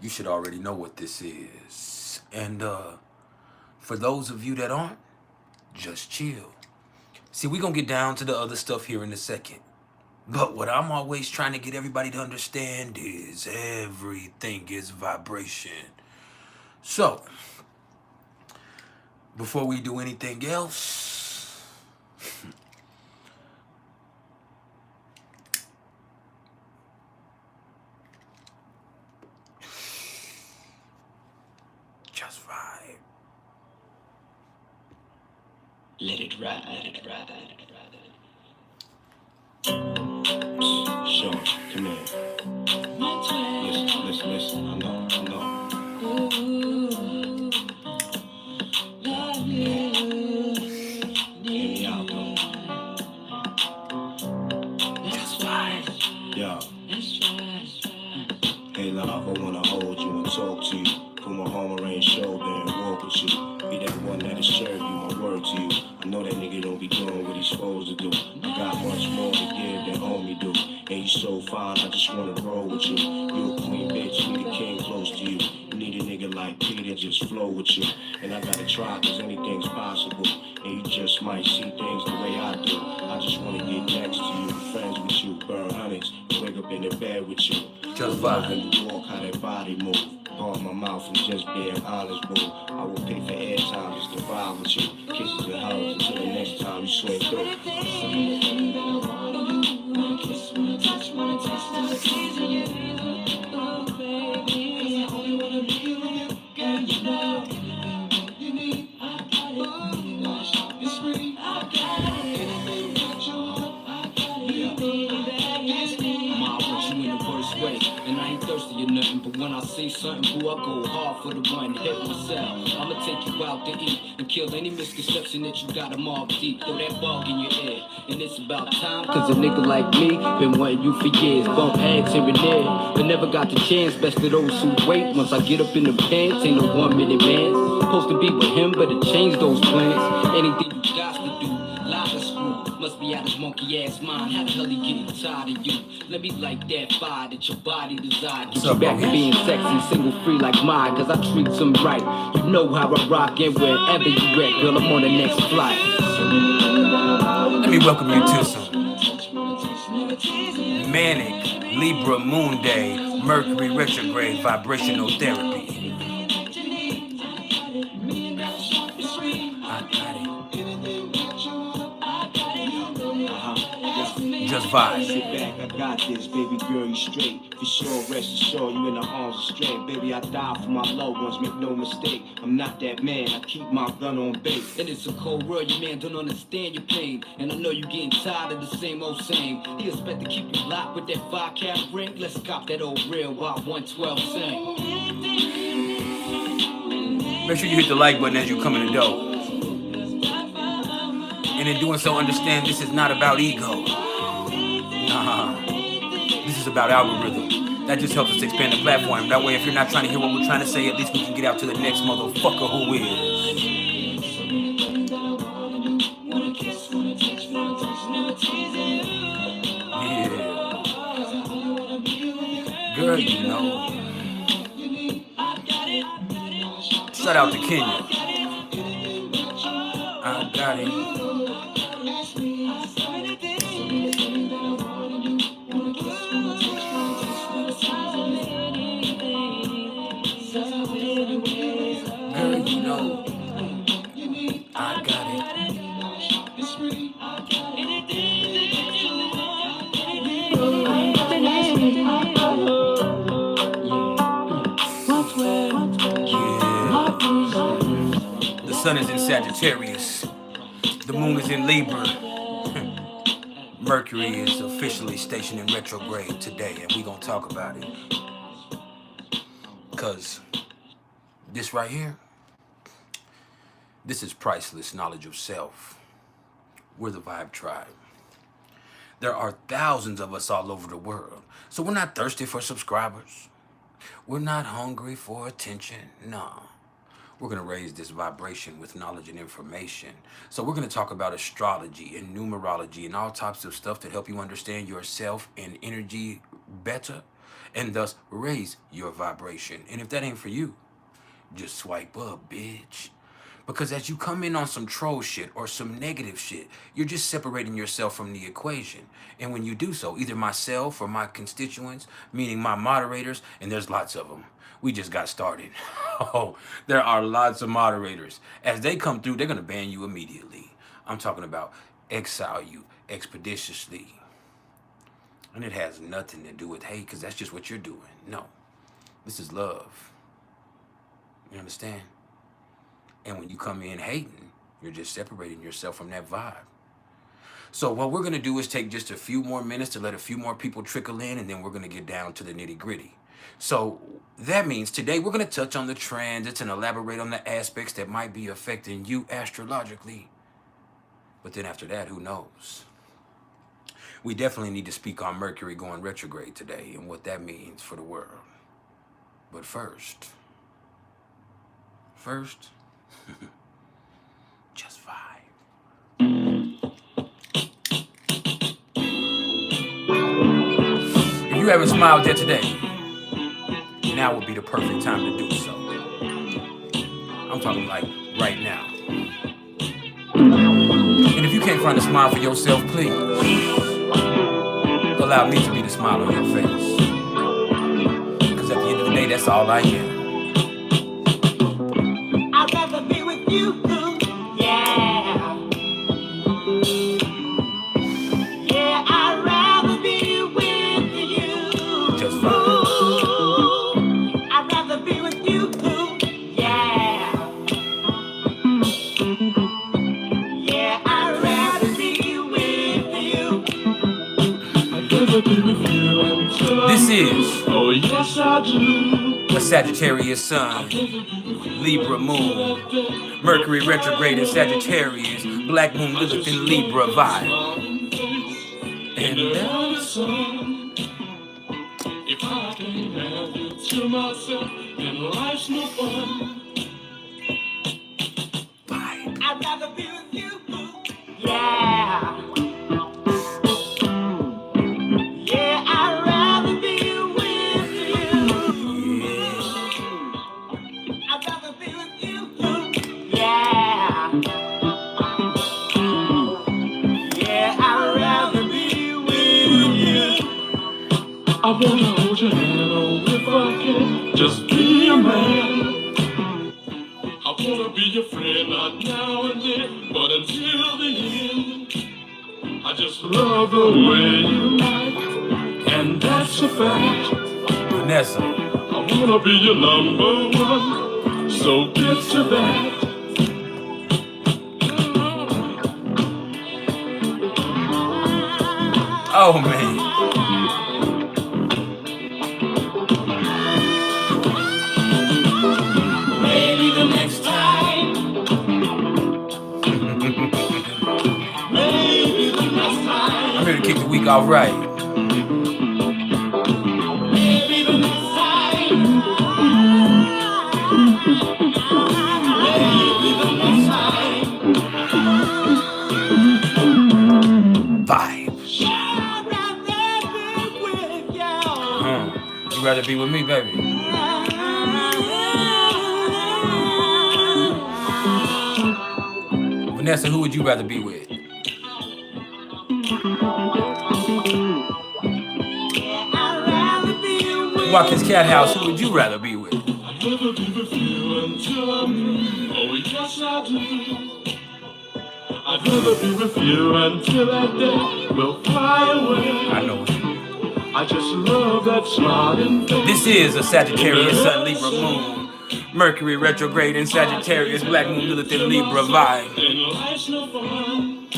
you should already know what this is. And for those of you that aren't, just chill. See, we're going to get down to the other stuff here in a second. But what I'm always trying to get everybody to understand is everything is vibration. So, before we do anything else, just vibe. Let it ride, let it ride, let it ride. Sure, come here. Listen. I know. Hear me out, though. Just vibe. Yo. Hey, love, I wanna hold you and talk to you. Put my arm around your shoulder and walk with you. Be that one that'll serve you, my word to you. I know that nigga don't be doing what he's supposed to do. I got much more to give than homie do. And you so fine, I just wanna roll with you. You a queen bitch, need a king close to you. You need a nigga like Peter, just flow with you. And I gotta try, cause anything's possible. And you just might see things the way I do. I just wanna get next to you, be friends with you, burn hundreds, wake up in the bed with you. Just Love vibe. when you walk, how that body move. Pardon my mouth and just being honest, boo. I will pay for airtime just to vibe with you. Kisses and hugs until the next time you swing through. But when I say something, boo, I go hard for the one hit myself. I'ma take you out to eat and kill any misconception that you got a mob deep. Throw that bug in your head, and it's about time. Cause a nigga like me been wanting you for years. Bump heads here and there, but never got the chance. Best of those who wait. Once I get up in the pants, ain't no 1 minute man. Supposed to be with him, better change those plans. Anything you got to do, lie to screw. Must be out his monkey ass mind. How the hell he getting tired of you? Let me light that fire that your body desire. Get you back to being sexy, single free like mine. Cause I treat them right. You know how I rock and wherever you at, girl, I'm on the next flight. Let me welcome you to some MaNiC, Libra, MoOnDaY, Mercury retrograde, vibrational therapy. I got it. Just vibe. Sit back, I got this, baby girl, you straight. For sure, rest assured, you in the arms of strength. Baby, I die for my loved ones, make no mistake. I'm not that man, I keep my gun on base. And it's a cold world, your man don't understand your pain. And I know you getting tired of the same old same. He expect to keep you locked with that 5-carat ring. Let's cop that old real while 112 sing. Make sure you hit the like button as you come in the door. And in doing so, understand this is not about ego. Nah, this is about algorithm. That just helps us expand the platform. That way, if you're not trying to hear what we're trying to say, at least we can get out to the next motherfucker who is. Yeah. Girl, you know. Shout out to Kenya. I got it. Girl, you know, I got it. Yeah. The sun is in Sagittarius. The moon is in Libra. Mercury is officially stationed in retrograde today, and we're going to talk about it. Because this right here, this is priceless knowledge of self. We're the Vibe Tribe. There are thousands of us all over the world. So we're not thirsty for subscribers. We're not hungry for attention. Nah. We're going to raise this vibration with knowledge and information. So we're going to talk about astrology and numerology and all types of stuff to help you understand yourself and energy better and thus raise your vibration. And if that ain't for you, just swipe up, bitch. Because as you come in on some troll shit or some negative shit, you're just separating yourself from the equation. And when you do so, either myself or my constituents, meaning my moderators, and there's lots of them, we just got started. Oh, there are lots of moderators. As they come through, they're going to ban you immediately. I'm talking about exile you expeditiously. And it has nothing to do with hate, because that's just what you're doing. No, this is love. You understand? And when you come in hating, you're just separating yourself from that vibe. So what we're going to do is take just a few more minutes to let a few more people trickle in, and then we're going to get down to the nitty gritty. So that means today we're going to touch on the transits and elaborate on the aspects that might be affecting you astrologically. But then after that, who knows? We definitely need to speak on Mercury going retrograde today and what that means for the world. But first, just vibe. If you haven't smiled yet today, now would be the perfect time to do so. I'm talking like right now. And if you can't find a smile for yourself, please allow me to be the smile on your face. Because at the end of the day, that's all I am. I'd rather be with you, yeah. Yeah, I'd rather be with you. Just fine. I'd rather be with you, yeah. Yeah, I'd rather be with you. I'd rather be with you until This is oh yes I do. a Sagittarius sun, Libra moon, Mercury retrograde in Sagittarius, Black moon Lilith in Libra vibe. And that's if I can have you to myself, then life's no fun. vibe. I'd rather be with you, yeah. Yeah, I'd rather be with you. I'd rather be with you, yeah. Yeah, I'd rather be with you. I wanna hold your hand, oh, if I can, just be a man. I wanna be your friend, not now and then, but until the end. I just love the way you act, and that's a fact. Vanessa, I wanna be your number one, so get to that. oh man. Maybe the next time. Maybe the next time. I'm here to kick the week off right. Maybe the next time. Maybe the next time. Vibe. I'd rather be with you. You rather be with me, baby? Vanessa, who would you rather be with? Watkins Cat House, who would you rather be with? I'd rather be with you until I'm oh yes I do. I'd rather be with you until that day will fly away. I know it. I just love that smiling face. This is a Sagittarius Sun Libra moon, Mercury retrograde in Sagittarius, Black moon Lilith in Libra vibe. And life's no fun.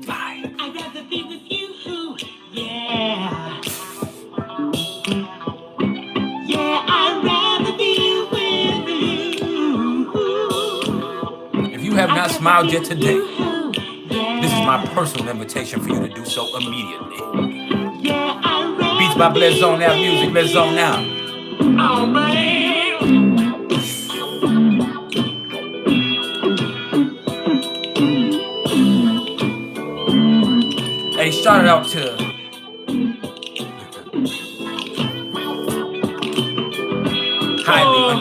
Vibe. I'd rather be with you, yeah. Yeah, I'd rather be with you. If you have not smiled yet today, this is my personal invitation for you to do so immediately. Yeah, I'd rather Beats by Let's Zone Out Music, let's zone out. oh man. Hey, shout it out to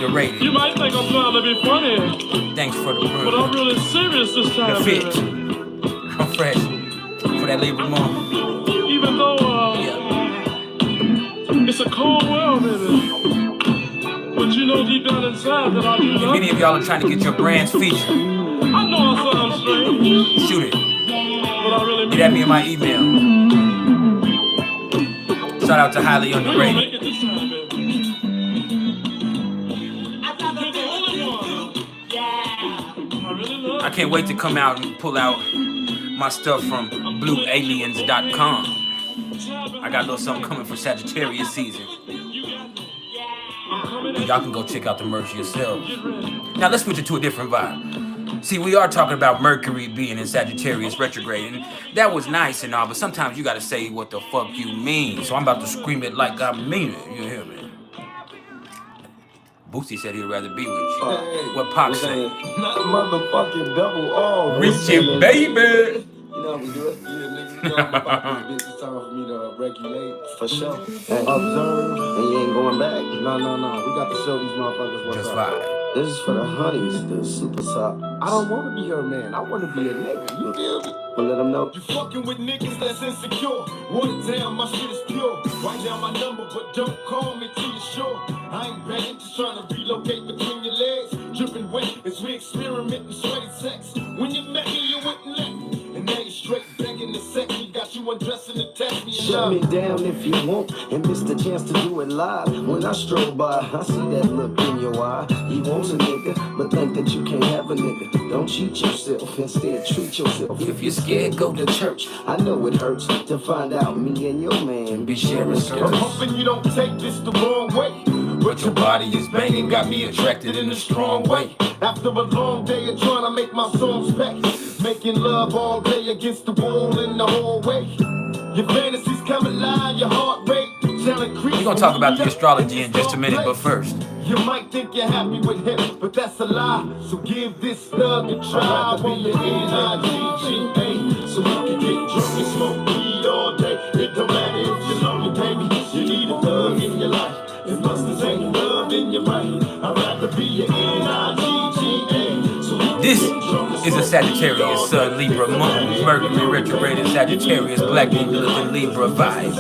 underrated. You might think I'm trying to be funny, Thanks for the but I'm room. really serious this The time, fit. baby. I'm fresh. For that Libra moon. Even though Yeah. it's a cold world, baby. But you know deep down inside that I do If love any of y'all are trying to get your brands featured, I know I sound strange, shoot it. but I really Get mean at me in my email. Shout out to Highly we're gonna Underrated. make it this time, baby. You're the only one I really love. I can't wait to come out and pull out my stuff from bluealiens.com. I got a little something coming for Sagittarius season. And y'all can go check out the merch yourselves. Now let's switch it to a different vibe. See, we are talking about Mercury being in Sagittarius retrograde, and that was nice and all, but sometimes you gotta say what the fuck you mean. So I'm about to scream it like I mean it. You hear me? Boosie said he'd rather be with you. What Pac say? Not motherfucking double R. Reach it, baby! You know how we do it? Yeah, nigga, you know I'm about this bitch. It's time for me to regulate. For sure. And observe, and you ain't going back. No. We got to show these motherfuckers what's Just up. vibe. This is for the honeys, the super top. I don't want to be her man. I want to be a nigga. You feel me? But let them know. You fucking with niggas that's insecure. Water down, my shit is pure. Write down my number, but don't call me till you're sure. I ain't begging, just trying to relocate between your legs. Dripping wet as we experiment with sweaty sex. When you met me, you wouldn't let me. And now you're straight begging to sex me. Got you undressing to test me. Shut me down if you want, and miss the chance to do it live. When I stroll by, I see that look in your eye. You want a nigga, but think that you can't have a nigga. Don't cheat yourself, instead treat yourself. If you're scared, go to church. I know it hurts to find out me and your man be sharing I'm skirts. hoping you don't take this the wrong way. But your body is banging, got me attracted in a strong way. After a long day of trying to make my songs back, making love all day against the wall in the hallway. Your fantasies come alive, your heart rate. We're gonna talk about the astrology in just a minute, but first. You might think you're happy with him, but that's a lie. So give this thug a try. Be your NIGGA, so we can get drunk and smoke weed all day. It don't matter if you're lonely, baby. You need a thug in your life. If busters ain't love in your mind, I'd rather be your NIGGA. So This is a Sagittarius Sun Libra Moon, Mercury retrograde Sagittarius Black Moon Lilith Libra vibe.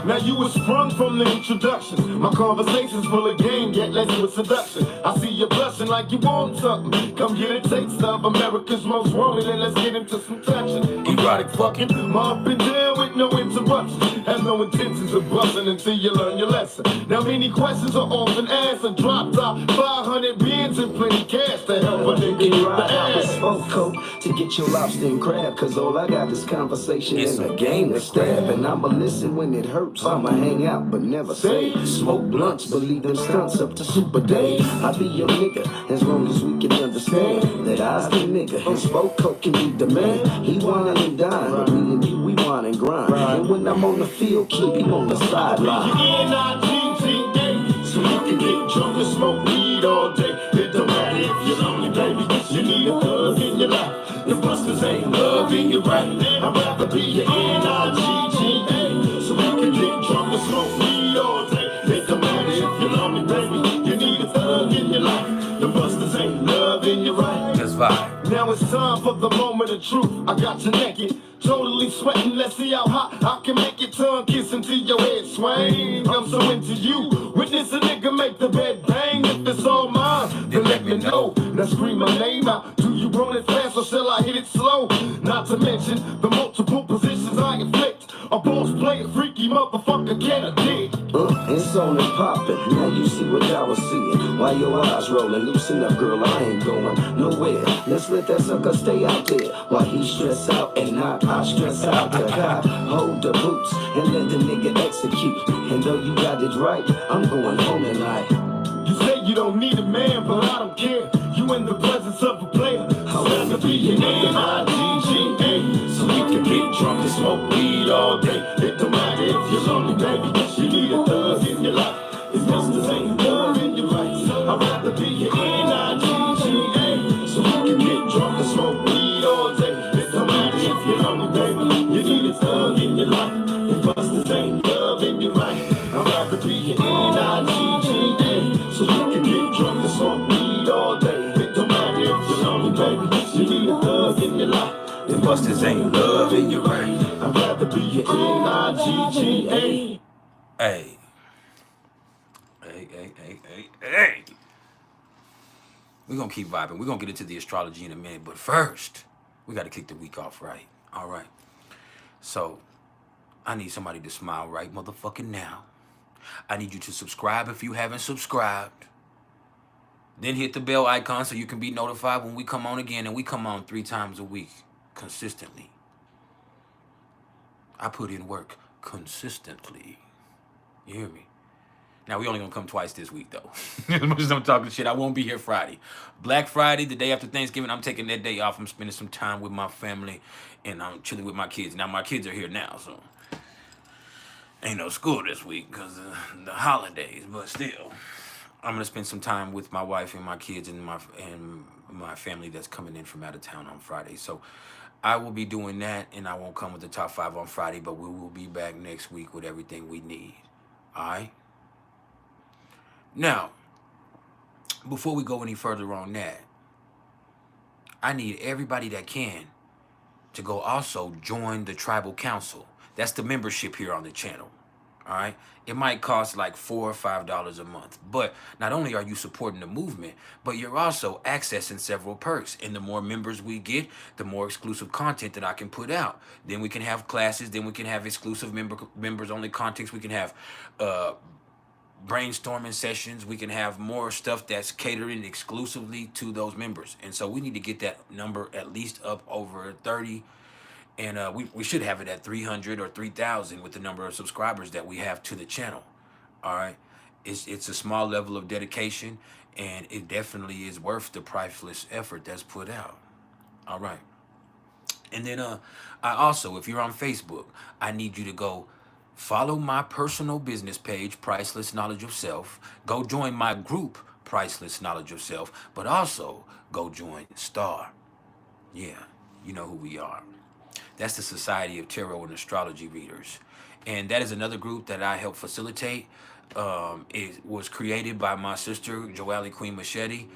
Now you was sprung from the introduction. My conversation's full of game, yet less with seduction. I see you blushing like you want something. Come get a taste of America's most wanted, and let's get into some touching. Erotic fucking. Up and down with no interruption. Have no intentions of busting until you learn your lesson. Now many questions are often answered. Drop top 500 bins and plenty cash to help a nigga get the ass. Smoke coat to get your lobster and crab, cause all I got is conversation It's and a a game to stab. And I'ma listen when it hurts, I'ma hang out but never say. Smoke blunts, believe them stunts up to Super Day. I be your nigga, as long as we can understand that I's the nigga, and smoke coat can be the man. He wine and dine, but me and you, we wine and grind. And when I'm on the field, keep him on the sideline. NIGGA, so you can get drunk and smoke weed all day. It don't matter if you're lonely, baby. You need a thug in your life. The busters ain't loving you right. I'd rather be your NIGGA, so you can get drunk and smoke weed all day. It don't matter if you're lonely, baby. You need a thug in your life. The busters ain't loving you right. Just vibe. Now it's time for the moment of truth. I got you naked, totally sweating. Let's see how hot I can make your tongue kiss until your head swing. I'm so into you. Witness a nigga make the bed bang. If it's all mine, then let me know. Now scream my name out. Do you roll it fast or shall I hit it slow? Not to mention the multiple positions I inflict. A boss player, freaky motherfucker, can I dig? It's on and poppin'. Now you see what I was seeing. Why your eyes rollin'? Loosen up, girl, I ain't going nowhere. Let's let that sucker stay out there. While he stress out and I stress out. The guy hold the boots and let the nigga execute. And though you got it right, I'm going home tonight. You say you don't need a man, but I don't care. You in the presence of a player. I'd rather be your NIGGA, so we can get drunk and smoke weed all day. It don't matter if you're lonely, baby. You need a thug in your life. If busters ain't love in your right, I'd rather be your NIGGA, so we can get drunk and smoke weed all day. It don't matter if you're lonely, baby. You need a thug in your life. If busters ain't love in your right, I'd rather be your NIGGA. else, this ain't loving you right. I'd rather be your N-I-G-G-A. Hey. Hey. We're going to keep vibing. We're going to get into the astrology in a minute. But first, we got to kick the week off right. All right. So, I need somebody to smile right motherfucking now. I need you to subscribe if you haven't subscribed. Then hit the bell icon so you can be notified when we come on again. And we come on 3 times a week consistently. I put in work consistently. You hear me? Now, we only going to come twice this week, though. As much as I'm talking shit, I won't be here Friday. Black Friday, the day after Thanksgiving, I'm taking that day off. I'm spending some time with my family, and I'm chilling with my kids. Now, my kids are here now, so ain't no school this week because of the holidays, but still, I'm going to spend some time with my wife and my kids and my family that's coming in from out of town on Friday. So I will be doing that, and I won't come with the top 5 on Friday, but we will be back next week with everything we need. All right? Now, before we go any further on that, I need everybody that can to go also join the Tribal Council. That's the membership here on the channel. All right? It might cost like $4 or $5 a month. But not only are you supporting the movement, but you're also accessing several perks. And the more members we get, the more exclusive content that I can put out. Then we can have classes. Then we can have exclusive members-only contents. We can have brainstorming sessions. We can have more stuff that's catering exclusively to those members. And so we need to get that number at least up over 30. And we should have it at 300 or 3,000 with the number of subscribers that we have to the channel. All right. It's a small level of dedication, and it definitely is worth the priceless effort that's put out. All right. And then I also, if you're on Facebook, I need you to go follow my personal business page, Priceless Knowledge of Self. Go join my group, Priceless Knowledge of Self. But also, go join STAR. Yeah, you know who we are. That's the Society of Tarot and Astrology Readers. And that is another group that I help facilitate. It was created by my sister, Joelle Queen Machete.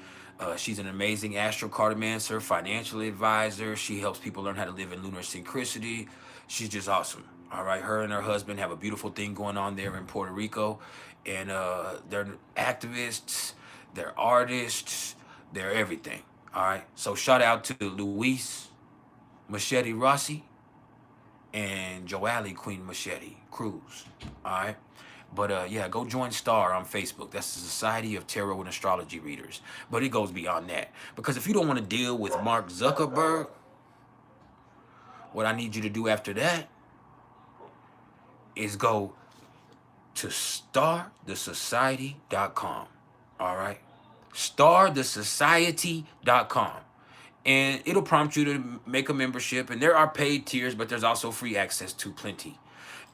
She's an amazing astrocartomancer, financial advisor. She helps people learn how to live in lunar synchronicity. She's just awesome. All right, her and her husband have a beautiful thing going on there in Puerto Rico. And they're activists, they're artists, they're everything. All right, so shout out to Luis Machete Rossi and Joelle Queen Machete Cruz. All right. But yeah, go join STAR on Facebook. That's the Society of Tarot and Astrology Readers. But it goes beyond that. Because if you don't want to deal with Mark Zuckerberg, what I need you to do after that is go to starthesociety.com. All right. Starthesociety.com. And it'll prompt you to make a membership. And there are paid tiers, but there's also free access to plenty.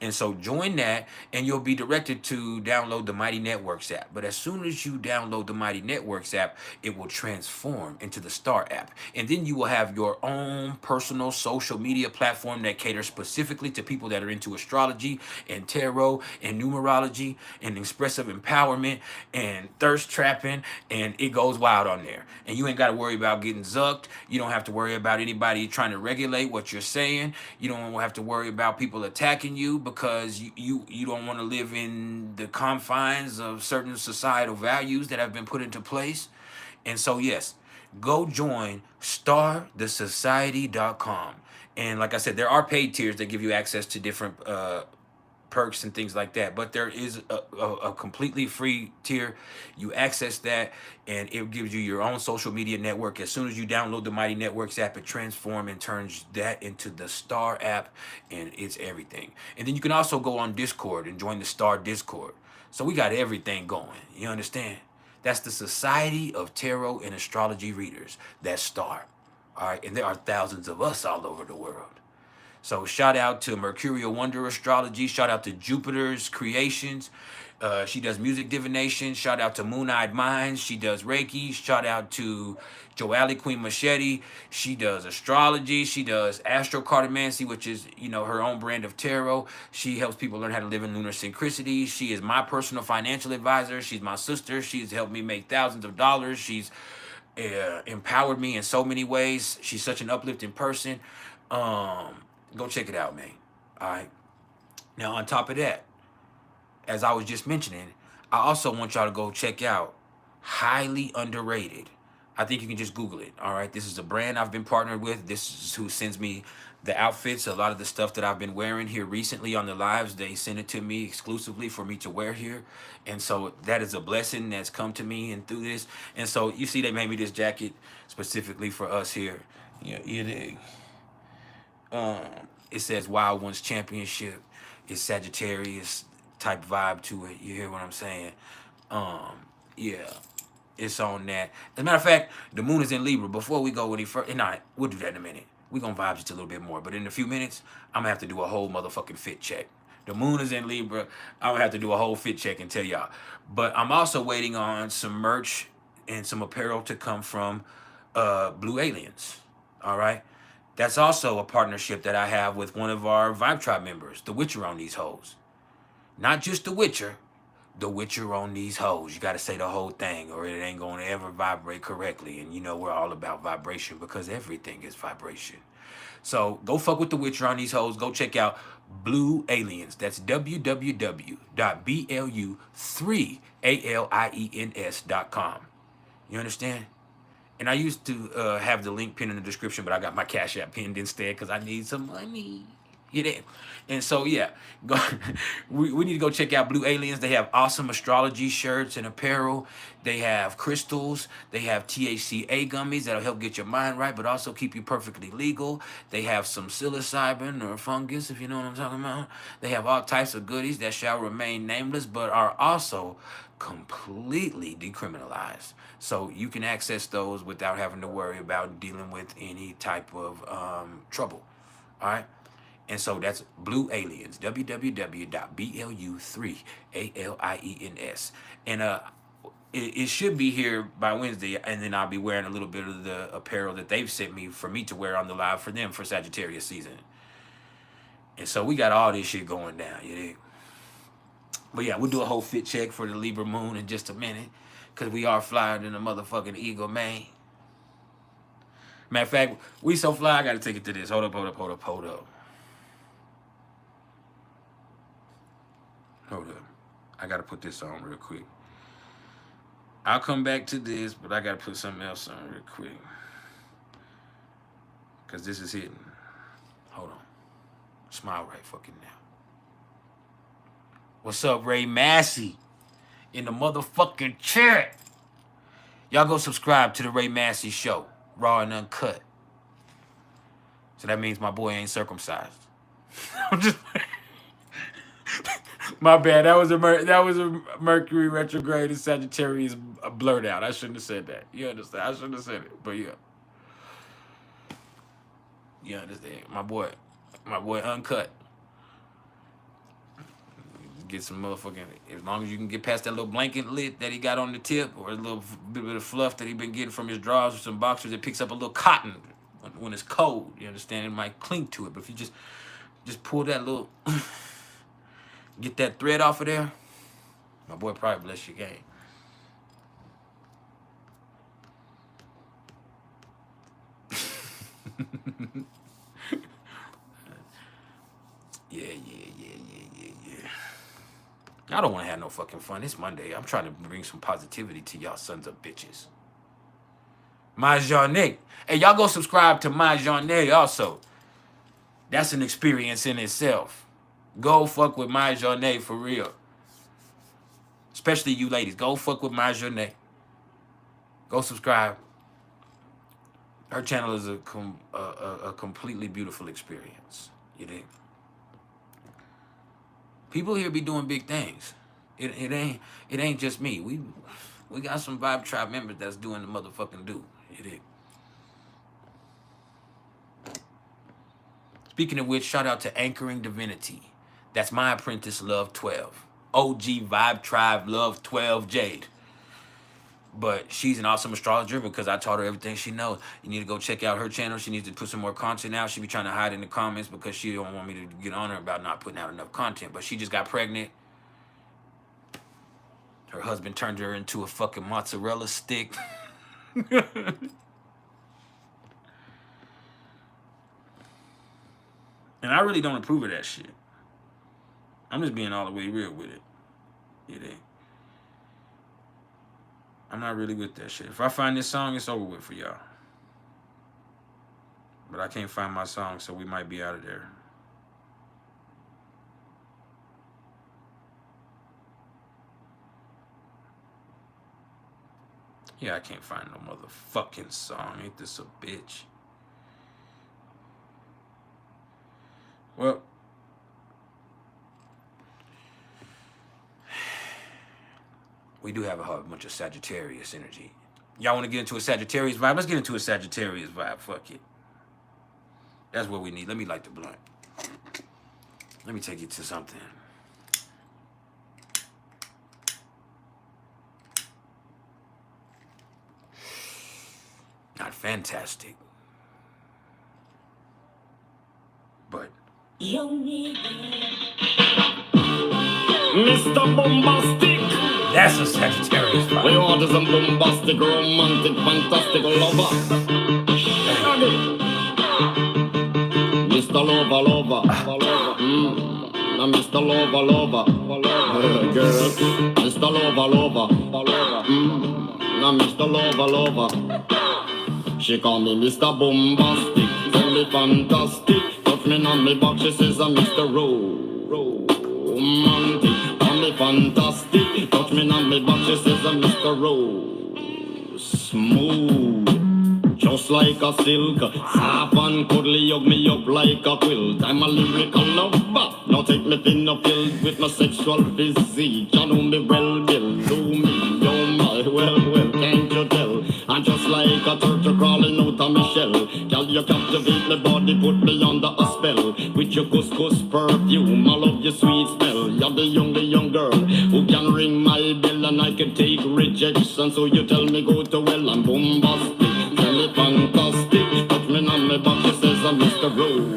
And so join that, and you'll be directed to download the Mighty Networks app. But as soon as you download the Mighty Networks app, it will transform into the Star app. And then you will have your own personal social media platform that caters specifically to people that are into astrology and tarot and numerology and expressive empowerment and thirst trapping. And it goes wild on there. And you ain't got to worry about getting zucked. You don't have to worry about anybody trying to regulate what you're saying. You don't have to worry about people attacking you, because you don't want to live in the confines of certain societal values that have been put into place. And so, yes, go join starthesociety.com. And like I said, there are paid tiers that give you access to different perks and things like that. But there is a completely free tier. You access that, and it gives you your own social media network. As soon as you download the Mighty Networks app, it transforms and turns that into the Star app, and it's everything. And then you can also go on Discord and join the Star Discord. So we got everything going. You understand? That's the Society of Tarot and Astrology Readers. That's Star. All right. And there are thousands of us all over the world. So shout out to Mercurial Wonder Astrology. Shout out to Jupiter's Creations. She does music divination. Shout out to Moon-Eyed Minds. She does Reiki. Shout out to Joelle Queen Machete. She does astrology. She does astrocartomancy, which is, you know, her own brand of tarot. She helps people learn how to live in lunar synchronicity. She is my personal financial advisor. She's my sister. She's helped me make thousands of dollars. She's empowered me in so many ways. She's such an uplifting person. Go check it out, man. All right. Now, on top of that, as I was just mentioning, I also want y'all to go check out Highly Underrated. I think you can just Google it. All right. This is a brand I've been partnered with. This is who sends me the outfits. A lot of the stuff that I've been wearing here recently on the lives, they send it to me exclusively for me to wear here. And so that is a blessing that's come to me and through this. And so you see, they made me this jacket specifically for us here. Yeah, it says Wild Ones Championship. It's Sagittarius type vibe to it. You hear what I'm saying? Yeah, it's on that. As a matter of fact, the moon is in Libra. Before we go any further, we'll do that in a minute. We're gonna vibe just a little bit more. But in a few minutes, I'm gonna have to do a whole motherfucking fit check. The moon is in Libra. I'm gonna have to do a whole fit check and tell y'all. But I'm also waiting on some merch and some apparel to come from Blue Aliens. All right. That's also a partnership that I have with one of our Vibe Tribe members, the Witcher on these hoes. Not just the Witcher on these hoes. You got to say the whole thing or it ain't going to ever vibrate correctly. And you know we're all about vibration because everything is vibration. So go fuck with the Witcher on these hoes. Go check out Blue Aliens. That's www.blu3aliens.com. You understand? And I used to have the link pinned in the description, but I got my Cash App pinned instead because I need some money. You know? And so, yeah, go. we need to go check out Blue Aliens. They have awesome astrology shirts and apparel. They have crystals. They have THCA gummies that'll help get your mind right, but also keep you perfectly legal. They have some psilocybin or fungus, if you know what I'm talking about. They have all types of goodies that shall remain nameless, but are also completely decriminalized. So you can access those without having to worry about dealing with any type of trouble. All right. And so that's Blue Aliens, www.blu3aliens. And it should be here by Wednesday, and then I'll be wearing a little bit of the apparel that they've sent me for me to wear on the live for them for Sagittarius season. And so we got all this shit going down, you know. But yeah, we'll do a whole fit check for the Libra moon in just a minute, because we are flyer than a motherfucking eagle, man. Matter of fact, we so fly, I got to take it to this. Hold up. I got to put this on real quick. I'll come back to this, but I got to put something else on real quick. Because this is hitting. Hold on. Smile right fucking now. What's up, Ray Massey? In the motherfucking chat. Y'all go subscribe to the Ray Massey Show. Raw and uncut. So that means my boy ain't circumcised. I'm just... My bad. That was a Mercury retrograde and Sagittarius blurred out. I shouldn't have said that. You understand? I shouldn't have said it. But yeah. You understand? My boy uncut. Get some motherfucking, as long as you can get past that little blanket lid that he got on the tip, or a little bit of fluff that he been getting from his drawers or some boxers, it picks up a little cotton when it's cold. You understand? It might cling to it, but if you just pull that little, get that thread off of there, my boy probably bless your game. Yeah. I don't want to have no fucking fun. It's Monday. I'm trying to bring some positivity to y'all sons of bitches. MaNiC. Hey, y'all go subscribe to MaNiC also. That's an experience in itself. Go fuck with MaNiC for real. Especially you ladies. Go fuck with MaNiC. Go subscribe. Her channel is a completely beautiful experience. You dig? People here be doing big things. It ain't just me. We got some Vibe Tribe members that's doing the motherfucking do. You dig? Speaking of which, shout out to Anchoring Divinity. That's my apprentice, Love 12. OG Vibe Tribe, Love 12 Jade. But she's an awesome astrologer because I taught her everything she knows. You need to go check out her channel. She needs to put some more content out. She be trying to hide in the comments because she don't want me to get on her about not putting out enough content. But she just got pregnant. Her husband turned her into a fucking mozzarella stick. And I really don't approve of that shit. I'm just being all the way real with it. You dig? I'm not really with that shit. If I find this song, it's over with for y'all. But I can't find my song, so we might be out of there. Yeah, I can't find no motherfucking song. Ain't this a bitch? Well, we do have a whole bunch of Sagittarius energy. Y'all want to get into a Sagittarius vibe? Let's get into a Sagittarius vibe. Fuck it. That's what we need. Let me light the blunt. Let me take you to something. Not fantastic, but Mr. Bombastic. that's a Sagittarius We vibe. want some bombastic, romantic, fantastic lover. Mr. Lover, lover. Now Mr. Lover, lover. Girl. Mr. Lover, lover. Now Mr. Lover, lover. She call me Mr. Bombastic, tell me fantastic. Touch me on me back, she says I'm Mr. Romantic. Call me fantastic, touch me on me back, she says I'm Mr. Smooth, just like a silk. Soft and cuddly, hug me up like a quilt. I'm a lyrical lover, now take me thin or filled with my sexual physique. You know me well, Bill, do me, oh my, well, can't you tell? I'm just like a turtle crawling out of my shell. Girl, you captivate my body, put me under a spell. With your couscous perfume, I love your sweet smell. You're the young girl who can ring my bell, and I can take rejection. So you tell me go to well, I'm bombastic, tell me fantastic. Touch me on my back, she says I'm Mr. Romantic.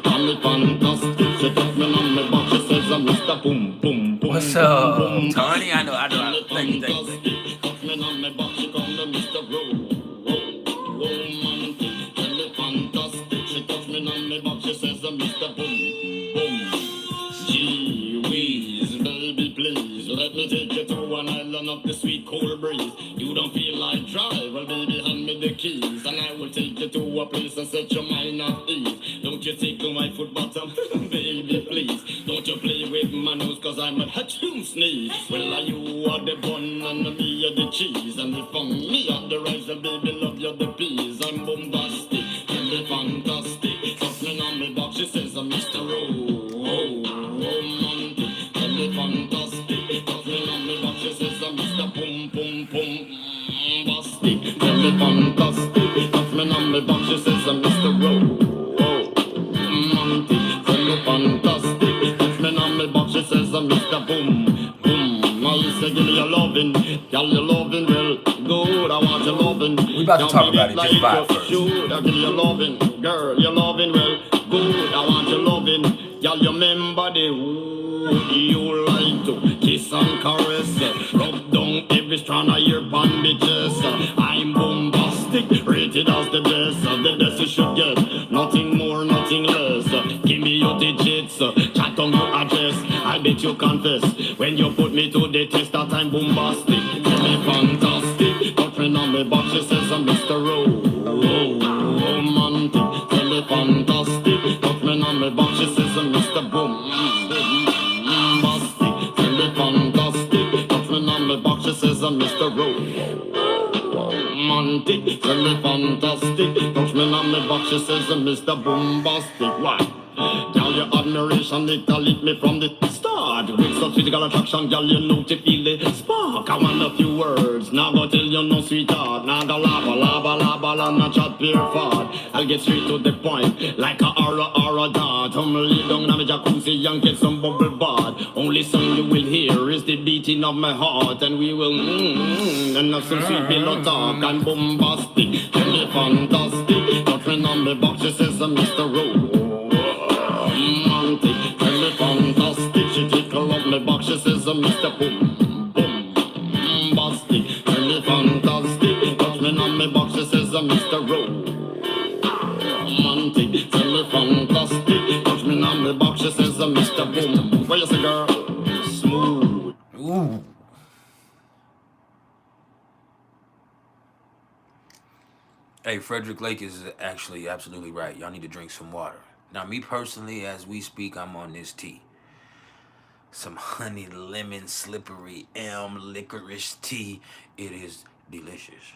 Tell me fantastic, she touch me on my back, she says I'm Mr. Boom. What's up, Tony? I know. Thank you. Touch me on my back, she call me Mr. Romantic. Tell me fantastic, she touch me on my back, she says I'm Mr. Boom. Gee whiz, baby, please let me take you to an island of the sweet cold breeze. You don't feel like drive, well baby, hand me the keys, and I will take you to a place and set your mind at ease. Don't you tickle my foot bottom, baby, please. Don't you play with my nose, cause I'm a hatchoon sneeze. Well, you are the bun and me are the cheese, and if I'm me are the rice, and baby, love you the peas. I'm bombastic, tell me fantastic. Touch me on me box, she says I'm Mr. Romantic. Tell me fantastic, touch me on me box, she says I'm Mr. Bombastic. Tell me fantastic, touch me on me box, she says I'm Mr. Romantic. Tell me fantastic, touch me on me box, she says I'm Mr. Boom. Now you say give me your loving, girl, your loving, well, good, I want your loving. We about to talk about it, just vibe first. Shoot, I give you your loving, girl, your loving, well, good, I want your loving. Y'all, you remember the who you like to kiss and caress, rub down every strand of your bandages. I'm bombastic, rated as the best you should get. Nothing more, nothing less. Give me your digits, chat on your address. I bet you confess when you put me to the test that I'm bombastic. Tell me fantastic, touch me on me back, she says I'm Mr. Romantic. Tell me fantastic, touch me on me back, she says I'm Mr. Bombastic. Tell me fantastic, touch me on me back, she says I'm Mr. Romantic. Tell me fantastic, touch me on me back, she says I'm Mr. Bombastic. Why? Girl, your admiration, it lit me from the start. With such physical attraction, girl, you know to feel the spark. I want a few words, now go tell you no sweetheart. Now go lava, not chat pure fart. I'll get straight to the point, like a aura dart. Lay down on the jacuzzi and get some bubble bath. Only song you will hear is the beating of my heart, and we will and have some sweet pillow talk. I'm bombastic, tell me fantastic. Touch me on the box, she says I'm Mr. Romantic. Tell me fantastic, she tickle up my box, she says I'm Mr. Bombastic. Tell me fantastic, touch me on my box, she says I'm Mr. Romantic. Tell nigga. Smooth. Ooh. Hey, Frederick Lake is actually absolutely right. Y'all need to drink some water. Now, me personally, as we speak, I'm on this tea. Some honey, lemon, slippery elm, licorice tea. It is delicious.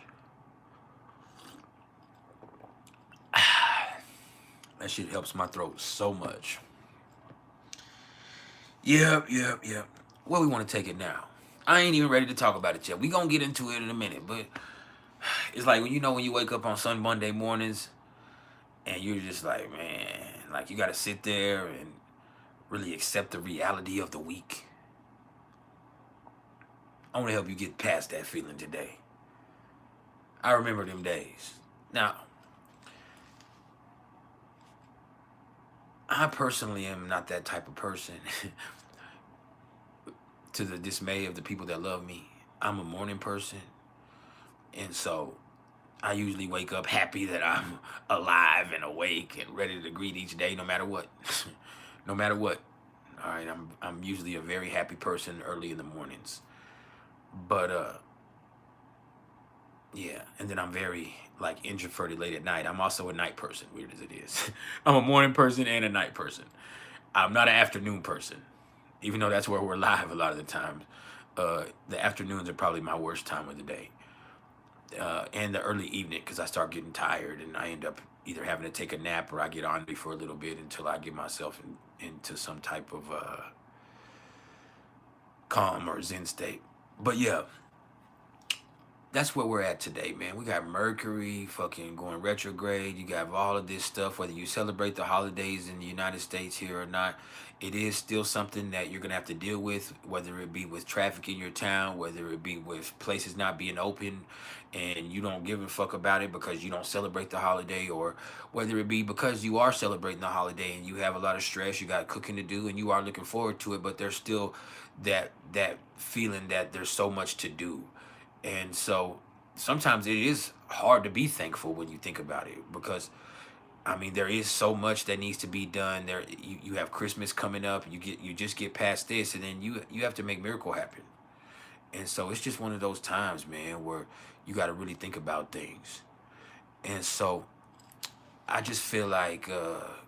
That shit helps my throat so much. Yep. Where we want to take it now? I ain't even ready to talk about it yet. We gonna get into it in a minute, but it's like when you wake up on Monday mornings and you're just like, man, like you gotta sit there and really accept the reality of the week. I want to help you get past that feeling today. I remember them days. Now, I personally am not that type of person. To the dismay of the people that love me, I'm a morning person. And so I usually wake up happy that I'm alive and awake and ready to greet each day no matter what. No matter what. All right, I'm usually a very happy person early in the mornings. But yeah, and then I'm very like introverted late at night. I'm also a night person, weird as it is. I'm a morning person and a night person. I'm not an afternoon person, even though that's where we're live a lot of the times. The afternoons are probably my worst time of the day. And the early evening, because I start getting tired and I end up either having to take a nap or I get on for a little bit until I get myself into some type of calm or zen state. But yeah, that's where we're at today, man. We got Mercury fucking going retrograde. You got all of this stuff, whether you celebrate the holidays in the United States here or not. It is still something that you're going to have to deal with, whether it be with traffic in your town, whether it be with places not being open and you don't give a fuck about it because you don't celebrate the holiday, or whether it be because you are celebrating the holiday and you have a lot of stress, you got cooking to do and you are looking forward to it, but there's still that feeling that there's so much to do. And so sometimes it is hard to be thankful when you think about it, because I mean, there is so much that needs to be done. You have Christmas coming up. You just get past this, and then you have to make miracle happen. And so it's just one of those times, man, where you got to really think about things. And so I just feel like I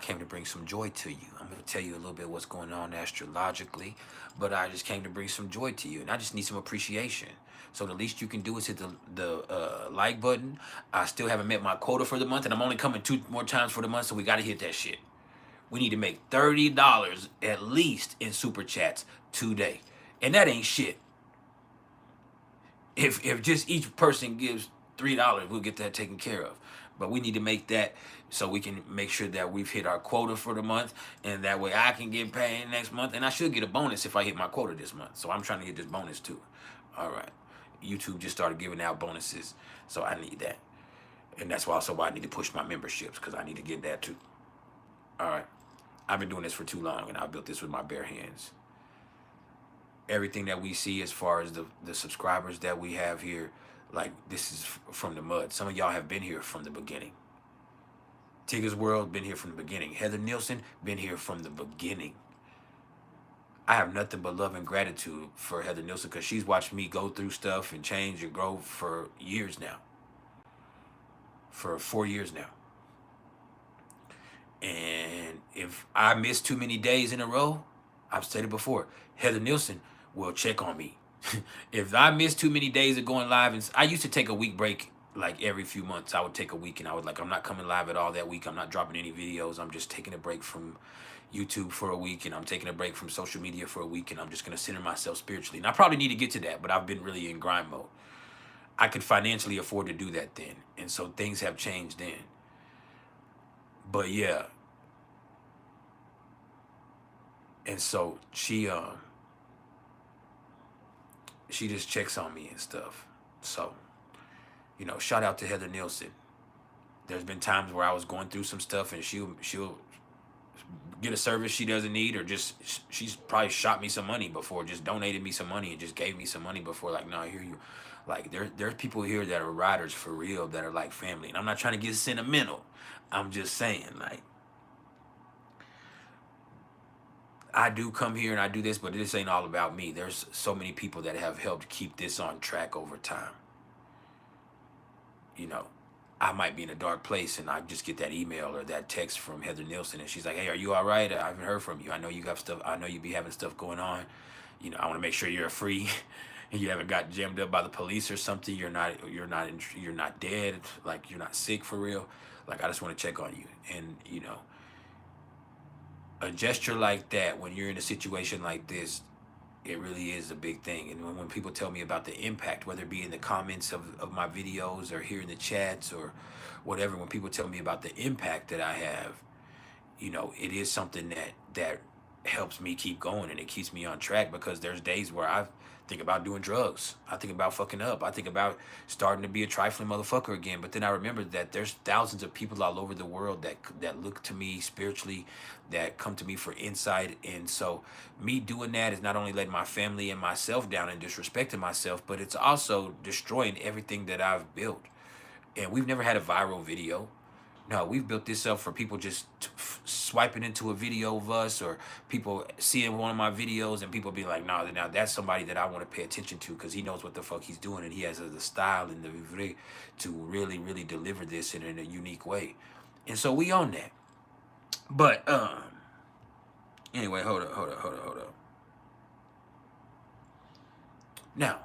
came to bring some joy to you. I'm going to tell you a little bit what's going on astrologically, but I just came to bring some joy to you, and I just need some appreciation. So the least you can do is hit the like button. I still haven't met my quota for the month, and I'm only coming 2 more times for the month, so we got to hit that shit. We need to make $30 at least in super chats today, and that ain't shit. If just each person gives $3, we'll get that taken care of. But we need to make that so we can make sure that we've hit our quota for the month, and that way I can get paid next month, and I should get a bonus if I hit my quota this month. So I'm trying to get this bonus too. All right. YouTube just started giving out bonuses, so I need that. And that's also why I need to push my memberships, because I need to get that too. All right. I've been doing this for too long, and I built this with my bare hands. Everything that we see as far as the subscribers that we have here, like, this is from the mud. Some of y'all have been here from the beginning. Tigger's World, been here from the beginning. Heather Nielsen, been here from the beginning. I have nothing but love and gratitude for Heather Nielsen, because she's watched me go through stuff and change and grow for years now. For 4 years now. And if I miss too many days in a row, I've said it before, Heather Nielsen will check on me. If I miss too many days of going live, and I used to take a week break like every few months. I would take a week and I was like, I'm not coming live at all that week. I'm not dropping any videos. I'm just taking a break from YouTube for a week, and I'm taking a break from social media for a week, and I'm just going to center myself spiritually. And I probably need to get to that, but I've been really in grind mode. I could financially afford to do that then. And so things have changed then. But yeah. And so she just checks on me and stuff. So, you know, shout out to Heather Nielsen. There's been times where I was going through some stuff, and she'll get a service she doesn't need, or just, she's probably shot me some money before, just donated me some money and just gave me some money before, like, no, I hear you. Like, there's people here that are riders for real, that are like family. And I'm not trying to get sentimental. I'm just saying, like, I do come here and I do this, but this ain't all about me. There's so many people that have helped keep this on track over time. You know, I might be in a dark place and I just get that email or that text from Heather Nielsen and she's like, hey, are you all right? I haven't heard from you. I know you got stuff. I know you be having stuff going on. You know, I want to make sure you're free and you haven't got jammed up by the police or something. You're not dead. Like, you're not sick for real. Like, I just want to check on you. And, you know, a gesture like that, when you're in a situation like this, it really is a big thing. And when people tell me about the impact, whether it be in the comments of my videos or here in the chats or whatever, when people tell me about the impact that I have, you know, it is something that helps me keep going and it keeps me on track, because there's days where I think about doing drugs. I think about fucking up. I think about starting to be a trifling motherfucker again. But then I remember that there's thousands of people all over the world that look to me spiritually, that come to me for insight. And so me doing that is not only letting my family and myself down and disrespecting myself, but it's also destroying everything that I've built. And we've never had a viral video. No, we've built this up for people just swiping into a video of us, or people seeing one of my videos and people be like, nah, now that's somebody that I want to pay attention to because he knows what the fuck he's doing and he has the style and the vivre to really, really deliver this in a unique way. And so we own that. But anyway, hold up. Now,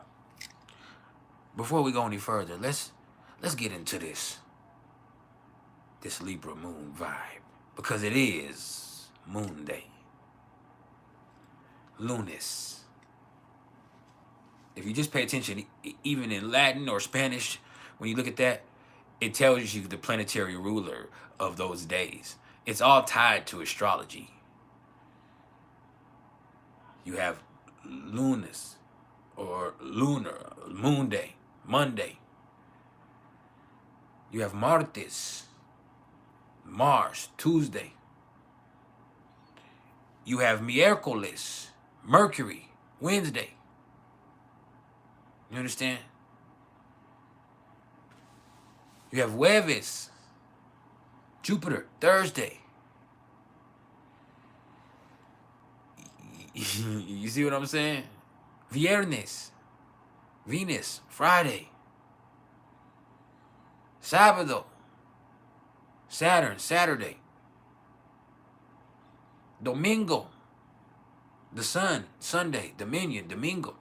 before we go any further, let's get into this Libra moon vibe, because it is MoOnDaY. Lunis. If you just pay attention, even in Latin or Spanish, when you look at that, it tells you the planetary ruler of those days. It's all tied to astrology. You have Lunis or lunar, MoOnDaY, Monday. You have Martes, Mars, Tuesday. You have MeRcUrY, Mercury, Wednesday. You understand? You have Jueves, Jupiter, Thursday. You see what I'm saying? Viernes, Venus, Friday. Sábado, Saturn, Saturday. Domingo, the sun, Sunday. Dominion, Domingo.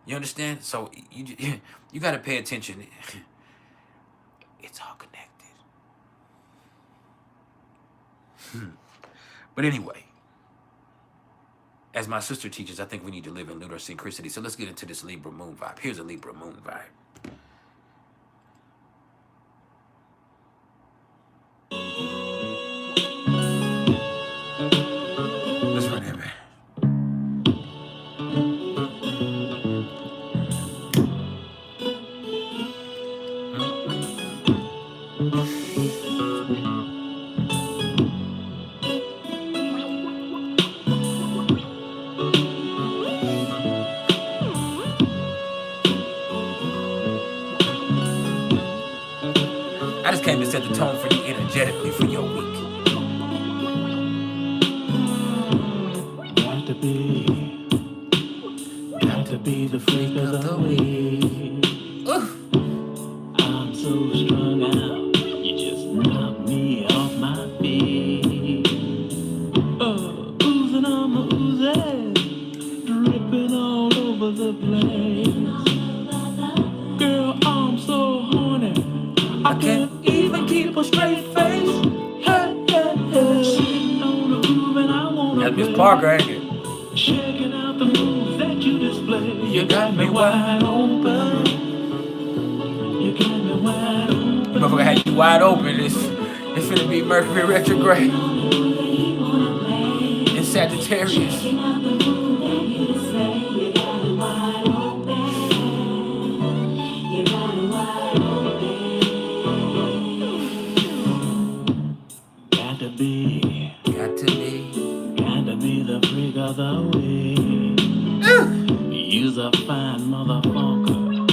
You understand? So you got to pay attention. It's all connected. But anyway, as my sister teaches, I think we need to live in lunar synchronicity. So let's get into this Libra moon vibe. Here's a Libra moon vibe. Let's run that, man. I just came to set the tone for you energetically for your week. Got to be the freak of the week. I'm so strung out, you just knock me off my feet. Oozing on my oozes, dripping all over the place. Girl, I'm so horny, I can't even keep a straight face. Hey, hey, hey. Sitting on the groove and I wanna That's Miss Parker, ain't it? shaking out the moves that you display. You got me wide open. You got me wide open. Motherfucker had you wide open. It's finna be Mercury retrograde in Sagittarius. Got to be the freak of the week. You's a fine motherfucker,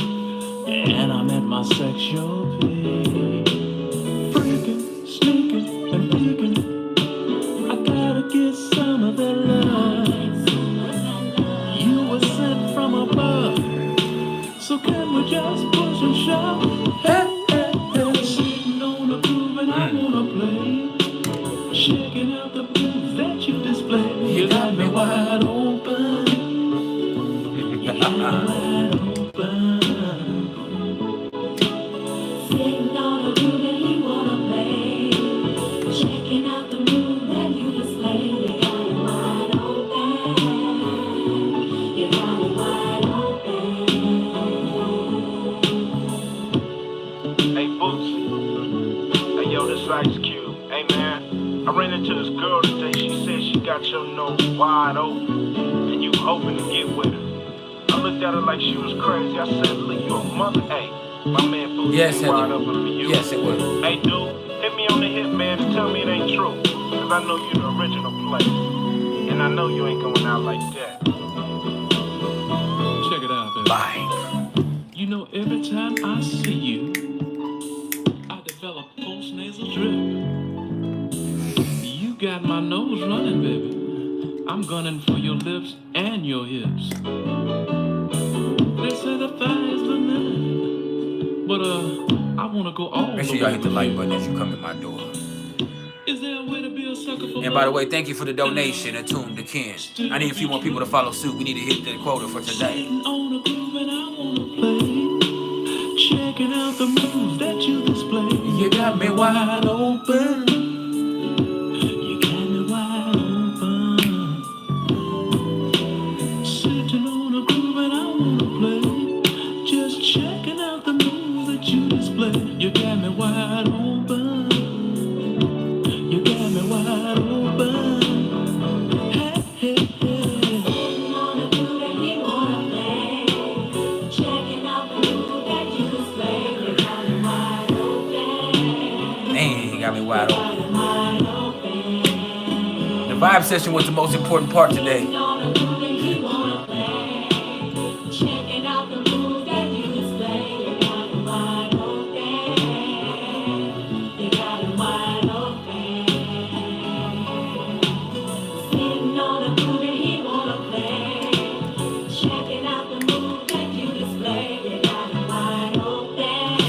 and I'm at my sexual peak. Freaking, sneaking, and peeking. I gotta get some of that love. You were sent from above. So can we just push and shove? Hey, hey, hey. Sitting on the groove and I wanna play. Checking out the moves that you display. You got me wide open. You got me wide open. Sitting on the groove and you wanna play. Checking out the moves that you display. You got me wide open. You got me wide open. Hey, Bootsy. Hey, yo, this Ice Cube. Hey, man. I ran into this girl today. She said she got your nose wide open. And you hoping to get with her. I looked at her like she was crazy. I said, look, you a mother. Hey, my man Bootsy Yes, wide Heather. open for you. Yes, it was. Hey, dude, hit me on the hip, man, and tell me it ain't true. Cause I know you the original player. And I know you ain't going out like that. Check it out, baby. Bye. You know, every time I see you, I develop post-nasal drip. You got my nose running, baby. I'm gunning for your lips and your hips. They say the thigh is the limit, but I wanna go all Make the sure y'all way hit the with like you. button as you come in my door. Is there a way to be a sucker for And by the love? way, thank you for the donation. Attune to Ken. I need a few more people to follow suit. We need to hit the quota for today. Sitting on a groove and I wanna play. Checking out the moves that you display. You got me wide open. You got me wide open. Sitting on a groove and I wanna play. Just checking out the moves that you display. You got me wide open. You got me wide open. Hey, hey, hey. Sitting on a groove and you wanna play. Checking out the moves that you display. You got me wide open. Man, he got me wide open. Wide open. The vibe session was the most important part today. Sitting on a groove and you wanna play. Checking out the moves that you display. You got it wide open. You got it wide open. Sitting on a groove and he wanna play. Checking out the moves that you display. You got it wide open.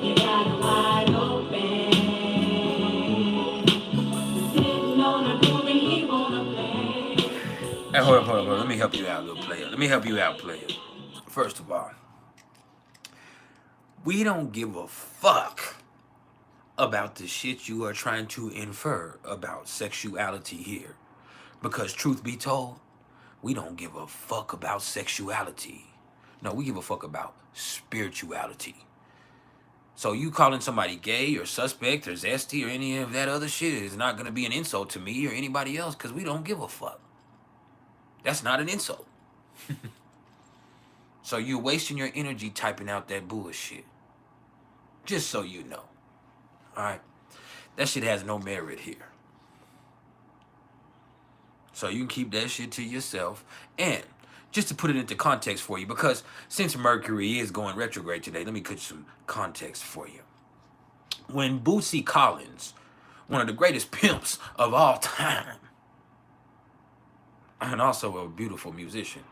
You got it wide open. Sitting on a groove and he wanna play. Hey, hold up. Let me help you out, little player. Let me help you out, player. First of all, we don't give a fuck about the shit you are trying to infer about sexuality here. Because truth be told, we don't give a fuck about sexuality. No, we give a fuck about spirituality. So you calling somebody gay or suspect or zesty or any of that other shit is not going to be an insult to me or anybody else because we don't give a fuck. That's not an insult. So you're wasting your energy typing out that bullshit. Just so you know. All right? That shit has no merit here. So you can keep that shit to yourself. And just to put it into context for you, because since Mercury is going retrograde today, let me put some context for you. When Bootsy Collins, one of the greatest pimps of all time, and also a beautiful musician,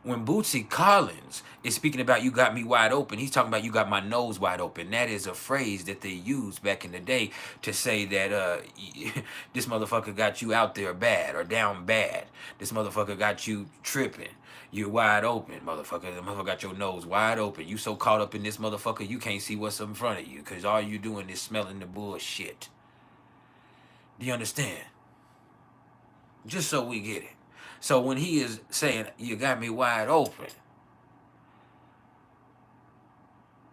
when Bootsy Collins is speaking about you got me wide open, he's talking about you got my nose wide open. That is a phrase that they used back in the day to say that this motherfucker got you out there bad or down bad. This motherfucker got you tripping. You're wide open, motherfucker. The motherfucker got your nose wide open. You so caught up in this motherfucker, you can't see what's in front of you because all you doing is smelling the bullshit. Do you understand? Just so we get it. So when he is saying, you got me wide open,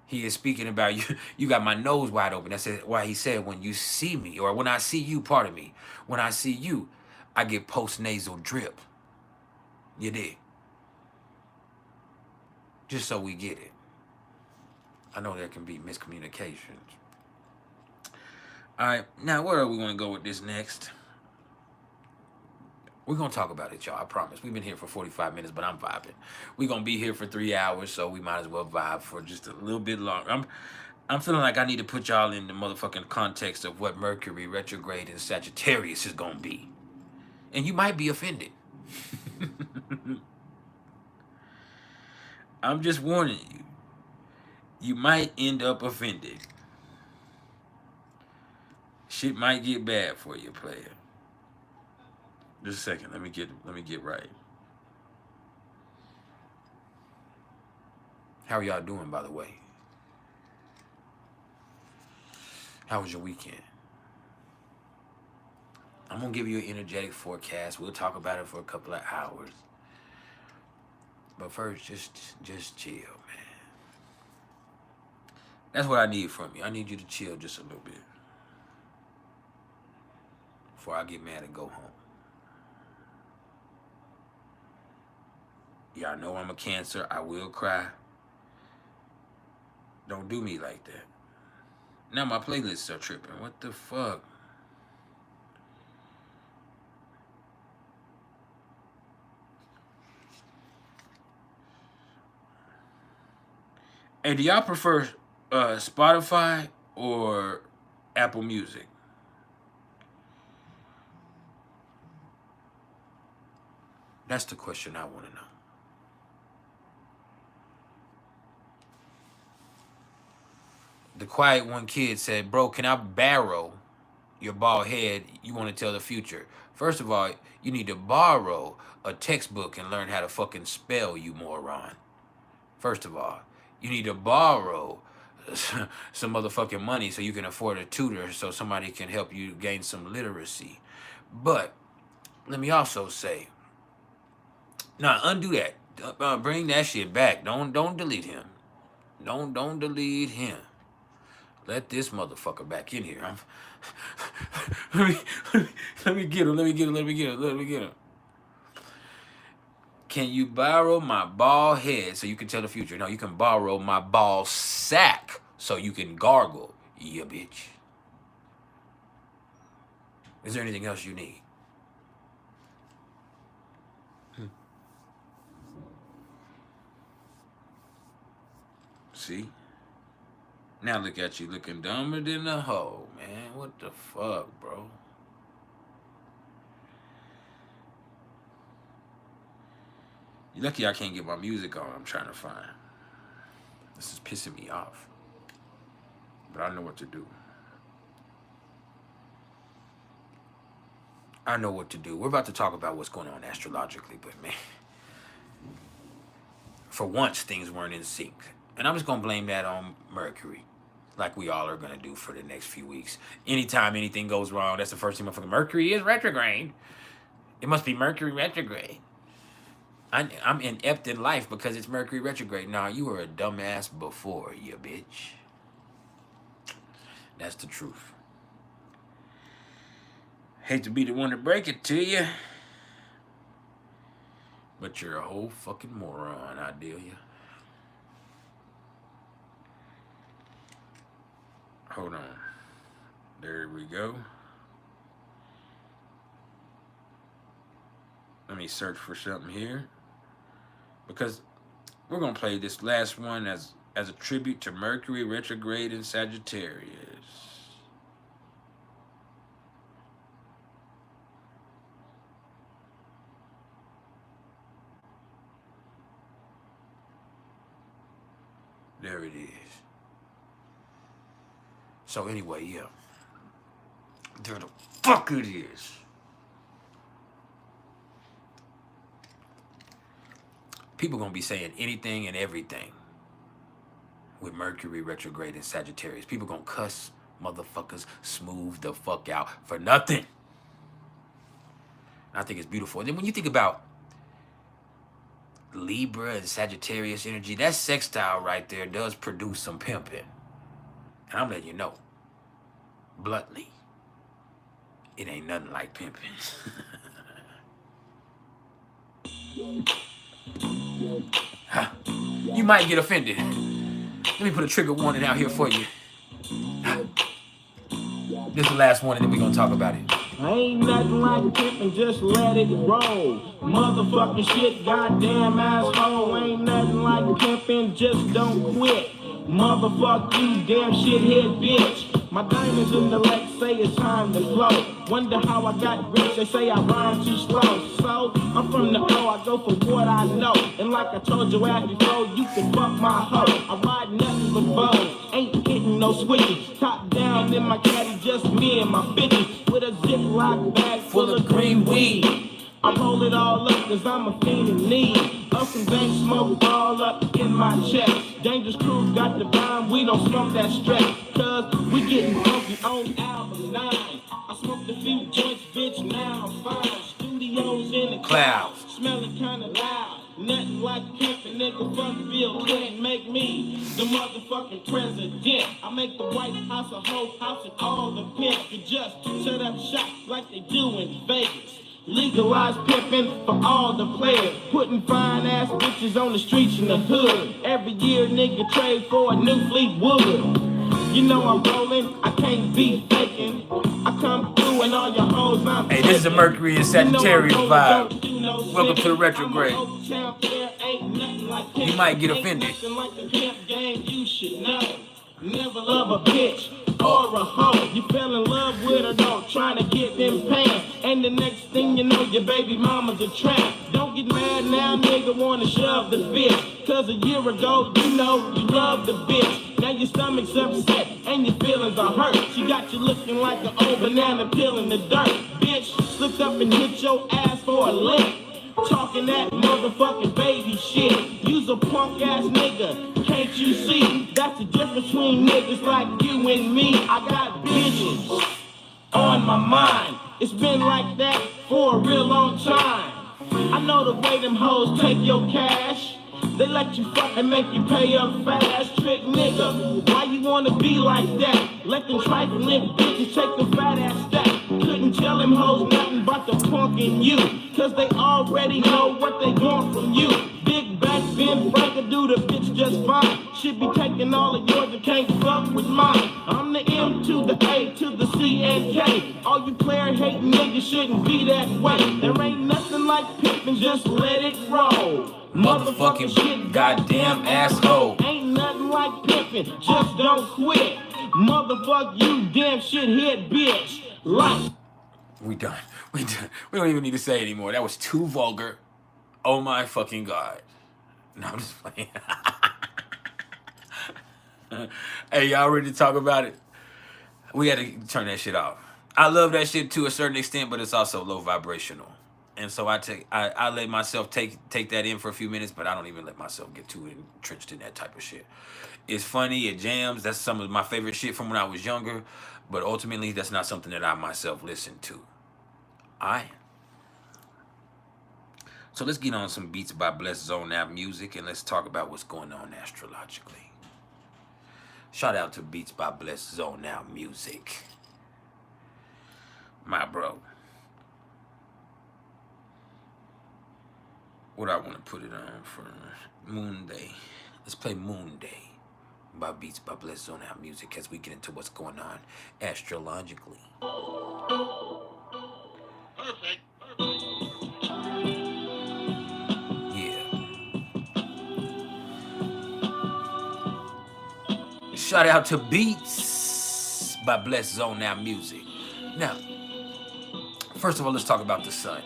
he is speaking about you got my nose wide open. That's why he said, when you see me, or when I see you, pardon me, when I see you, I get post-nasal drip. You did. Just so we get it. I know there can be miscommunications. All right, now where are we going to go with this next? We're going to talk about it, y'all. I promise. We've been here for 45 minutes, but I'm vibing. We're going to be here for 3 hours, so we might as well vibe for just a little bit longer. I'm feeling like I need to put y'all in the motherfucking context of what Mercury retrograde in Sagittarius is gonna be. And you might be offended. I'm just warning you. You might end up offended. Shit might get bad for you, player. Just a second. Let me get right. How are y'all doing, by the way? How was your weekend? I'm gonna give you an energetic forecast. We'll talk about it for a couple of hours. But first, just chill, man. That's what I need from you. I need you to chill just a little bit before I get mad and go home. Y'all know I'm a Cancer. I will cry. Don't do me like that. Now my playlists are tripping. What the fuck? Hey, do y'all prefer Spotify or Apple Music? That's the question I want to know. The quiet one kid said, bro, can I borrow your bald head? You want to tell the future. First of all, you need to borrow a textbook and learn how to fucking spell, you moron. First of all, you need to borrow some motherfucking money so you can afford a tutor so somebody can help you gain some literacy. But let me also say, nah, undo that. Bring that shit back. Don't delete him. Don't delete him. Let this motherfucker back in here. Let me get him. Can you borrow my bald head so you can tell the future? No, you can borrow my ball sack so you can gargle, you bitch. Is there anything else you need? See? Now look at you looking dumber than a hoe, man. What the fuck, bro? You're lucky I can't get my music on. I'm trying to find. This is pissing me off. But I know what to do. I know what to do. We're about to talk about what's going on astrologically, but man, for once things weren't in sync. And I'm just going to blame that on Mercury, like we all are going to do for the next few weeks. Anytime anything goes wrong, that's the first thing. Mercury is retrograde. It must be Mercury retrograde. I'm inept in life because it's Mercury retrograde. Nah, you were a dumbass before, you bitch. That's the truth. Hate to be the one to break it to you, but you're a whole fucking moron, I deal you. Hold on. There we go. Let me search for something here, because we're going to play this last one as a tribute to Mercury retrograde in Sagittarius. There it is. So anyway, yeah. There the fuck it is. People gonna be saying anything and everything with Mercury retrograde in Sagittarius. People gonna cuss motherfuckers smooth the fuck out for nothing. And I think it's beautiful. And then when you think about Libra and Sagittarius energy, that sextile right there does produce some pimping. And I'm letting you know, bluntly, it ain't nothing like pimping. Huh. You might get offended. Let me put a trigger warning out here for you. This is the last one, and then we're gonna talk about it. Ain't nothing like pimpin', just let it roll. Motherfucking shit, goddamn asshole. Ain't nothing like pimpin', just don't quit. Motherfuck you, damn shithead bitch. My diamonds in the lake say it's time to flow. Wonder how I got rich, they say I rhyme too slow. So, I'm from the O, I go for what I know. And like I told you ass before, you can fuck my hoe. I ride nothing but bows, ain't hitting no switches. Top down in my caddy, just me and my bitches. With a Ziploc bag full of green weed. I roll it all up cause I'm a fiend in need. Up and bank smoke all up in my chest. Dangerous crew got the bomb, we don't smoke that stress. Cause we getting funky on album 9. I smoked a few joints, bitch, now I'm fine. Studios in the clouds, smelling kinda loud. Nothing like pimpin', nigga, fuck Bill Clinton. Make me the motherfucking president. I make the White House a whole house and all the pimps could just set up shop like they do in Vegas. Legalize pimpin' for all the players. Putting fine ass bitches on the streets in the hood. Every year nigga trade for a new Fleetwood. You know I'm rolling, I can't be faking. I come through and all your hoes I'm Hey, this is a Mercury and Sagittarius vibe. Welcome to the retrograde. You might get offended. You should know. Never love a bitch or a hoe. You fell in love with her, don't trying to get them pants. And the next thing you know, your baby mama's a tramp. Don't get mad now, nigga wanna shove the bitch. Cause a year ago, you know, you loved the bitch. Now your stomach's upset and your feelings are hurt. She got you looking like an old banana peel in the dirt. Bitch slipped up and hit your ass for a lick. Talking that motherfucking baby shit. You's a punk ass nigga, can't you see? That's the difference between niggas like you and me. I got bitches on my mind. It's been like that for a real long time. I know the way them hoes take your cash. They let you fuck and make you pay up fast. Trick nigga, why you wanna be like that? Let them trifling bitches take the fat ass stack. Couldn't tell them hoes nothing but the punk in you. Cause they already know what they want from you. Big back Ben Frank do the bitch just fine. Should be taking all of yours and can't fuck with mine. I'm the M to the A to the C and K. All you player hating niggas shouldn't be that way. There ain't nothing like pimpin', just let it roll. Motherfucking shit, goddamn asshole. Ain't nothing like pimpin', just don't quit. Motherfuck you, damn shithead bitch. Like. We done. We done. We don't even need to say anymore. That was too vulgar. Oh my fucking God. No, I'm just playing. Hey, y'all ready to talk about it? We had to turn that shit off. I love that shit to a certain extent, but it's also low vibrational. And so I let myself take that in for a few minutes, but I don't even let myself get too entrenched in that type of shit. It's funny, it jams. That's some of my favorite shit from when I was younger, but ultimately that's not something that I myself listen to. So let's get on some Beats by Blessed Zone App music and let's talk about what's going on astrologically. Shout out to Beats by Blessed Zone Now music. My bro. What I want to put it on for MoOnDaY. Let's play MoOnDaY by Beats by Blessed Zone Now music as we get into what's going on astrologically. Perfect. Shout out to Beats by Blessed Zone Now music. Now, first of all, let's talk about the sun.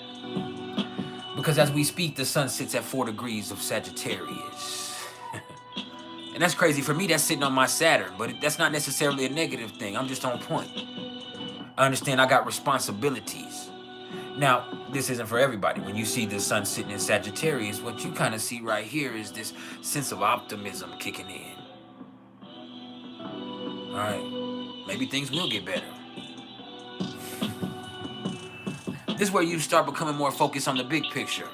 Because as we speak, the sun sits at 4 degrees of Sagittarius. And that's crazy. For me, that's sitting on my Saturn. But that's not necessarily a negative thing. I'm just on point. I understand I got responsibilities. Now, this isn't for everybody. When you see the sun sitting in Sagittarius, what you kind of see right here is this sense of optimism kicking in. All right, maybe things will get better. This is where you start becoming more focused on the big picture.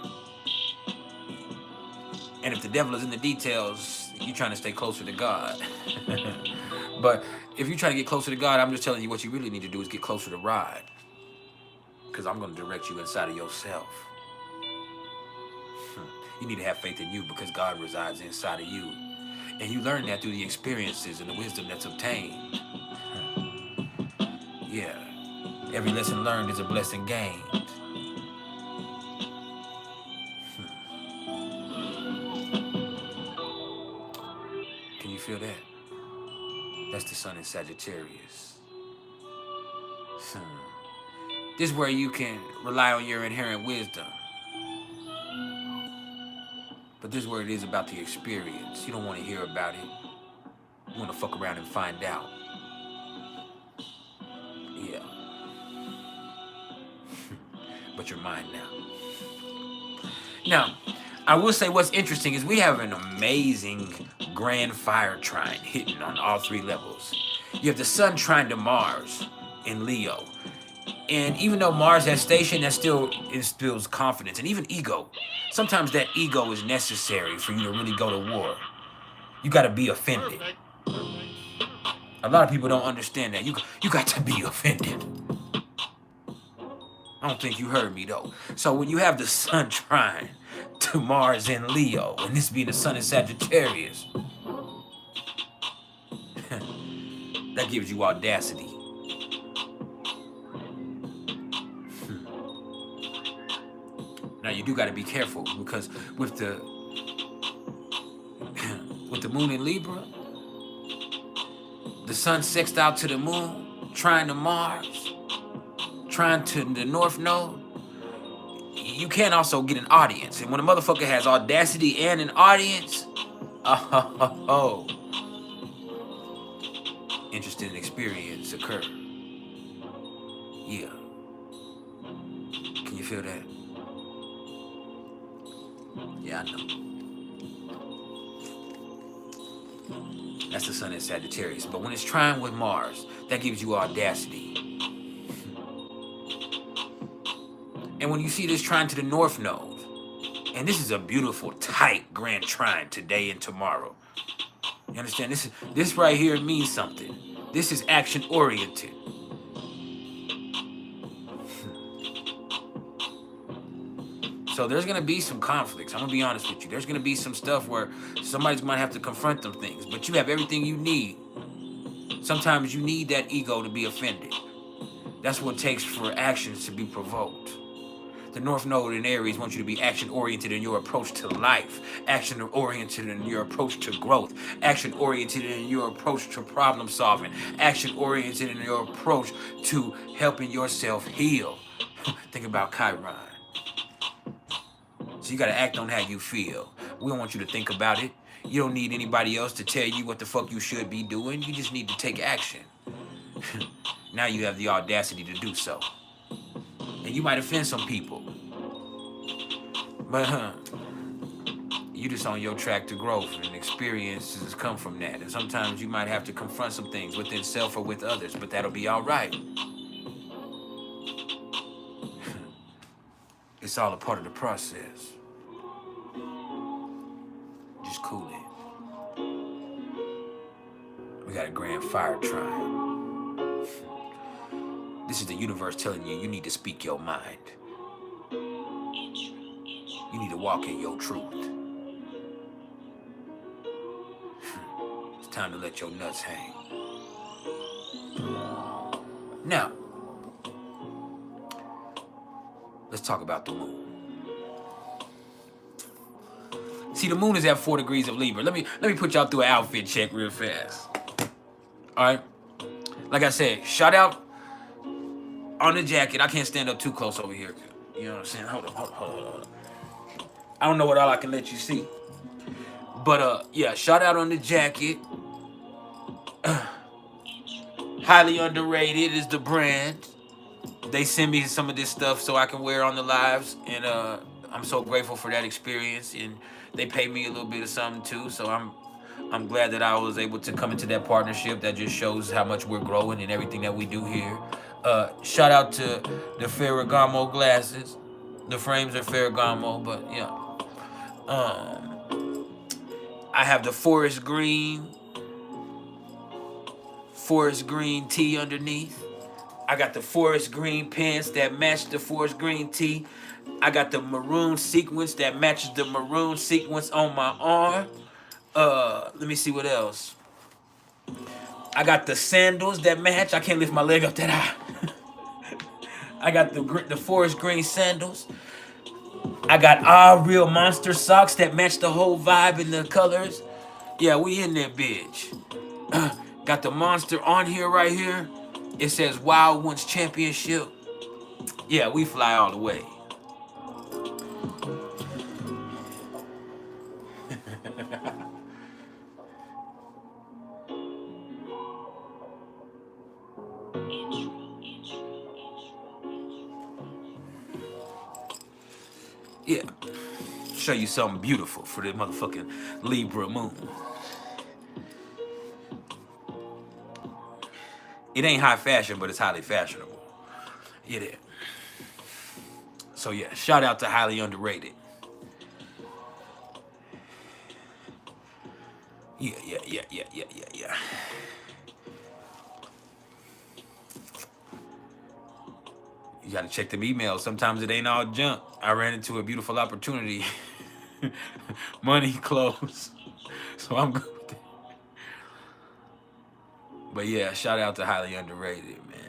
And if the devil is in the details, you're trying to stay closer to God. But if you're trying to get closer to God, I'm just telling you what you really need to do is get closer to Rod. Because I'm going to direct you inside of yourself. You need to have faith in you because God resides inside of you. And you learn that through the experiences and the wisdom that's obtained. Yeah. Every lesson learned is a blessing gained. Can you feel that? sun in Sagittarius. This is where you can rely on your inherent wisdom. But this is where it is about the experience. You don't want to hear about it. You want to fuck around and find out. Yeah. But you're mine now. Now, I will say what's interesting is we have an amazing grand fire trine hitting on all three levels. You have the sun trine to Mars in Leo. And even though Mars has station, that still instills confidence and even ego. Sometimes that ego is necessary for you to really go to war. You got to be offended. A lot of people don't understand that. You got to be offended. I don't think you heard me though. So when you have the sun trine to Mars in Leo, and this being the sun in Sagittarius, that gives you audacity. Now you do got to be careful because with the moon in Libra, the sun sextile to the moon, trine to Mars, trine to the North Node, you can also get an audience. And when a motherfucker has audacity and an audience, interesting experience occur. Yeah. Can you feel that? Yeah, I know. That's the sun in Sagittarius. But when it's trine with Mars, that gives you audacity. And when you see this trine to the North Node, and this is a beautiful, tight, grand trine today and tomorrow. You understand? This right here means something. This is action-oriented. So there's going to be some conflicts. I'm going to be honest with you. There's going to be some stuff where somebody's going to have to confront them things. But you have everything you need. Sometimes you need that ego to be offended. That's what it takes for actions to be provoked. The North Node in Aries wants you to be action-oriented in your approach to life, action-oriented in your approach to growth, action-oriented in your approach to problem-solving, action-oriented in your approach to helping yourself heal. Think about Chiron. So you got to act on how you feel. We don't want you to think about it. You don't need anybody else to tell you what the fuck you should be doing. You just need to take action. Now you have the audacity to do so. And you might offend some people. But you just on your track to growth, and experiences come from that. And sometimes you might have to confront some things within self or with others, but that'll be all right. It's all a part of the process. Just cool it. We got a grand fire trine. This is the universe telling you need to speak your mind. You need to walk in your truth. It's time to let your nuts hang. Now, let's talk about the moon. See, the moon is at 4 degrees of Libra. Let me put y'all through an outfit check real fast. All right. Like I said, shout out on the jacket. I can't stand up too close over here. You know what I'm saying? Hold on. I don't know what all I can let you see. But yeah, shout out on the jacket. Highly underrated is the brand. They send me some of this stuff so I can wear on the lives, and I'm so grateful for that experience. And they pay me a little bit of something too, so I'm glad that I was able to come into that partnership. That just shows how much we're growing and everything that we do here. Shout out to the Ferragamo glasses. The frames are Ferragamo, but yeah. I have the forest green tee underneath. I got the forest green pants that match the forest green tee. I got the maroon sequence that matches the maroon sequence on my arm. Let me see what else. I got the sandals that match. I can't lift my leg up that high. I got the forest green sandals. I got all real monster socks that match the whole vibe and the colors. Yeah, we in there, bitch. Got the monster on here right here. It says Wild Ones Championship. Yeah, we fly all the way. Yeah. Show you something beautiful for the motherfucking Libra moon. It ain't high fashion, but it's highly fashionable. Yeah, there. So yeah, shout out to highly underrated. Yeah. You gotta check them emails. Sometimes it ain't all junk. I ran into a beautiful opportunity. Money close. So I'm good with that. But yeah, shout out to highly underrated, man.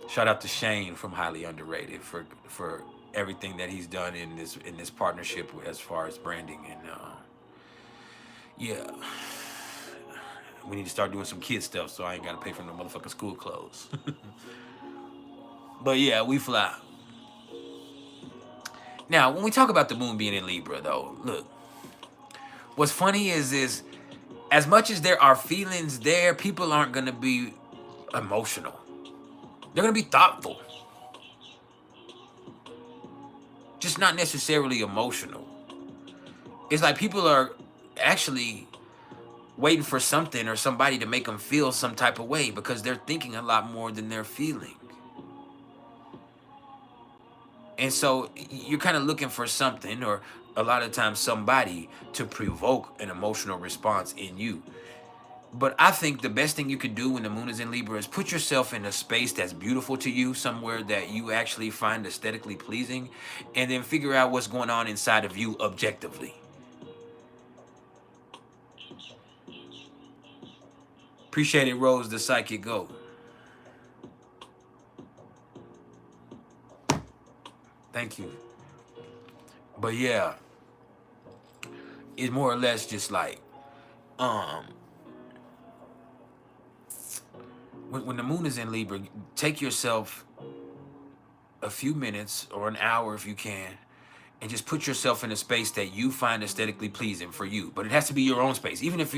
Shout out to Shane from highly underrated for everything that he's done in this partnership as far as branding and yeah. We need to start doing some kid stuff so I ain't gotta pay for no motherfucking school clothes. But yeah, we fly. Now, when we talk about the moon being in Libra, though, look, what's funny is as much as there are feelings there, people aren't gonna be emotional. They're gonna be thoughtful. Just not necessarily emotional. It's like people are actually waiting for something or somebody to make them feel some type of way because they're thinking a lot more than they're feeling. And so you're kind of looking for something or a lot of times somebody to provoke an emotional response in you. But I think the best thing you could do when the moon is in Libra is put yourself in a space that's beautiful to you, somewhere that you actually find aesthetically pleasing, and then figure out what's going on inside of you objectively. Appreciate it, Rose, the psychic go. Thank you. But yeah, it's more or less just like, when the moon is in Libra, take yourself a few minutes or an hour if you can, and just put yourself in a space that you find aesthetically pleasing for you. But it has to be your own space. Even if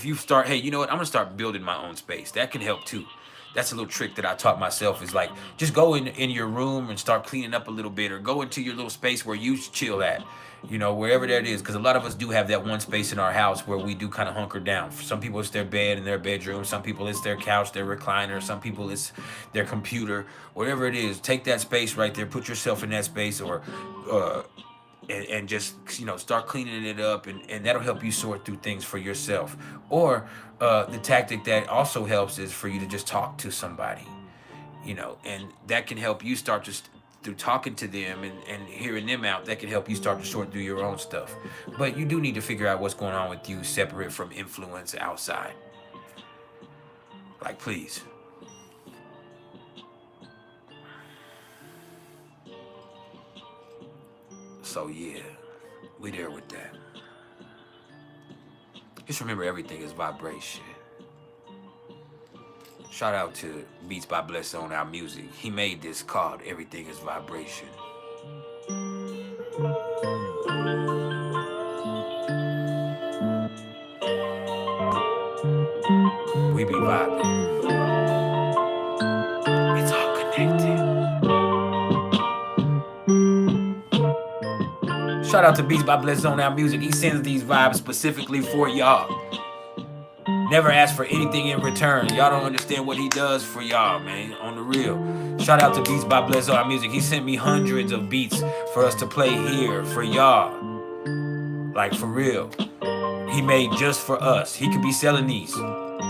you start, hey, you know what? I'm gonna start building my own space. That can help too. That's a little trick that I taught myself is like, just go in your room and start cleaning up a little bit, or go into your little space where you chill at, you know, wherever that is. Because a lot of us do have that one space in our house where we do kind of hunker down. For some people, it's their bed in their bedroom. Some people, it's their couch, their recliner. Some people, it's their computer. Whatever it is, take that space right there, put yourself in that space, or and just, you know, start cleaning it up, and that'll help you sort through things for yourself. Or the tactic that also helps is for you to just talk to somebody, you know, and that can help you start just through talking to them and hearing them out. That can help you start to sort through your own stuff. But you do need to figure out what's going on with you separate from influence outside. Like, please. So yeah, we there with that. Just remember, everything is vibration. Shout out to Beats by Bless on our music. He made this called Everything is Vibration. We be vibing. It's all connected. Shout out to Beats by Bless on our music. He sends these vibes specifically for y'all. Never ask for anything in return. Y'all don't understand what he does for y'all, man. On the real. Shout out to Beats by Bless on our music. He sent me hundreds of beats for us to play here for y'all. Like, for real. He made just for us. He could be selling these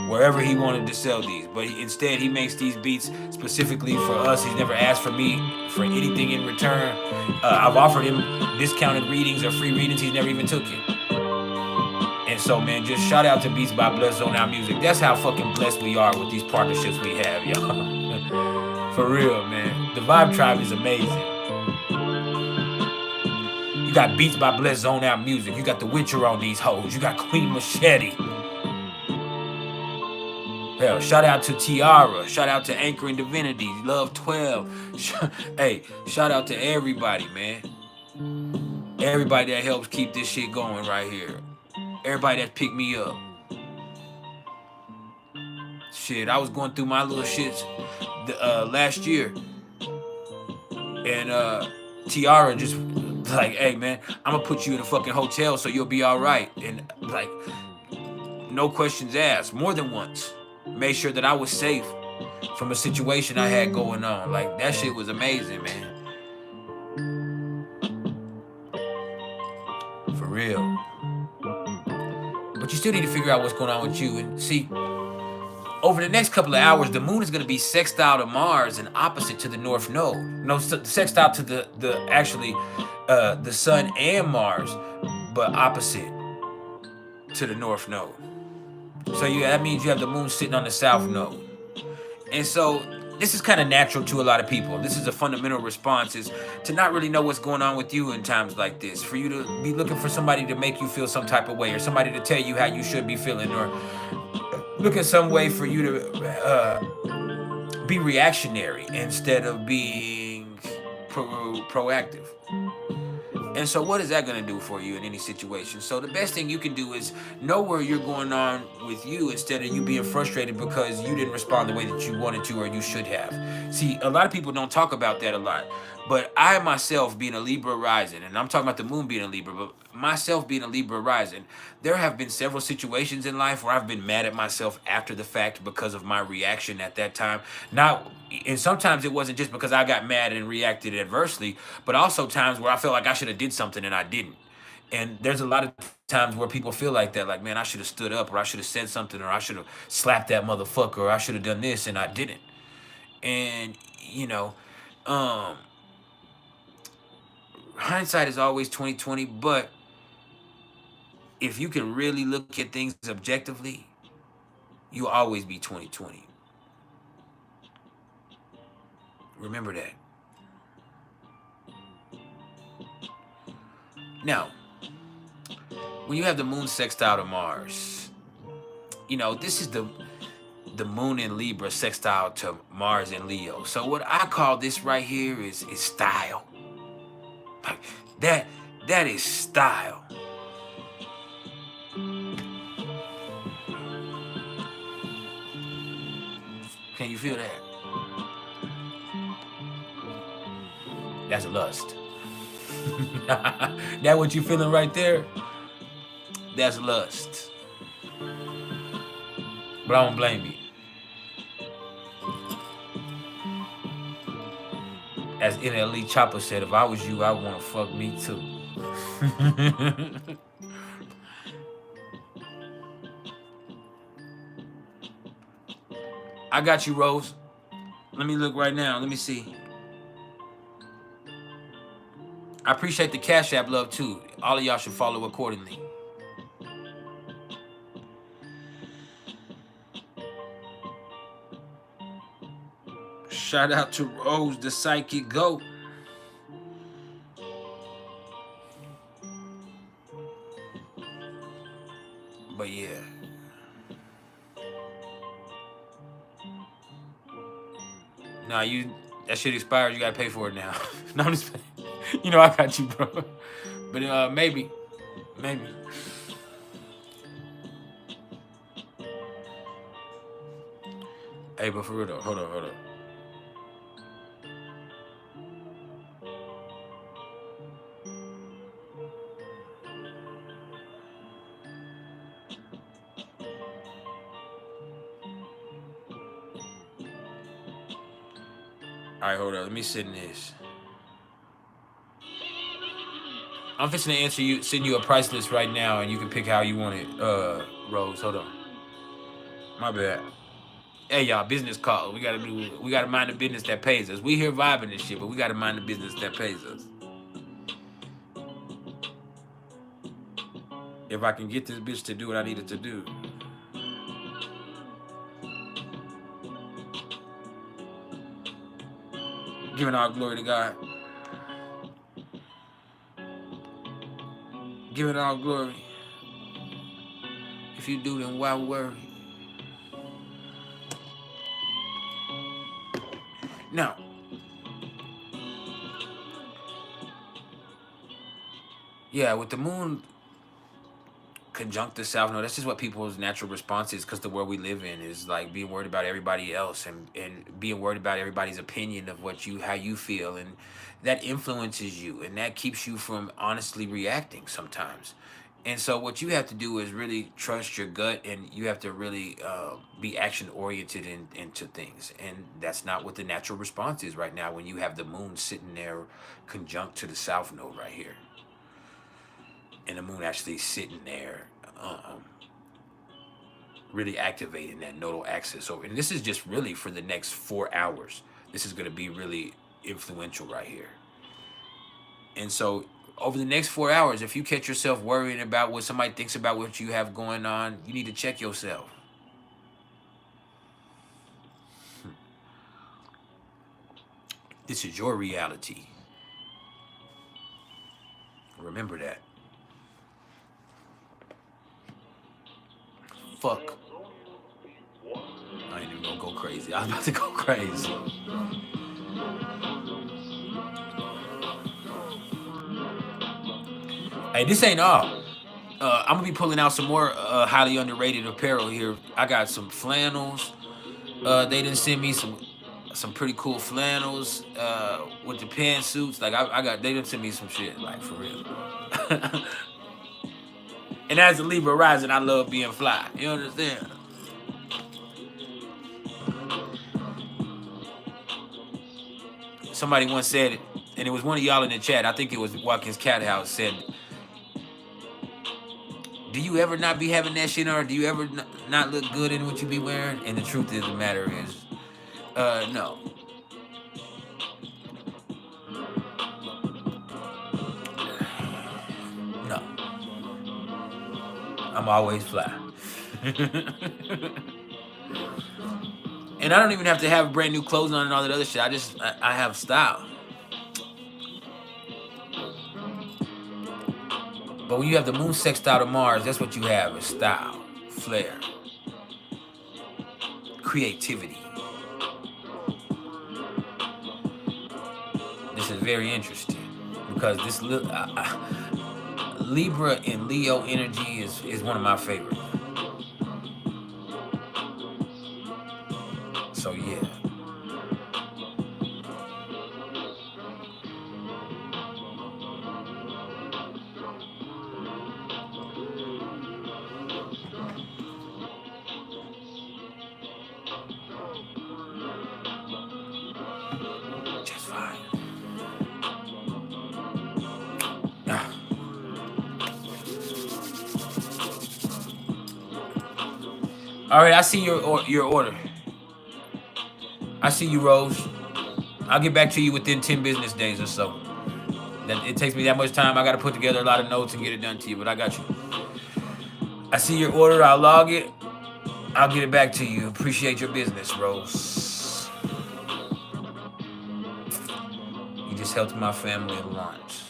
wherever he wanted to sell these, but instead he makes these beats specifically for us. He's never asked for me for anything in return. I've offered him discounted readings or free readings. He's never even took it. And so, man, just shout out to Beats by Bless on our music. That's how fucking blessed we are with these partnerships we have, y'all. For real, man. The Vibe Tribe is amazing. You got Beats by Bless on our music. You got The Witcher on these hoes. You got Queen Machete. Hell, shout out to Tiara. Shout out to Anchoring Divinity. Love 12. Hey, shout out to everybody, man. Everybody that helps keep this shit going right here. Everybody that picked me up. Shit, I was going through my little shits last year. And Tiara just like, hey man, I'm gonna put you in a fucking hotel so you'll be all right. And like, no questions asked, more than once. Made sure that I was safe from a situation I had going on. Like, that shit was amazing, man. For real. But you still need to figure out what's going on with you. And see, over the next couple of hours, the moon is going to be sextile to Mars and opposite to the North Node. No, sextile to the Sun and Mars, but opposite to the North Node. So that means you have the moon sitting on the South Node. And so this is kind of natural to a lot of people. This is a fundamental response, is to not really know what's going on with you in times like this. For you to be looking for somebody to make you feel some type of way, or somebody to tell you how you should be feeling, or look at some way for you to be reactionary instead of being proactive. And so what is that going to do for you in any situation? So the best thing you can do is know where you're going on with you, instead of you being frustrated because you didn't respond the way that you wanted to or you should have. See, a lot of people don't talk about that a lot. But I myself, being a Libra rising, and I'm talking about the moon being a Libra, but myself being a Libra rising, there have been several situations in life where I've been mad at myself after the fact because of my reaction at that time. And sometimes it wasn't just because I got mad and reacted adversely, but also times where I felt like I should have did something and I didn't. And there's a lot of times where people feel like that, like, man, I should have stood up, or I should have said something, or I should have slapped that motherfucker, or I should have done this, and I didn't. And, you know, hindsight is always 20/20, but if you can really look at things objectively, you'll always be 20/20. Remember that. Now, when you have the moon sextile to Mars, you know, this is the moon in Libra sextile to Mars in Leo. So what I call this right here is style. Like, that is style. Can you feel that? That's lust. That what you feeling right there? That's lust. But I don't blame you. As NLE Chopper said, if I was you, I want to fuck me too. I got you, Rose. Let me look right now. Let me see. I appreciate the CashApp love too. All of y'all should follow accordingly. Shout out to Rose, the psychic goat. But yeah. Nah, that shit expired. You gotta pay for it now. No, I'm just, you know, I got you, bro. But maybe. Hey, but for real though, hold on. All right, hold on. Let me send this. I'm fixing to send you a price list right now, and you can pick how you want it. Rose, hold on. My bad. Hey, y'all, business call. We gotta mind the business that pays us. We here vibing this shit, but we gotta mind the business that pays us. If I can get this bitch to do what I need it to do. Giving all glory to God. Giving all glory. If you do, then why worry? Now, yeah, with the moon conjunct the south node, that's just what people's natural response is, because the world we live in is like being worried about everybody else, and being worried about everybody's opinion of what you, how you feel, and that influences you, and that keeps you from honestly reacting sometimes. And so what you have to do is really trust your gut, and you have to really be action oriented into things. And that's not what the natural response is right now when you have the moon sitting there conjunct to the south node right here, and the moon actually sitting there, really activating that nodal axis. So, and this is just really for the next 4 hours. This is going to be really influential right here. And so, over the next 4 hours, if you catch yourself worrying about what somebody thinks about what you have going on, you need to check yourself. This is your reality. Remember that. Fuck. I ain't even gonna go crazy. I was about to go crazy. Hey, this ain't all. I'm gonna be pulling out some more highly underrated apparel here. I got some flannels. They didn't send me some pretty cool flannels with the pantsuits. Like they didn't send me some shit, like for real. And as a Libra rising, I love being fly. You understand? Somebody once said it, and it was one of y'all in the chat. I think it was Watkins Cat House said, "Do you ever not be having that shit, or do you ever not look good in what you be wearing?" And the truth of the matter is, no. No. I'm always fly. And I don't even have to have brand new clothes on and all that other shit. I have style. But when you have the moon sextile to Mars, that's what you have, is style, flair, creativity. This is very interesting because this Libra and Leo energy is one of my favorites. So yeah. Just fine. All right, I see your order. I see you, Rose. I'll get back to you within 10 business days or so. It takes me that much time. I got to put together a lot of notes and get it done to you, but I got you. I see your order. I'll log it. I'll get it back to you. Appreciate your business, Rose. You just helped my family lunch.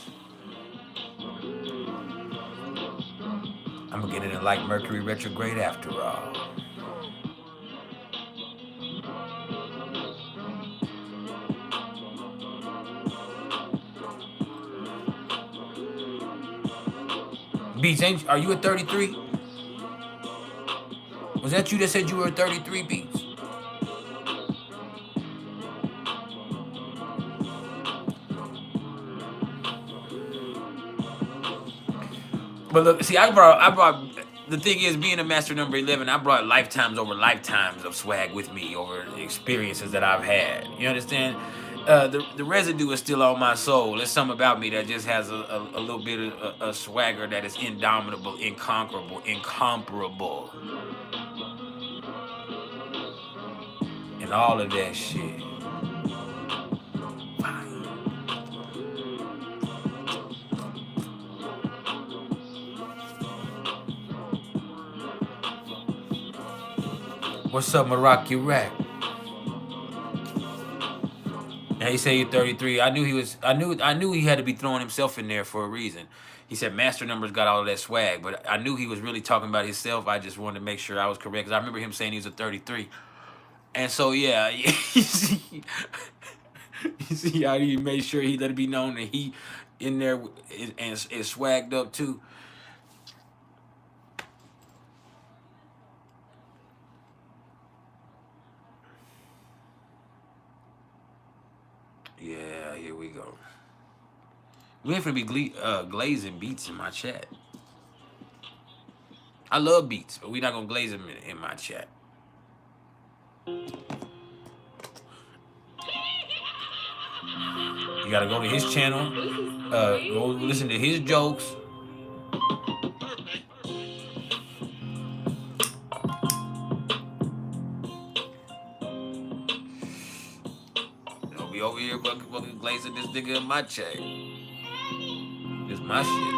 I'm going to get it in like Mercury retrograde after all. Beats, are you at 33? Was that you that said you were at 33, Beats? But look, see, I brought the thing is, being a master number 11, I brought lifetimes over lifetimes of swag with me over the experiences that I've had. You understand? The residue is still on my soul. There's something about me that just has a little bit of a swagger that is indomitable, incomparable. And all of that shit. What's up, MeRcUrY? And he said you're 33. I knew he had to be throwing himself in there for a reason. He said master numbers got all of that swag, but I knew he was really talking about himself. I just wanted to make sure I was correct, because I remember him saying he was a 33. And so yeah, you see how he made sure he let it be known that he in there and is swagged up too. Yeah, here we go. We ain't finna be glazing beats in my chat. I love beats, but we're not gonna glaze them in my chat. You gotta go to his channel, go listen to his jokes. Don't be over here fucking glazing this nigga in my chat. It's my shit.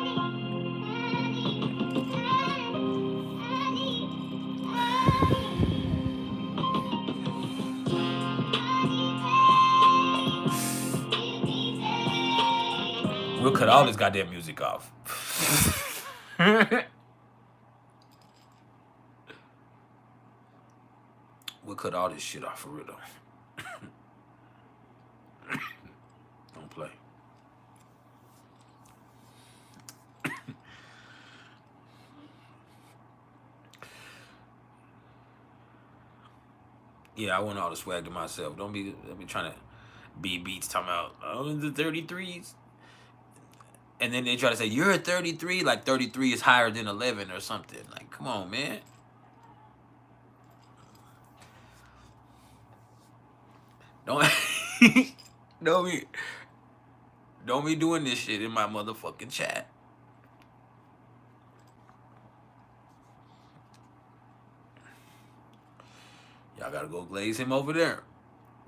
We'll cut all this goddamn music off. We'll cut all this shit off for real though. Don't play. Yeah, I want all the swag to myself. Don't be trying to be beats talking about the 33s. And then they try to say, you're a 33, like 33 is higher than 11 or something. Like, come on, man. Don't be doing this shit in my motherfucking chat. Y'all gotta go glaze him over there.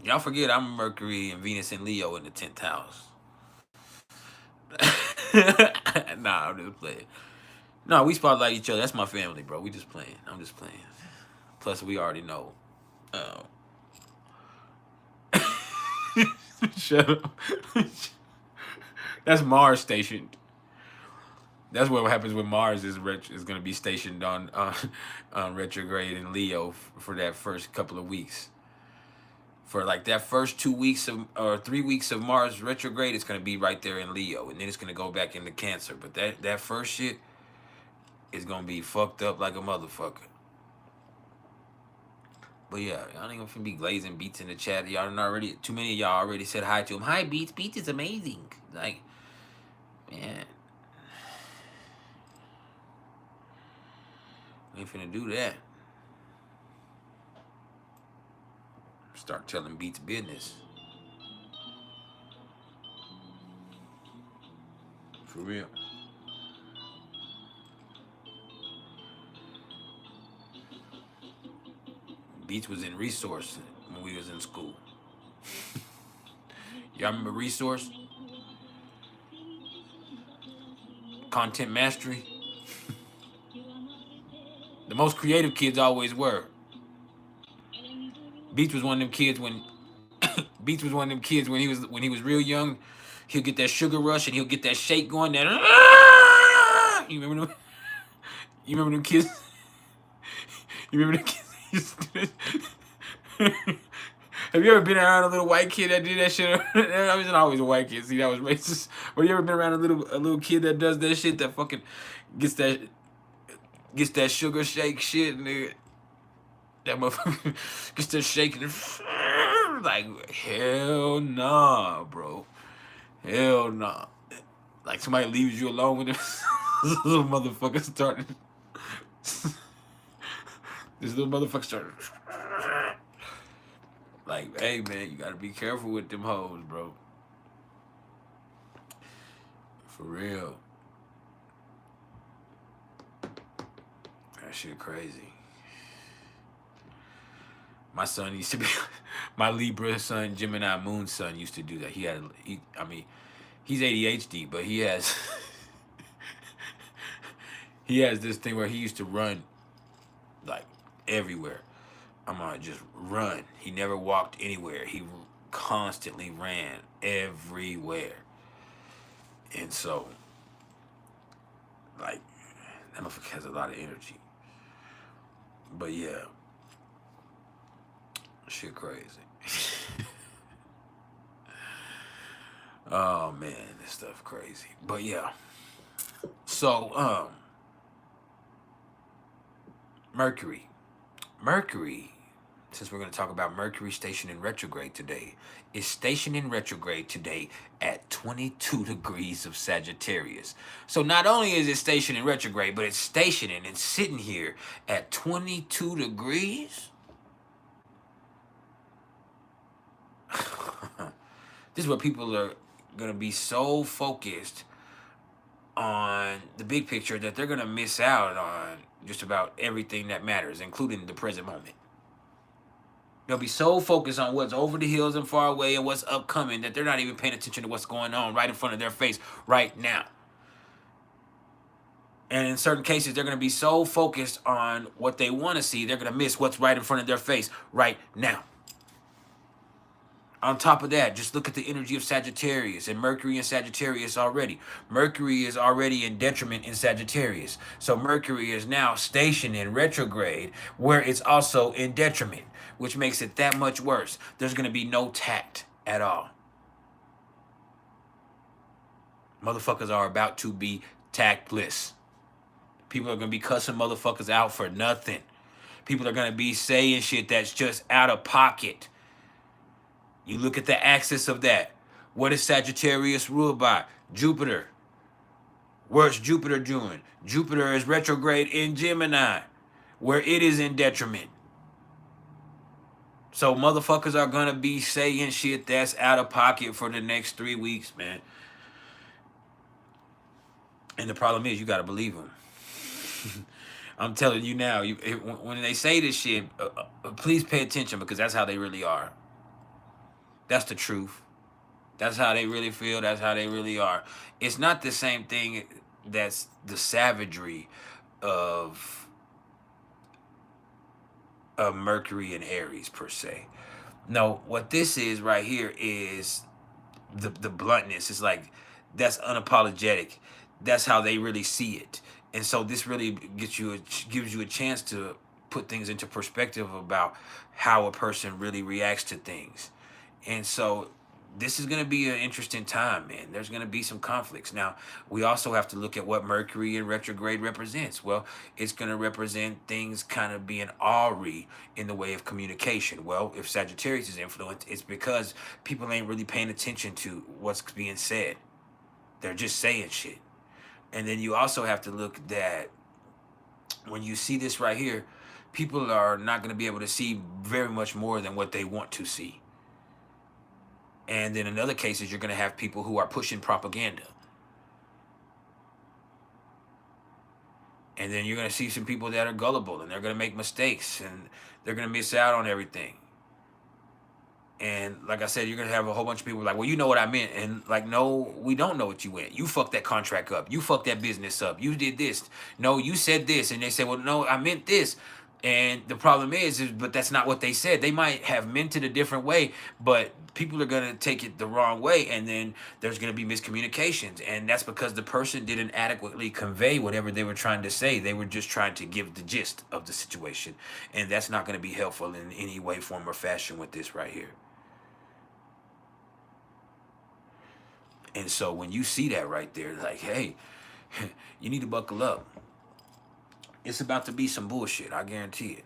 Y'all forget I'm Mercury and Venus and Leo in the 10th house. Nah, I'm just playing. No, we spotlight each other. That's my family, bro. We just playing. I'm just playing. Plus, we already know. Shut up. That's Mars stationed. That's what happens when Mars is going to be stationed on retrograde in Leo for that first couple of weeks. For like that first 2 weeks or 3 weeks of Mars retrograde, it's going to be right there in Leo. And then it's going to go back into Cancer. But that first shit is going to be fucked up like a motherfucker. But yeah, y'all ain't gonna be glazing beats in the chat. Y'all already, too many of y'all already said hi to him. Hi, Beats. Beats is amazing. Like, man. We ain't finna do that. Start telling Beats business. For real. Beats was in Resource when we was in school. Y'all remember Resource? Content Mastery? The most creative kids always were. Beats was one of them kids when Beats was one of them kids when he was real young. He'll get that sugar rush and he'll get that shake going. That you remember them? You remember them kids? You remember them kids? Have you ever been around a little white kid that did that shit? I was always a white kid. See, that was racist. But you ever been around a little kid that does that shit, that fucking gets that sugar shake shit, and that motherfucker gets that shaking, like, hell nah, bro, hell nah. Like somebody leaves you alone with this little motherfucker started. This little motherfucker started. Like, hey, man, you gotta be careful with them hoes, bro. For real. That shit crazy. My son used to be, my Libra son, Gemini Moon son used to do that. He's ADHD, but he has, he has this thing where he used to run, like, everywhere. I'm gonna just run. He never walked anywhere. He constantly ran everywhere. And so, like, that motherfucker has a lot of energy. But yeah, Shit crazy. Oh man, this stuff crazy. But yeah. So Mercury. Mercury, since we're going to talk about Mercury station in retrograde today, is stationed in retrograde today at 22 degrees of Sagittarius. So not only is it stationed in retrograde, but it's stationing and sitting here at 22 degrees. This is where people are going to be so focused on the big picture that they're going to miss out on just about everything that matters, including the present moment. They'll be so focused on what's over the hills and far away and what's upcoming that they're not even paying attention to what's going on right in front of their face right now. And in certain cases, they're going to be so focused on what they want to see, they're going to miss what's right in front of their face right now. On top of that, just look at the energy of Sagittarius and Mercury in Sagittarius already. Mercury is already in detriment in Sagittarius. So Mercury is now stationed in retrograde where it's also in detriment, which makes it that much worse. There's going to be no tact at all. Motherfuckers are about to be tactless. People are going to be cussing motherfuckers out for nothing. People are going to be saying shit that's just out of pocket. You look at the axis of that. What is Sagittarius ruled by? Jupiter. What's Jupiter doing? Jupiter is retrograde in Gemini, where it is in detriment. So motherfuckers are going to be saying shit that's out of pocket for the next 3 weeks, man. And the problem is you got to believe them. I'm telling you now, when they say this shit, please pay attention because that's how they really are. That's the truth. That's how they really feel. That's how they really are. It's not the same thing that's the savagery of Mercury and Aries per se. No, what this is right here is the bluntness. It's like that's unapologetic. That's how they really see it. And so this really gives you a chance to put things into perspective about how a person really reacts to things. And so this is going to be an interesting time, man. There's going to be some conflicts. Now, we also have to look at what Mercury in retrograde represents. Well, it's going to represent things kind of being awry in the way of communication. Well, if Sagittarius is influenced, it's because people ain't really paying attention to what's being said. They're just saying shit. And then you also have to look that when you see this right here, people are not going to be able to see very much more than what they want to see. And then in other cases, you're going to have people who are pushing propaganda. And then you're going to see some people that are gullible and they're going to make mistakes and they're going to miss out on everything. And like I said, you're going to have a whole bunch of people like, well, you know what I meant. And like, no, we don't know what you meant. You fucked that contract up. You fucked that business up. You did this. No, you said this. And they say, well, no, I meant this. And the problem is, but that's not what they said. They might have meant it a different way, but people are going to take it the wrong way. And then there's going to be miscommunications. And that's because the person didn't adequately convey whatever they were trying to say. They were just trying to give the gist of the situation. And that's not going to be helpful in any way, form, or fashion with this right here. And so when you see that right there, like, hey, you need to buckle up. It's about to be some bullshit, I guarantee it.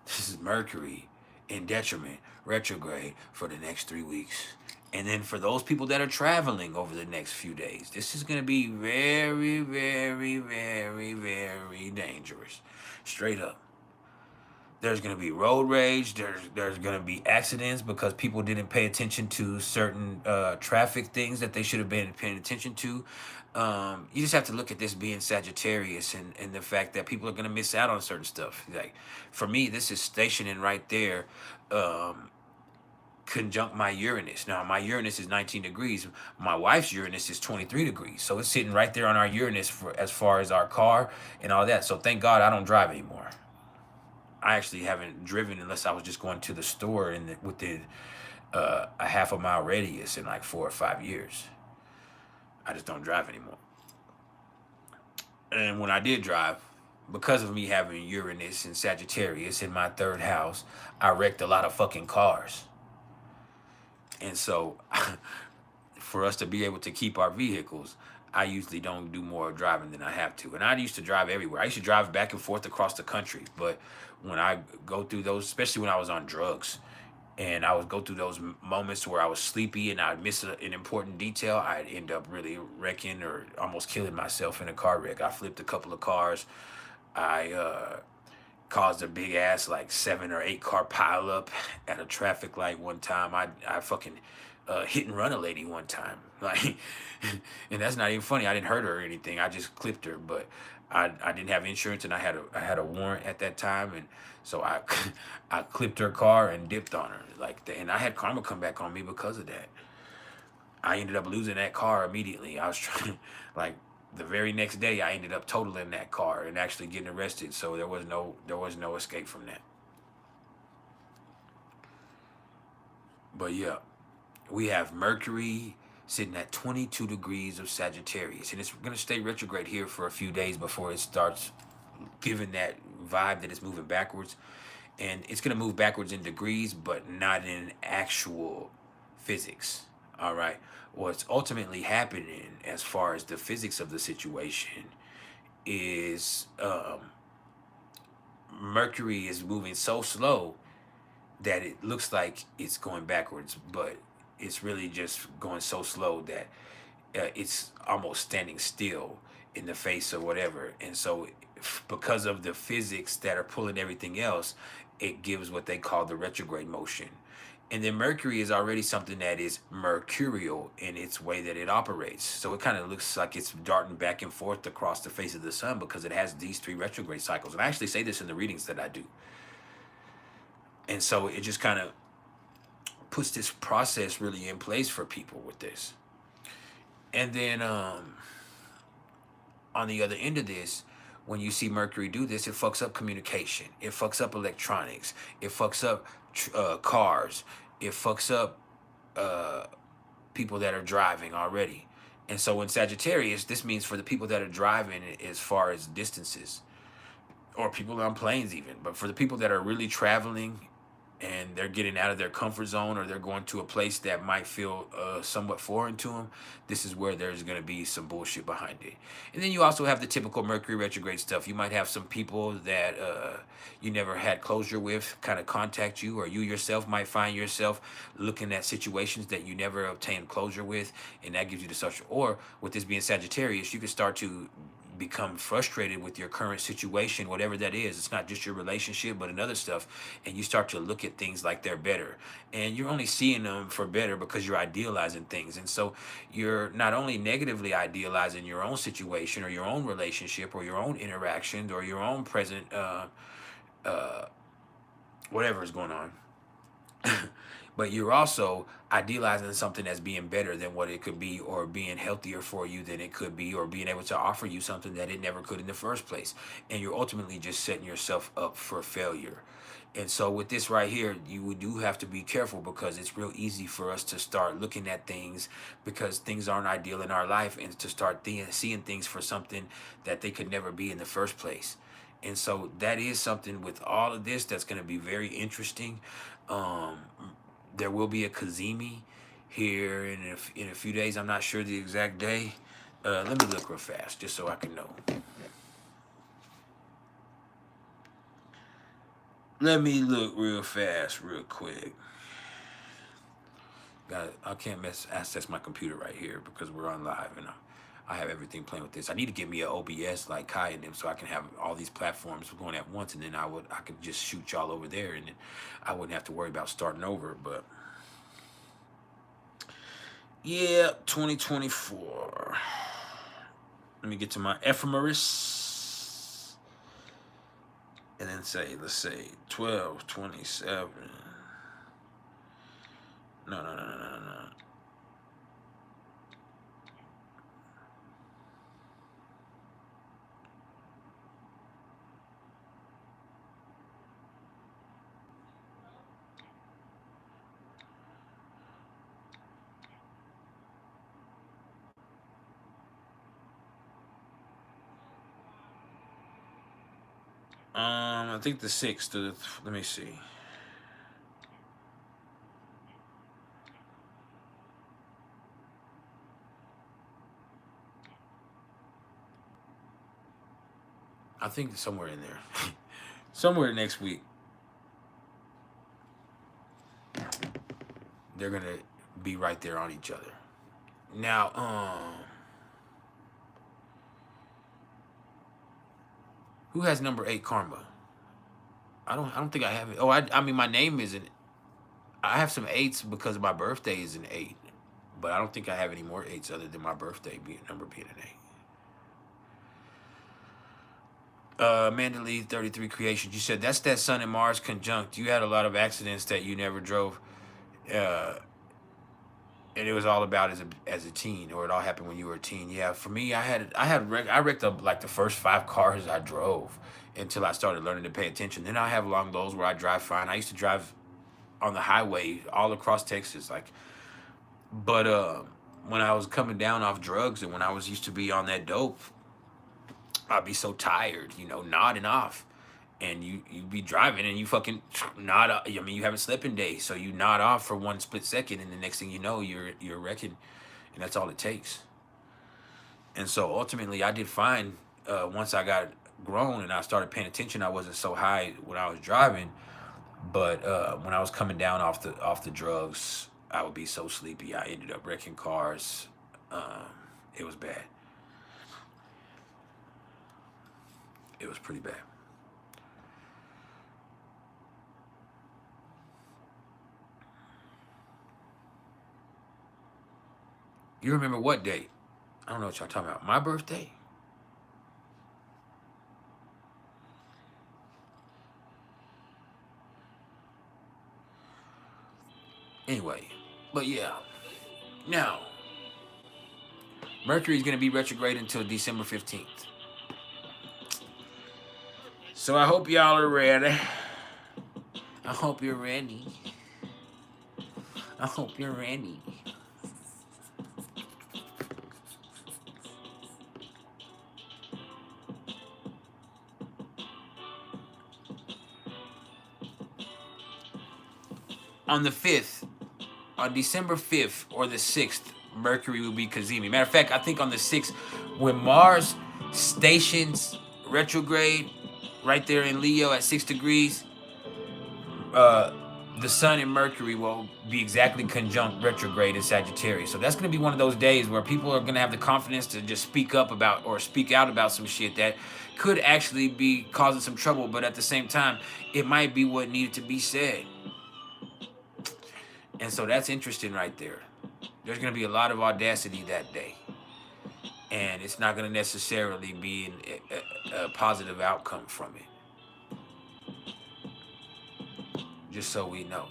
This is Mercury in detriment, retrograde for the next 3 weeks. And then for those people that are traveling over the next few days, this is going to be very, very, very, very dangerous. Straight up. There's going to be road rage. There's going to be accidents because people didn't pay attention to certain traffic things that they should have been paying attention to. You just have to look at this being Sagittarius and the fact that people are going to miss out on certain stuff. Like for me, this is stationing right there, conjunct my Uranus. Now, my Uranus is 19 degrees. My wife's Uranus is 23 degrees. So it's sitting right there on our Uranus for as far as our car and all that. So thank God I don't drive anymore. I actually haven't driven unless I was just going to the store within a half a mile radius in like 4 or 5 years. I just don't drive anymore. And when I did drive, because of me having Uranus and Sagittarius in my third house, I wrecked a lot of fucking cars. And so for us to be able to keep our vehicles, I usually don't do more driving than I have to. And I used to drive everywhere. I used to drive back and forth across the country. But when I go through those, especially when I was on drugs, and I would go through those moments where I was sleepy and I'd miss an important detail, I'd end up really wrecking or almost killing myself in a car wreck. I flipped a couple of cars. I caused a big ass like 7 or 8 car pile up at a traffic light one time. I fucking hit and run a lady one time. Like, and that's not even funny. I didn't hurt her or anything. I just clipped her, but I didn't have insurance and I had a warrant at that time, and so I I clipped her car and dipped on her like that, and I had karma come back on me because of that. I ended up losing that car immediately. I was trying, like, the very next day I ended up totaling that car and actually getting arrested. So there was no escape from that. But yeah, we have Mercury sitting at 22 degrees of Sagittarius, and it's gonna stay retrograde here for a few days before it starts giving that vibe that it's moving backwards. And it's gonna move backwards in degrees, but not in actual physics. All right. What's ultimately happening as far as the physics of the situation is Mercury is moving so slow that it looks like it's going backwards, but it's really just going so slow that it's almost standing still in the face of whatever. And so, because of the physics that are pulling everything else, it gives what they call the retrograde motion. And then Mercury is already something that is mercurial in its way that it operates. So it kind of looks like it's darting back and forth across the face of the sun because it has these 3 retrograde cycles. And I actually say this in the readings that I do. And so it just kind of puts this process really in place for people with this. And then on the other end of this, when you see Mercury do this, it fucks up communication. It fucks up electronics. It fucks up cars. It fucks up people that are driving already. And so in Sagittarius, this means for the people that are driving as far as distances, or people on planes even, but for the people that are really traveling and they're getting out of their comfort zone, or they're going to a place that might feel somewhat foreign to them, this is where there's going to be some bullshit behind it. And then you also have the typical Mercury retrograde stuff. You might have some people that you never had closure with kind of contact you, or you yourself might find yourself looking at situations that you never obtained closure with, and that gives you the social. Or with this being Sagittarius, you can start to become frustrated with your current situation, whatever that is. It's not just your relationship, but another stuff. And you start to look at things like they're better. And you're only seeing them for better because you're idealizing things. And so you're not only negatively idealizing your own situation or your own relationship or your own interactions or your own present, whatever is going on, but you're also idealizing something as being better than what it could be, or being healthier for you than it could be, or being able to offer you something that it never could in the first place. And you're ultimately just setting yourself up for failure. And so with this right here, you do have to be careful, because it's real easy for us to start looking at things because things aren't ideal in our life, and to start seeing things for something that they could never be in the first place. And so that is something with all of this that's going to be very interesting. There will be a Kazemi here in a few days. I'm not sure the exact day. Let me look real fast just so I can know. Let me look real fast, real quick. I can't access my computer right here because we're on live, and I have everything playing with this. I need to get me an OBS like Kai and them, so I can have all these platforms going at once, and then I could just shoot y'all over there, and then I wouldn't have to worry about starting over. But yeah, 2024. Let me get to my ephemeris, and then let's say 12/27. No. I think the 6th. Let me see. I think somewhere in there. Somewhere next week. They're going to be right there on each other. Now, who has number 8 karma? I don't think I have it. Oh, I mean my name isn't. I have some 8s because my birthday is an 8, but I don't think I have any more 8s other than my birthday being an 8. Amanda Lee 33 Creations. You said that's that Sun and Mars conjunct. You had a lot of accidents that you never drove, and it was all about as a teen, or it all happened when you were a teen. Yeah, for me, I wrecked up like the first 5 cars I drove until I started learning to pay attention. Then I have along those where I drive fine. I used to drive on the highway all across Texas, but when I was coming down off drugs and when I was used to be on that dope, I'd be so tired, nodding off. And you be driving and you fucking nod off. I mean, you have a sleeping day, so you nod off for 1 split second, and the next thing you know, you're wrecking, and that's all it takes. And so ultimately, I did fine once I got grown and I started paying attention. I wasn't so high when I was driving, but when I was coming down off the drugs, I would be so sleepy. I ended up wrecking cars. It was bad. It was pretty bad. You remember what date? I don't know what y'all talking about. My birthday? Anyway, but yeah. Now, Mercury is going to be retrograde until December 15th. So I hope y'all are ready. I hope you're ready. I hope you're ready. On the 5th, on December 5th or the 6th, Mercury will be Kazemi. Matter of fact, I think on the 6th, when Mars stations retrograde right there in Leo at 6 degrees, the Sun and Mercury will be exactly conjunct retrograde in Sagittarius. So that's going to be one of those days where people are going to have the confidence to just speak up about or speak out about some shit that could actually be causing some trouble, but at the same time, it might be what needed to be said. And so that's interesting right there. There's going to be a lot of audacity that day. And it's not going to necessarily be a positive outcome from it. Just so we know.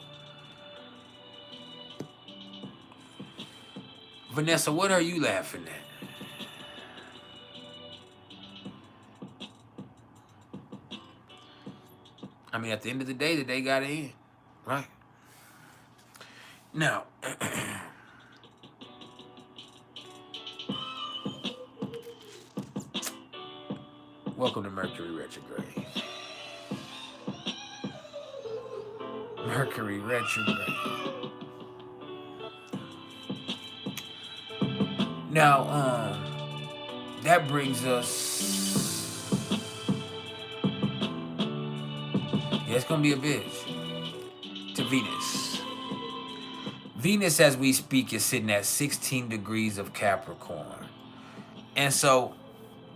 Vanessa, what are you laughing at? I mean, at the end of the day got to end, right? Now, welcome to Mercury retrograde. Mercury retrograde. Now, that brings us. Yeah, it's gonna be a bitch. To Venus. Venus, as we speak, is sitting at 16 degrees of Capricorn. And so,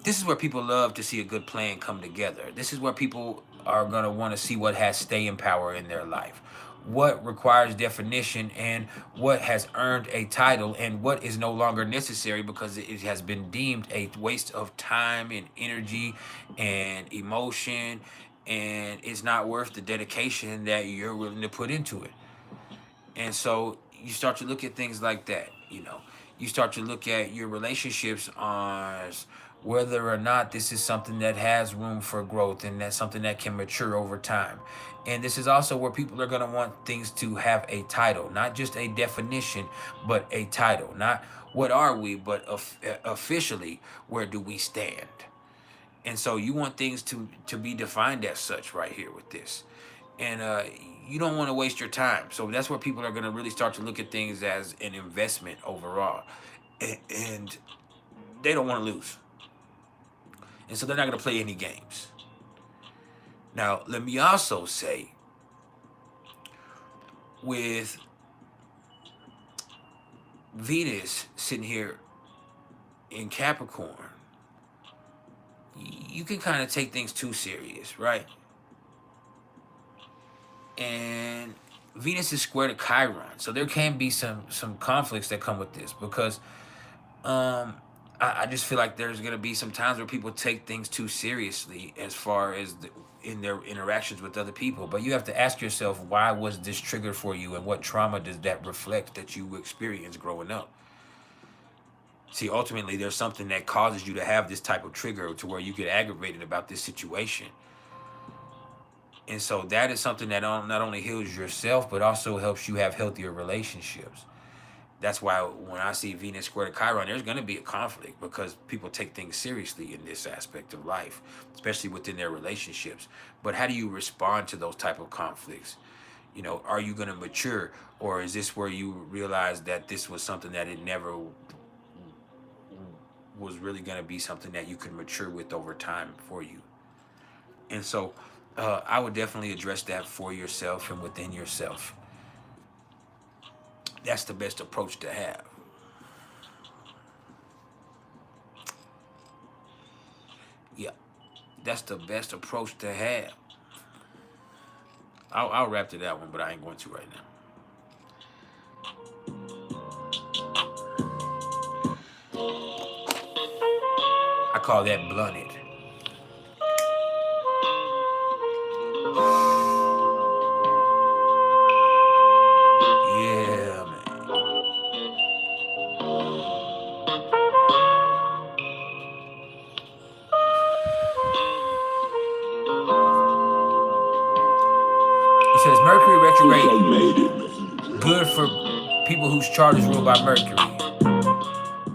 this is where people love to see a good plan come together. This is where people are going to want to see what has staying power in their life. What requires definition and what has earned a title and what is no longer necessary because it has been deemed a waste of time and energy and emotion, and it's not worth the dedication that you're willing to put into it. And so you start to look at things like that, You start to look at your relationships as whether or not this is something that has room for growth and that's something that can mature over time. And this is also where people are going to want things to have a title, not just a definition, but a title. Not what are we, but officially, where do we stand? And so you want things to be defined as such right here with this. And you don't want to waste your time. So that's where people are going to really start to look at things as an investment overall. And they don't want to lose. And so they're not going to play any games. Now, let me also say, with Venus sitting here in Capricorn, you can kind of take things too serious, right? And Venus is square to Chiron, so there can be some conflicts that come with this, because I just feel like there's gonna be some times where people take things too seriously as far as in their interactions with other people. But you have to ask yourself, why was this triggered for you, and what trauma does that reflect that you experienced growing up? See, ultimately, there's something that causes you to have this type of trigger to where you get aggravated about this situation. And so that is something that not only heals yourself, but also helps you have healthier relationships. That's why when I see Venus square to Chiron, there's going to be a conflict, because people take things seriously in this aspect of life, especially within their relationships. But how do you respond to those type of conflicts? You know, are you going to mature, or is this where you realize that this was something that it never was really going to be something that you could mature with over time for you? And so I would definitely address that for yourself and within yourself. That's the best approach to have. Yeah, that's the best approach to have. I'll wrap to that one, but I ain't going to right now. I call that blunted. Yeah, man. It says Mercury retrograde good for people whose chart is ruled by Mercury.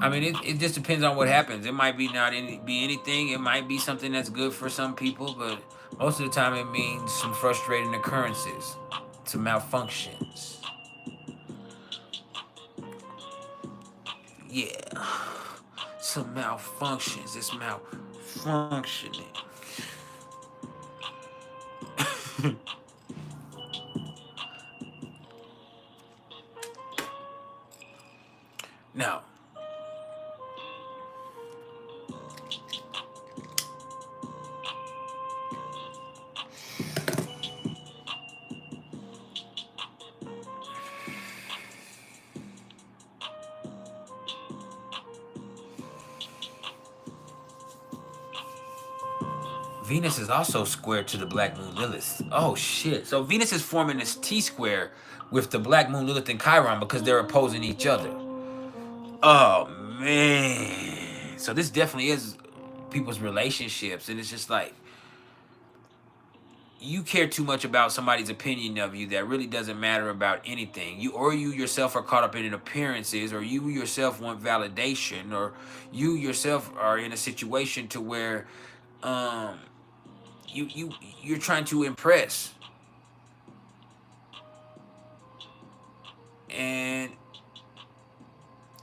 I mean, it just depends on what happens. It might be be anything. It might be something that's good for some people, but most of the time it means some frustrating occurrences, some malfunctions. Yeah, some malfunctions. It's malfunctioning. Now, Venus is also square to the Black Moon Lilith. Oh shit! So Venus is forming this T-square with the Black Moon Lilith and Chiron because they're opposing each other. Oh man! So this definitely is people's relationships, and it's just like you care too much about somebody's opinion of you that really doesn't matter about anything. You yourself are caught up in appearances, or you yourself want validation, or you yourself are in a situation to where you're trying to impress. And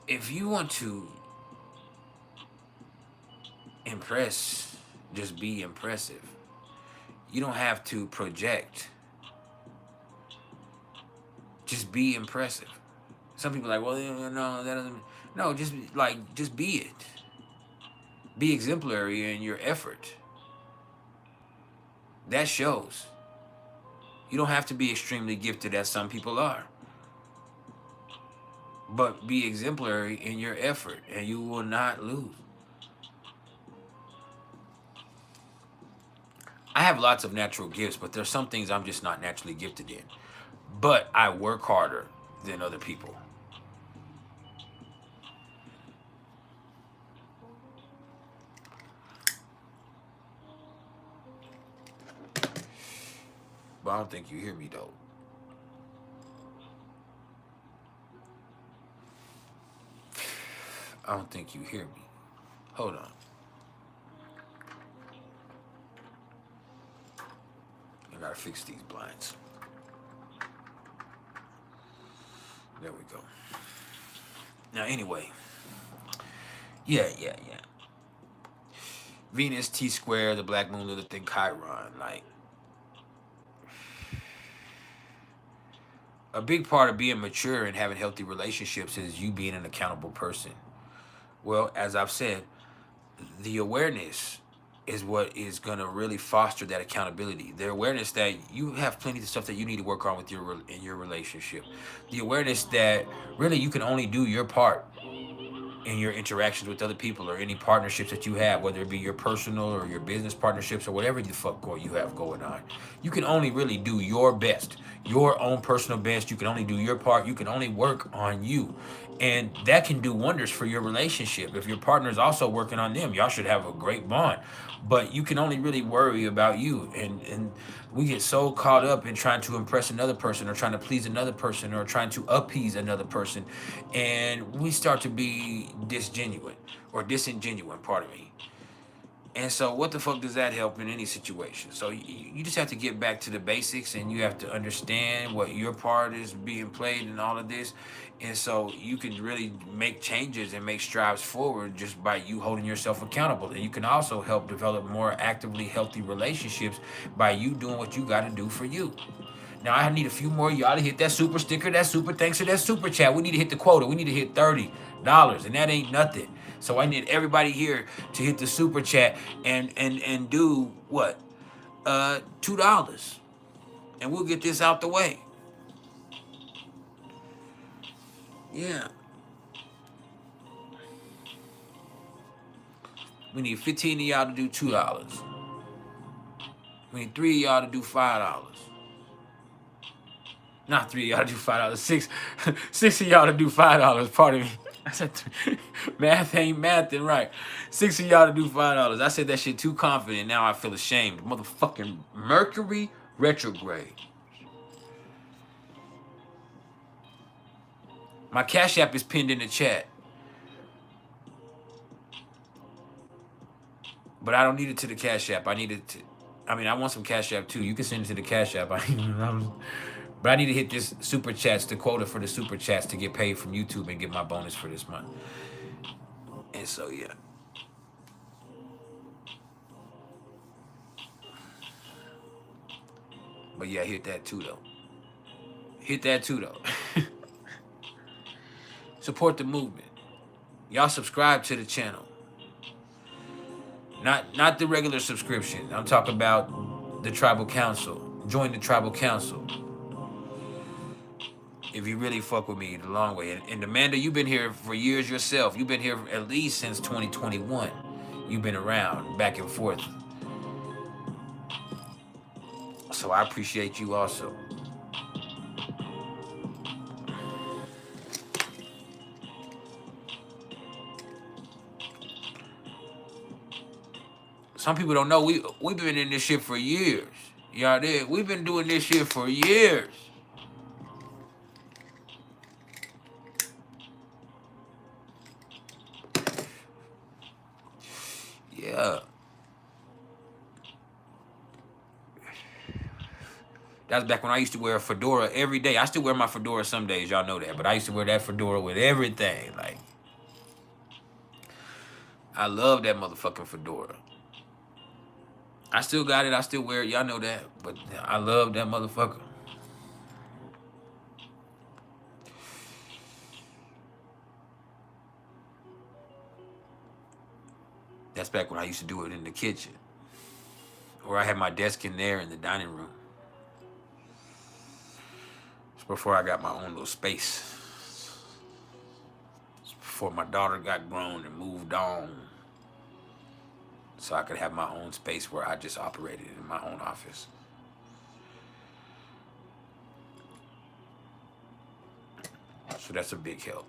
if you want to impress, just be impressive. You don't have to project. Just be impressive. Some people are like, well, no, that doesn't. No, just be it. Be exemplary in your effort. That shows. You don't have to be extremely gifted as some people are. But be exemplary in your effort, and you will not lose. I have lots of natural gifts, but there's some things I'm just not naturally gifted in. But I work harder than other people. But I don't think you hear me, though. I don't think you hear me. Hold on. I gotta fix these blinds. There we go. Now, anyway. Yeah. Venus, T square, the black moon, Lilith, and Chiron. Like, a big part of being mature and having healthy relationships is you being an accountable person. Well, as I've said, the awareness is what is going to really foster that accountability. The awareness that you have plenty of stuff that you need to work on with in your relationship. The awareness that really you can only do your part in your interactions with other people or any partnerships that you have, whether it be your personal or your business partnerships or whatever the fuck you have going on. You can only really do your best, your own personal best. You can only do your part. You can only work on you. And that can do wonders for your relationship. If your partner is also working on them, y'all should have a great bond. But you can only really worry about you. And we get so caught up in trying to impress another person or trying to please another person or trying to appease another person. And we start to be disingenuous. Pardon me. And so what the fuck does that help in any situation? So you just have to get back to the basics, and you have to understand what your part is being played in all of this. And so you can really make changes and make strides forward just by you holding yourself accountable. And you can also help develop more actively healthy relationships by you doing what you got to do for you. Now, I need a few more of y'all to hit that super sticker, that super thanks, or that super chat. We need to hit the quota. We need to hit $30, and that ain't nothing. So I need everybody here to hit the super chat and do what? $2. And we'll get this out the way. Yeah. We need 15 of y'all to do $2. We need 3 of y'all to do $5. Not 3 of y'all to do $5. Six of y'all to do $5. Pardon me. I said math ain't mathing right. 6 of y'all to do $5. I said that shit too confident. Now I feel ashamed. Motherfucking Mercury retrograde. My Cash App is pinned in the chat. But I don't need it to the Cash App. I need it to... I mean, I want some Cash App too. You can send it to the Cash App. But I need to hit this super chats, the quota for the super chats to get paid from YouTube and get my bonus for this month. And so, yeah. But yeah, hit that too, though. Hit that too, though. Support the movement. Y'all subscribe to the channel. Not the regular subscription. I'm talking about the Tribal Council. Join the Tribal Council. If you really fuck with me the long way. And Amanda, you've been here for years yourself. You've been here at least since 2021. You've been around, back and forth. So I appreciate you also. Some people don't know we've been in this shit for years. Y'all did. We've been doing this shit for years. Yeah. That's back when I used to wear a fedora every day. I still wear my fedora some days, y'all know that. But I used to wear that fedora with everything. Like, I love that motherfucking fedora. I still got it. I still wear it. Y'all know that. But I love that motherfucker. That's back when I used to do it in the kitchen. Or I had my desk in there in the dining room. It's before I got my own little space. It's before my daughter got grown and moved on. So I could have my own space where I just operated in my own office. So that's a big help.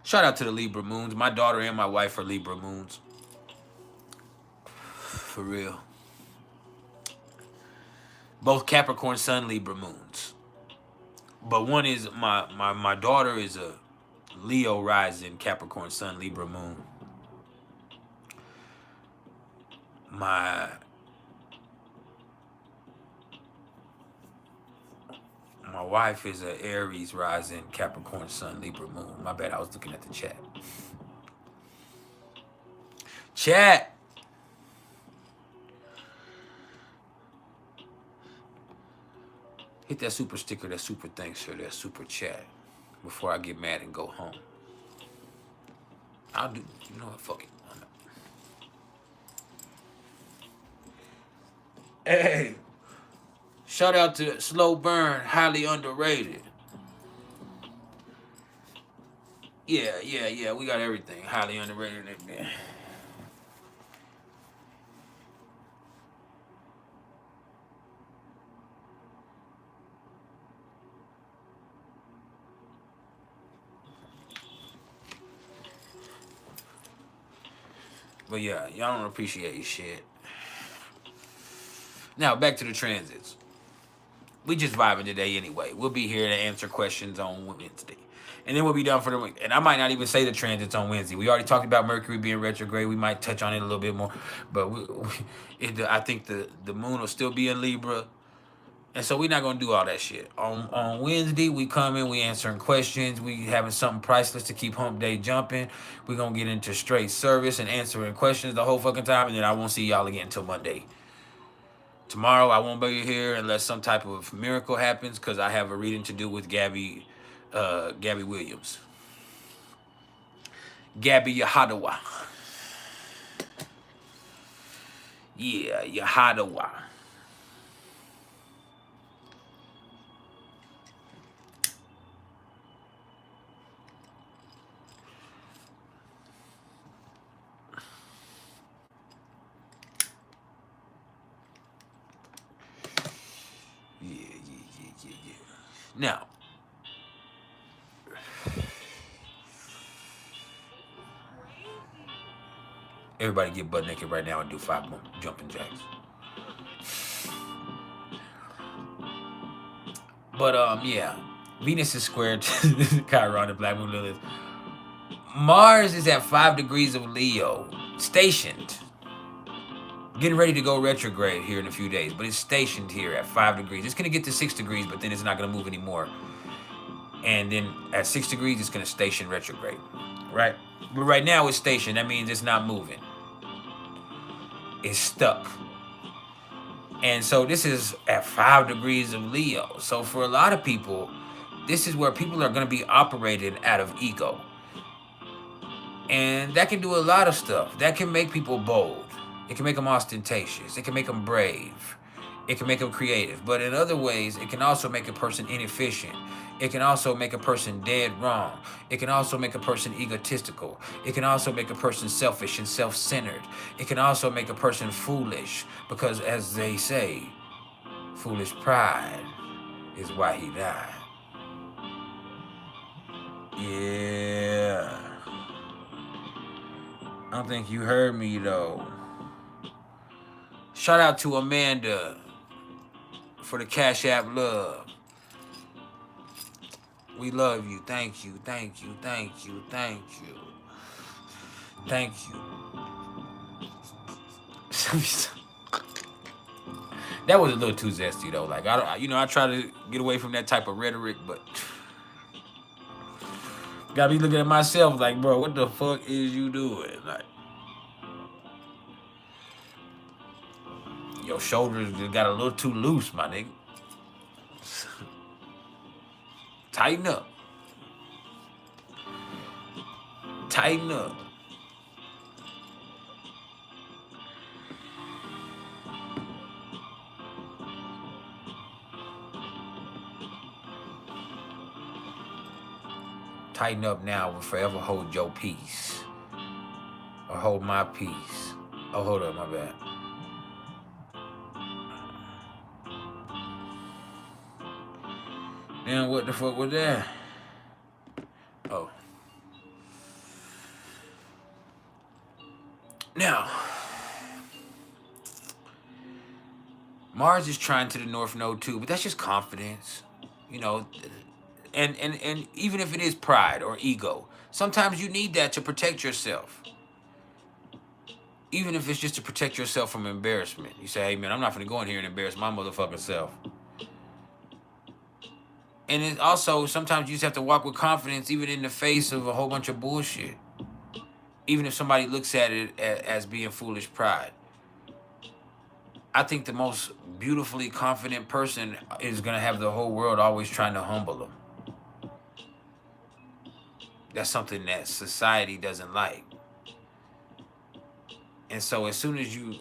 Shout out to the Libra moons. My daughter and my wife are Libra moons. For real. Both Capricorn Sun Libra moons. But one is my daughter is a Leo rising, Capricorn sun, Libra moon. My wife is a Aries rising, Capricorn sun, Libra moon. My bad, I was looking at the chat. Chat. Hit that super sticker, that super thanks, or that super chat before I get mad and go home. I'll do, you know what, fuck it. Hey, shout out to Slow Burn, highly underrated. Yeah, we got everything. Highly underrated. But yeah, y'all don't appreciate your shit. Now, back to the transits. We just vibing today anyway. We'll be here to answer questions on Wednesday. And then we'll be done for the week. And I might not even say the transits on Wednesday. We already talked about Mercury being retrograde. We might touch on it a little bit more. But I think the moon will still be in Libra. And so we're not going to do all that shit. On Wednesday, we come in, we answering questions. We having something priceless to keep hump day jumping. We're going to get into straight service and answering questions the whole fucking time. And then I won't see y'all again until Monday. Tomorrow, I won't be here unless some type of miracle happens because I have a reading to do with Gabby Williams. Gabby Yahadawa. Yeah, Yahadawa. Yeah. Now, everybody get butt naked right now and do 5 jumping jacks. But yeah, Venus is squared to Chiron and Black Moon Lilith. Mars is at 5 degrees of Leo, stationed. Getting ready to go retrograde here in a few days, but it's stationed here at 5 degrees. It's going to get to 6 degrees, but then it's not going to move anymore. And then at 6 degrees, it's going to station retrograde, right? But right now it's stationed. That means it's not moving. It's stuck. And so this is at 5 degrees of Leo. So for a lot of people, this is where people are going to be operating out of ego. And that can do a lot of stuff. That can make people bold. It can make them ostentatious. It can make them brave. It can make them creative. But in other ways, it can also make a person inefficient. It can also make a person dead wrong. It can also make a person egotistical. It can also make a person selfish and self-centered. It can also make a person foolish. Because as they say, foolish pride is why he died. Yeah. I don't think you heard me though. Shout out to Amanda for the Cash App love. We love you. Thank you. That was a little too zesty though. Like I try to get away from that type of rhetoric, but gotta be looking at myself like, bro, what the fuck is you doing? Like, your shoulders just got a little too loose, my nigga. Tighten up. Tighten up. Tighten up now and forever hold your peace. Or hold my peace. Oh, hold up, my bad. Then what the fuck was that? Oh. Now, Mars is trying to the North Node too, but that's just confidence. You know, and even if it is pride or ego, sometimes you need that to protect yourself. Even if it's just to protect yourself from embarrassment. You say, hey man, I'm not gonna go in here and embarrass my motherfucking self. And it also, sometimes you just have to walk with confidence even in the face of a whole bunch of bullshit. Even if somebody looks at it as being foolish pride. I think the most beautifully confident person is going to have the whole world always trying to humble them. That's something that society doesn't like. And so as soon as you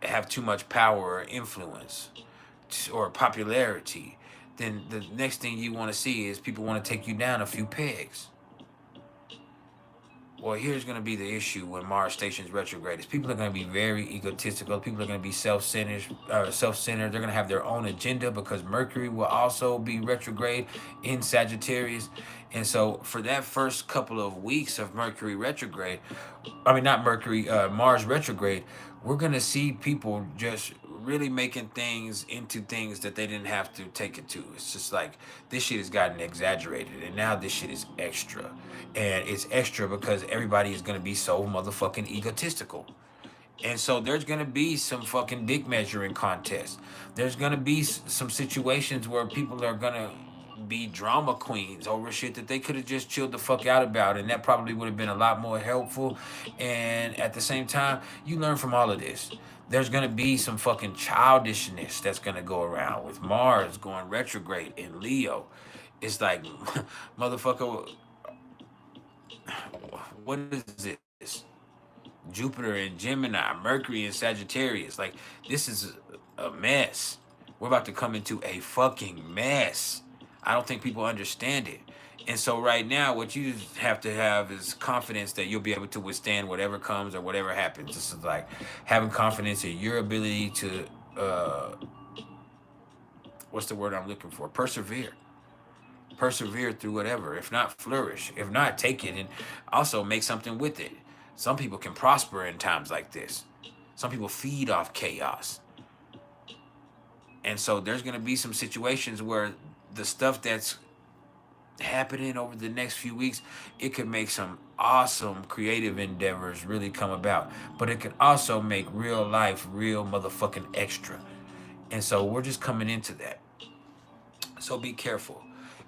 have too much power or influence or popularity, then the next thing you want to see is people want to take you down a few pegs. Well, here's going to be the issue when Mars stations retrograde. Is people are going to be very egotistical. People are going to be self-centered. They're going to have their own agenda because Mercury will also be retrograde in Sagittarius. And so for that first couple of weeks of Mercury retrograde, Mars retrograde, we're going to see people just really making things into things that they didn't have to take it to. It's just like this shit has gotten exaggerated and now this shit is extra. And it's extra because everybody is going to be so motherfucking egotistical. And so there's going to be some fucking dick measuring contests. There's going to be some situations where people are going to be drama queens over shit that they could have just chilled the fuck out about, and that probably would have been a lot more helpful. And at the same time, you learn from all of this. There's going to be some fucking childishness that's going to go around with Mars going retrograde in Leo. It's like, motherfucker, what is this? Jupiter in Gemini, Mercury in Sagittarius. Like, this is a mess. We're about to come into a fucking mess. I don't think people understand it. And so right now, what you have to have is confidence that you'll be able to withstand whatever comes or whatever happens. This is like having confidence in your ability to, what's the word I'm looking for? Persevere. Persevere through whatever. If not, flourish. If not, take it and also make something with it. Some people can prosper in times like this. Some people feed off chaos. And so there's going to be some situations where the stuff that's happening over the next few weeks, it could make some awesome creative endeavors really come about. But it could also make real life real motherfucking extra. And so we're just coming into that. So be careful.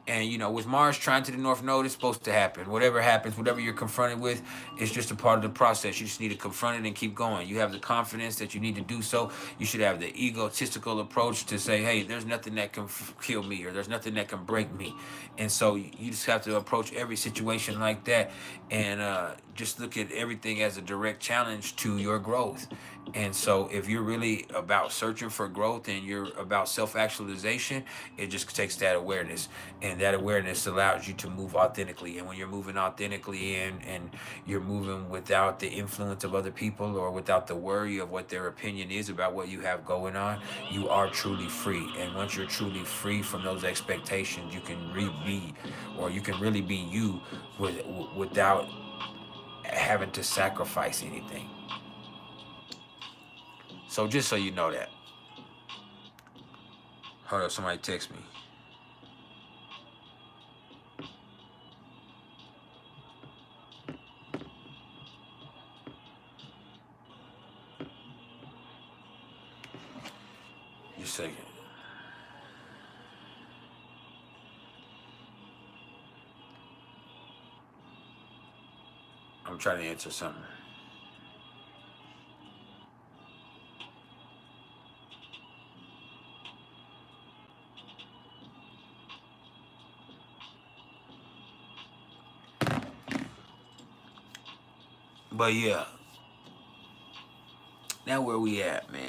And, you know, with Mars trying to the North Node, it's supposed to happen. Whatever happens, whatever you're confronted with, it's just a part of the process. You just need to confront it and keep going. You have the confidence that you need to do so. You should have the egotistical approach to say, hey, there's nothing that can kill me or there's nothing that can break me. And so you just have to approach every situation like that and just look at everything as a direct challenge to your growth. And so if you're really about searching for growth and you're about self-actualization, it just takes that awareness. And that awareness allows you to move authentically. And when you're moving authentically and you're moving without the influence of other people or without the worry of what their opinion is about what you have going on, you are truly free. And once you're truly free from those expectations, you can really be you without having to sacrifice anything. So just so you know that. Hold up, somebody text me. Just a second. I'm trying to answer something. But yeah, now where we at, man?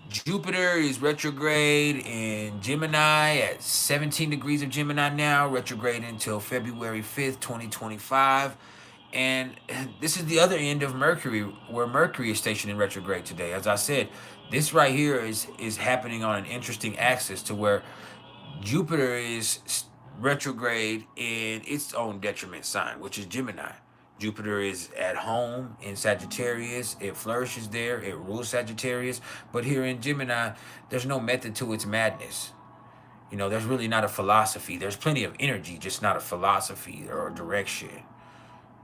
Jupiter is retrograde in Gemini at 17 degrees of Gemini now, retrograde until February 5th, 2025. And this is the other end of Mercury, where Mercury is stationed in retrograde today. As I said, this right here is happening on an interesting axis to where Jupiter is retrograde in its own detriment sign, which is Gemini. Jupiter is at home in Sagittarius. It flourishes there. It rules Sagittarius. But here in Gemini, there's no method to its madness. You know, there's really not a philosophy. There's plenty of energy, just not a philosophy or a direction.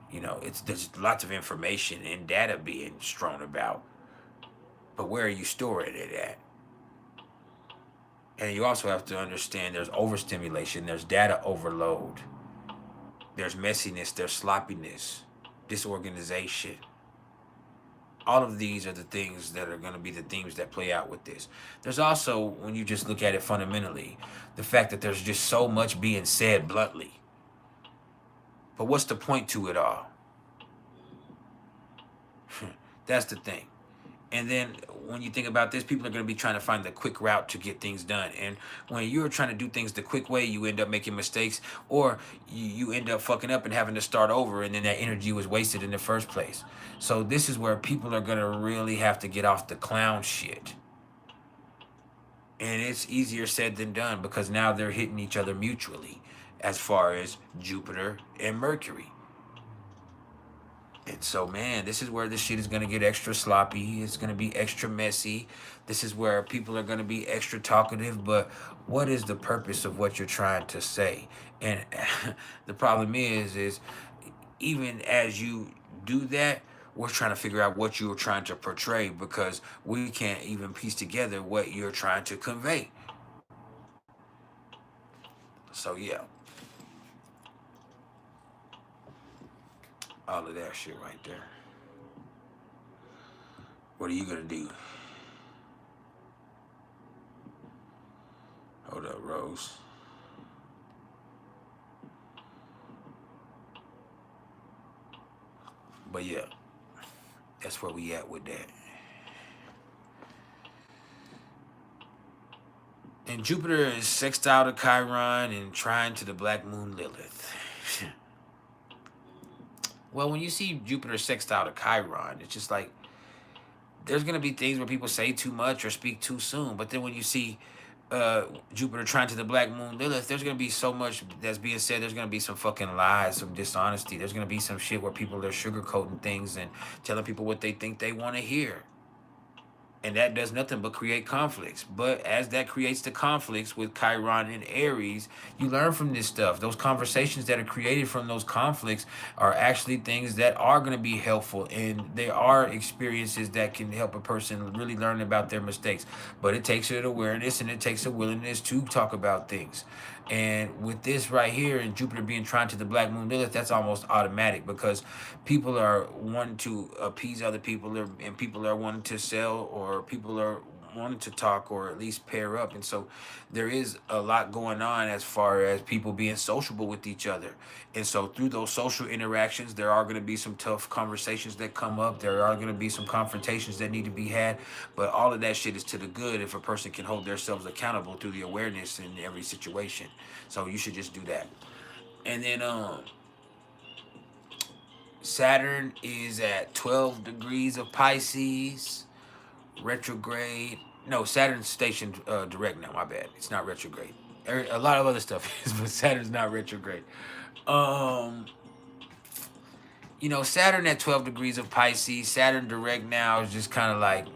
You know, there's lots of information and data being strewn about. But where are you storing it at? And you also have to understand there's overstimulation, there's data overload, there's messiness, there's sloppiness, disorganization. All of these are the things that are going to be the themes that play out with this. There's also, when you just look at it fundamentally, the fact that there's just so much being said bluntly. But what's the point to it all? That's the thing. And then when you think about this, people are going to be trying to find the quick route to get things done. And when you're trying to do things the quick way, you end up making mistakes, or you end up fucking up and having to start over, and then that energy was wasted in the first place. So this is where people are going to really have to get off the clown shit. And it's easier said than done, because now they're hitting each other mutually as far as Jupiter and Mercury. And so, man, this is where this shit is going to get extra sloppy. It's going to be extra messy. This is where people are going to be extra talkative. But what is the purpose of what you're trying to say? And the problem is even as you do that, we're trying to figure out what you're trying to portray, because we can't even piece together what you're trying to convey. So, yeah. All of that shit right there. What are you gonna do? Hold up, Rose. But yeah, that's where we at with that. And Jupiter is sextile to Chiron and trine to the black moon Lilith. Well, when you see Jupiter sextile to Chiron, it's just like there's going to be things where people say too much or speak too soon. But then when you see Jupiter trine to the black moon Lilith, there's going to be so much that's being said. There's going to be some fucking lies, some dishonesty. There's going to be some shit where people are sugarcoating things and telling people what they think they want to hear. And that does nothing but create conflicts. But as that creates the conflicts with Chiron and Aries, you learn from this stuff. Those conversations that are created from those conflicts are actually things that are going to be helpful. And they are experiences that can help a person really learn about their mistakes. But it takes an awareness and it takes a willingness to talk about things. And with this right here, and Jupiter being trine to the black moon Lilith, that's almost automatic, because people are wanting to appease other people, and people are wanting to sell, or people are wanting to talk, or at least pair up. And so there is a lot going on as far as people being sociable with each other. And so through those social interactions, there are going to be some tough conversations that come up. There are going to be some confrontations that need to be had. But all of that shit is to the good if a person can hold themselves accountable through the awareness in every situation. So you should just do that. And then Saturn is at 12 degrees of Pisces, retrograde. No, Saturn's stationed direct now. My bad. It's not retrograde. A lot of other stuff is, but Saturn's not retrograde. You know, Saturn at 12 degrees of Pisces, Saturn direct now is just kind of like,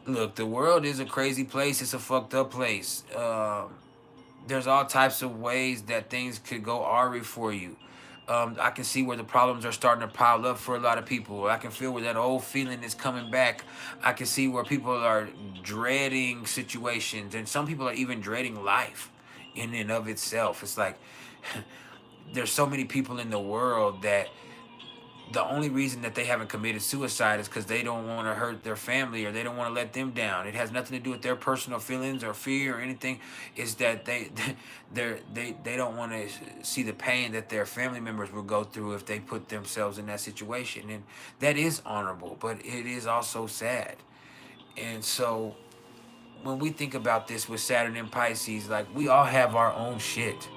look, the world is a crazy place. It's a fucked up place. There's all types of ways that things could go awry for you. I can see where the problems are starting to pile up for a lot of people. I can feel where that old feeling is coming back. I can see where people are dreading situations, and some people are even dreading life in and of itself. It's like there's so many people in the world that the only reason that they haven't committed suicide is because they don't want to hurt their family, or they don't want to let them down. It has nothing to do with their personal feelings or fear or anything. It's that they don't want to see the pain that their family members will go through if they put themselves in that situation. And that is honorable, but it is also sad. And so when we think about this with Saturn and Pisces, like, we all have our own shit.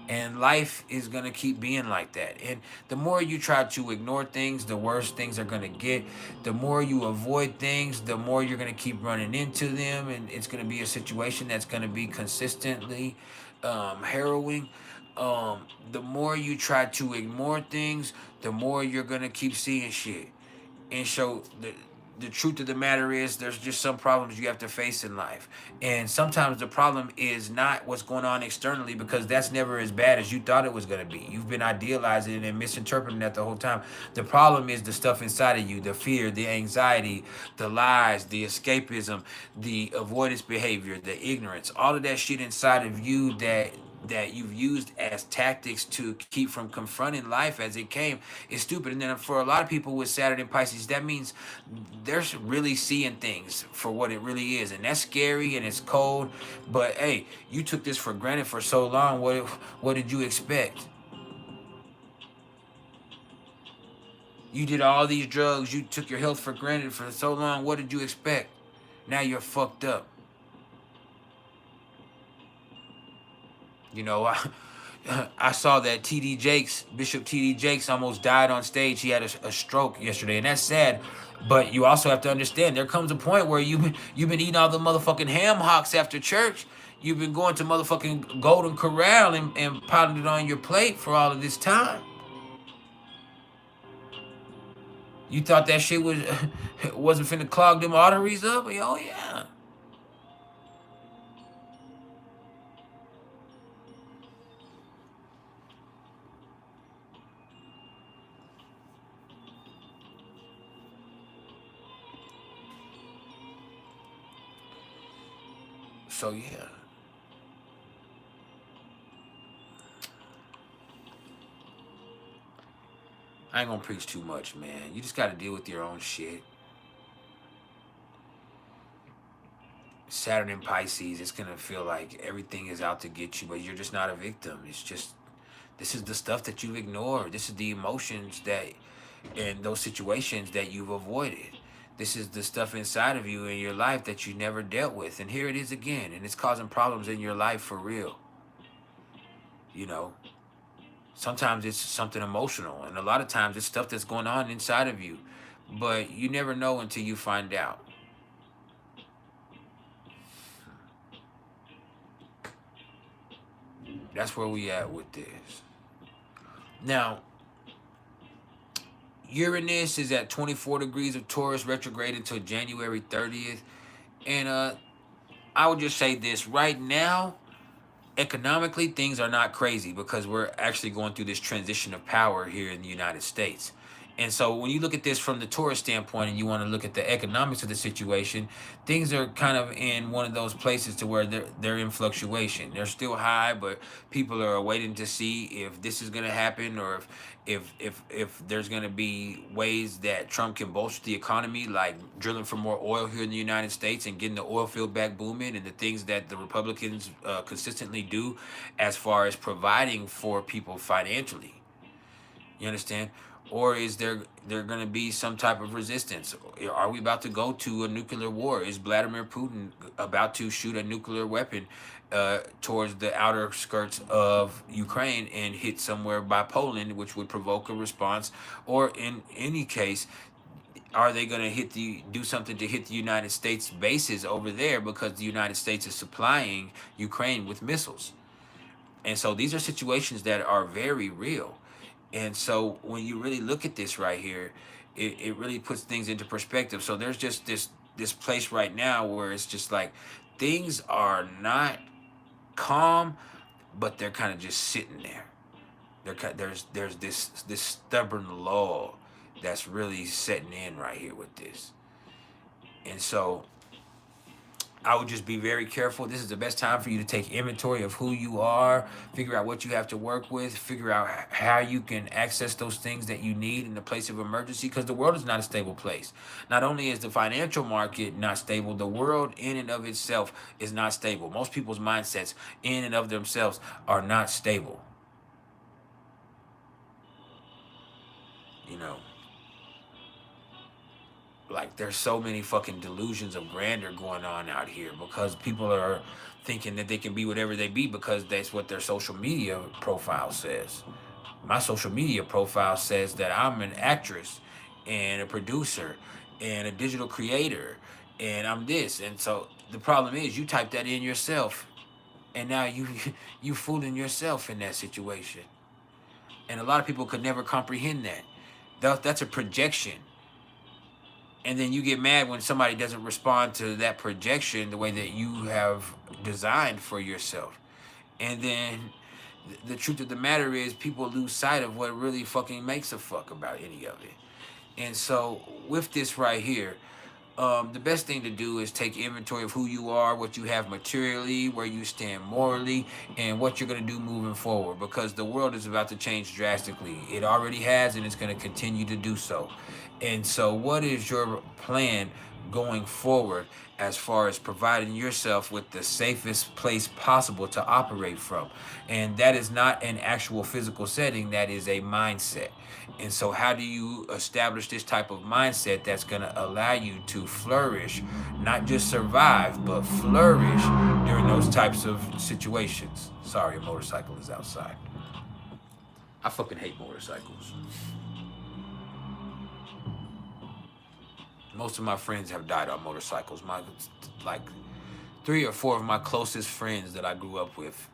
And life is going to keep being like that. And the more you try to ignore things, the worse things are going to get. The more you avoid things, the more you're going to keep running into them. And it's going to be a situation that's going to be consistently harrowing. The more you try to ignore things, the more you're going to keep seeing shit. And so the truth of the matter is there's just some problems you have to face in life. And sometimes the problem is not what's going on externally, because that's never as bad as you thought it was going to be. You've been idealizing and misinterpreting that the whole time. The problem is the stuff inside of you, the fear, the anxiety, the lies, the escapism, the avoidance behavior, the ignorance, all of that shit inside of you that you've used as tactics to keep from confronting life as it came is stupid. And then for a lot of people with Saturn and Pisces, that means they're really seeing things for what it really is. And that's scary and it's cold. But hey, you took this for granted for so long. What did you expect? You did all these drugs. You took your health for granted for so long. What did you expect? Now you're fucked up. You know, I saw that Bishop T.D. Jakes almost died on stage. He had a stroke yesterday, and that's sad. But you also have to understand, there comes a point where you've been eating all the motherfucking ham hocks after church. You've been going to motherfucking Golden Corral and piling it on your plate for all of this time. You thought that shit wasn't finna clog them arteries up? Oh, yeah. So, yeah. I ain't gonna preach too much, man. You just gotta deal with your own shit. Saturn in Pisces, it's gonna feel like everything is out to get you, but you're just not a victim. It's just, this is the stuff that you've ignored. This is the emotions that, and those situations that you've avoided. This is the stuff inside of you in your life that you never dealt with. And here it is again. And it's causing problems in your life for real. You know, sometimes it's something emotional. And a lot of times it's stuff that's going on inside of you. But you never know until you find out. That's where we at with this. Now, Uranus is at 24 degrees of Taurus, retrograde until January 30th. And I would just say this, right now, economically, things are not crazy because we're actually going through this transition of power here in the United States. And so when you look at this from the Taurus standpoint and you want to look at the economics of the situation, things are kind of in one of those places to where they're in fluctuation. They're still high, but people are waiting to see if this is going to happen, or if there's going to be ways that Trump can bolster the economy, like drilling for more oil here in the United States and getting the oil field back booming, and the things that the Republicans consistently do as far as providing for people financially. You understand? Or is there going to be some type of resistance? Are we about to go to a nuclear war? Is Vladimir Putin about to shoot a nuclear weapon towards the outer skirts of Ukraine and hit somewhere by Poland, which would provoke a response? Or in any case, are they going to do something to hit the United States bases over there because the United States is supplying Ukraine with missiles? And so these are situations that are very real. And so when you really look at this right here, it really puts things into perspective. So there's just this place right now where it's just like things are not calm, but they're kind of just sitting there. There's this stubborn lull that's really setting in right here with this. And so I would just be very careful. This is the best time for you to take inventory of who you are, figure out what you have to work with, figure out how you can access those things that you need in the place of emergency, because the world is not a stable place. Not only is the financial market not stable, the world in and of itself is not stable. Most people's mindsets in and of themselves are not stable. You know, like there's so many fucking delusions of grandeur going on out here because people are thinking that they can be whatever they be because that's what their social media profile says. My social media profile says that I'm an actress and a producer and a digital creator and I'm this. And so the problem is you type that in yourself and now you fooling yourself in that situation. And a lot of people could never comprehend that. That's a projection. And then you get mad when somebody doesn't respond to that projection the way that you have designed for yourself. And then the truth of the matter is people lose sight of what really fucking makes a fuck about any of it. And so with this right here, the best thing to do is take inventory of who you are, what you have materially, where you stand morally, and what you're going to do moving forward, because the world is about to change drastically. It already has, and it's going to continue to do so. And so what is your plan going forward as far as providing yourself with the safest place possible to operate from? And that is not an actual physical setting, that is a mindset. And so how do you establish this type of mindset that's going to allow you to flourish, not just survive, but flourish during those types of situations? Sorry, a motorcycle is outside. I fucking hate motorcycles. Most of my friends have died on motorcycles. Like 3 or 4 of my closest friends that I grew up with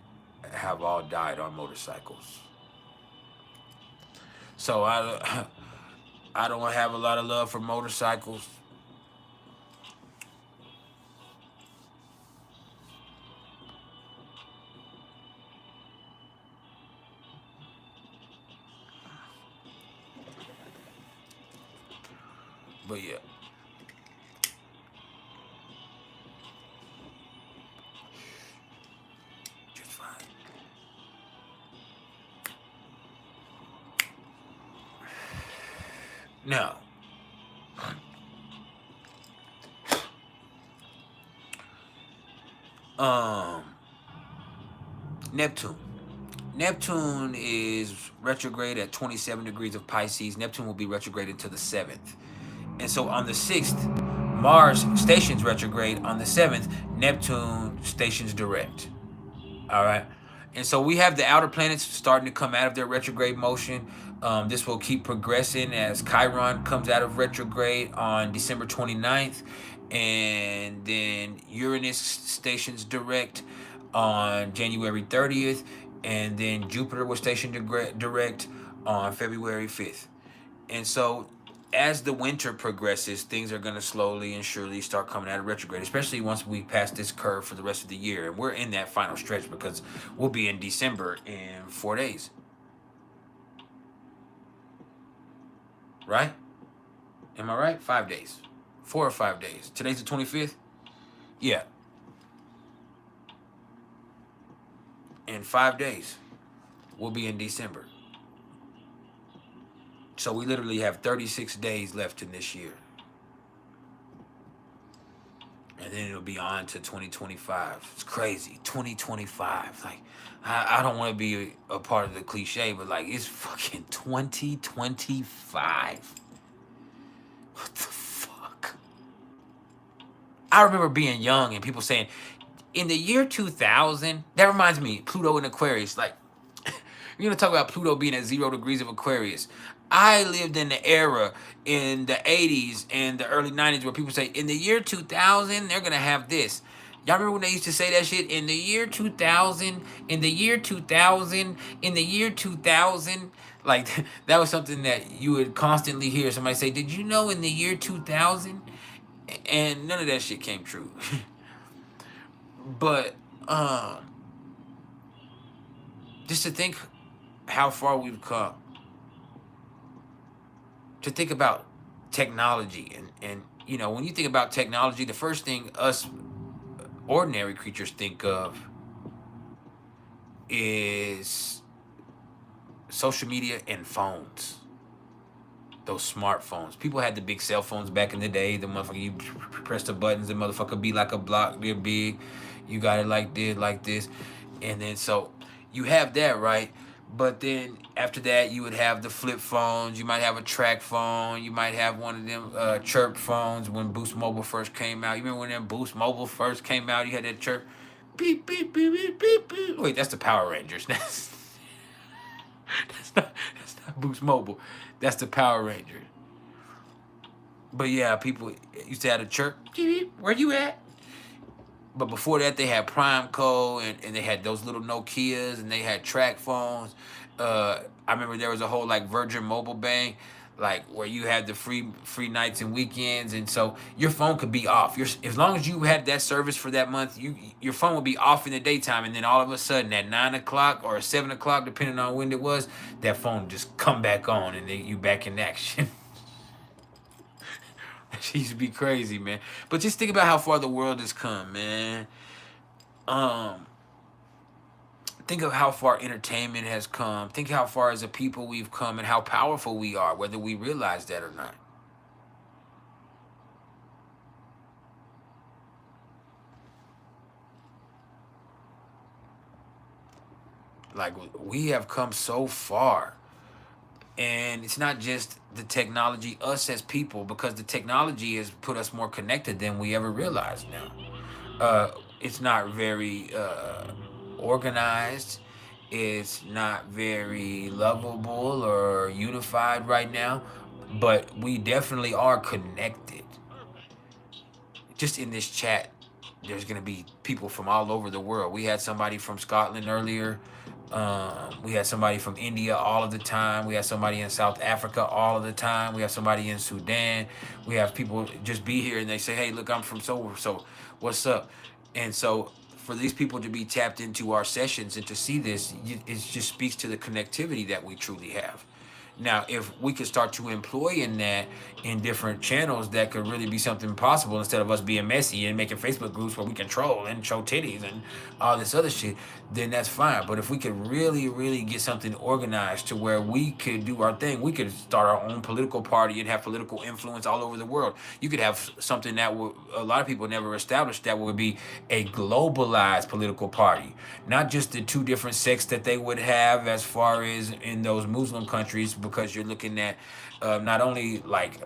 have all died on motorcycles. So I don't have a lot of love for motorcycles. But yeah. Just fine. Now, Neptune. Neptune is retrograde at 27 degrees of Pisces. Neptune will be retrograde until the 7th. And so on the 6th, Mars stations retrograde. On the 7th, Neptune stations direct. All right. And so we have the outer planets starting to come out of their retrograde motion. This will keep progressing as Chiron comes out of retrograde on December 29th. And then Uranus stations direct on January 30th. And then Jupiter was stationed direct on February 5th. And so as the winter progresses, things are going to slowly and surely start coming out of retrograde, especially once we pass this curve for the rest of the year. And we're in that final stretch because we'll be in December in 4 days. Right? Am I right? 5 days. 4 or 5 days. Today's the 25th? Yeah. In 5 days, we'll be in December. So we literally have 36 days left in this year. And then it'll be on to 2025. It's crazy. 2025. Like, I don't want to be a part of the cliche, but like, it's fucking 2025. What the fuck? I remember being young and people saying, in the year 2000, that reminds me, Pluto in Aquarius. Like, you're going to talk about Pluto being at 0 degrees of Aquarius. I lived in the era in the 80s and the early 90s where people say, in the year 2000, they're going to have this. Y'all remember when they used to say that shit? In the year 2000, in the year 2000, in the year 2000. Like, that was something that you would constantly hear somebody say, did you know in the year 2000? And none of that shit came true. But, just to think how far we've come. To think about technology and you know, when you think about technology, the first thing us ordinary creatures think of is social media and phones. Those smartphones. People had the big cell phones back in the day. The motherfucker, you press the buttons, the motherfucker be like a block, they're big. You got it like this. And then so you have that, right? But then after that, you would have the flip phones. You might have a track phone. You might have one of them chirp phones when Boost Mobile first came out. You remember when them Boost Mobile first came out? You had that chirp. Beep, beep, beep, beep, beep, beep. Wait, that's the Power Rangers. That's not Boost Mobile. That's the Power Rangers. But yeah, people used to have a chirp. Beep, where you at? But before that, they had PrimeCo, and they had those little Nokias, and they had track phones. I remember there was a whole, like, Virgin Mobile Bank. like where you had the free nights and weekends, and so your phone could be off. As long as you had that service for that month, your phone would be off in the daytime, and then all of a sudden at 9 o'clock or 7 o'clock, depending on when it was, that phone just come back on, and then you back in action. She used to be crazy, man. But just think about how far the world has come, man. Think of how far entertainment has come. Think how far as a people we've come and how powerful we are, whether we realize that or not. Like, we have come so far. And it's not just the technology, us as people, because the technology has put us more connected than we ever realized now. It's not very organized. It's not very lovable or unified right now. But we definitely are connected. Just in this chat, there's going to be people from all over the world. We had somebody from Scotland earlier. We had somebody from India all of the time. We had somebody in South Africa all of the time. We have somebody in Sudan. We have people just be here and they say, hey, look, I'm from so what's up? And so for these people to be tapped into our sessions and to see this, it just speaks to the connectivity that we truly have. Now, if we could start to employ in that in different channels, that could really be something possible instead of us being messy and making Facebook groups where we can troll and show titties and all this other shit, then that's fine. But if we could really, really get something organized to where we could do our thing, we could start our own political party and have political influence all over the world. You could have something that a lot of people never established, that would be a globalized political party. Not just the two different sects that they would have as far as in those Muslim countries, because you're looking at not only like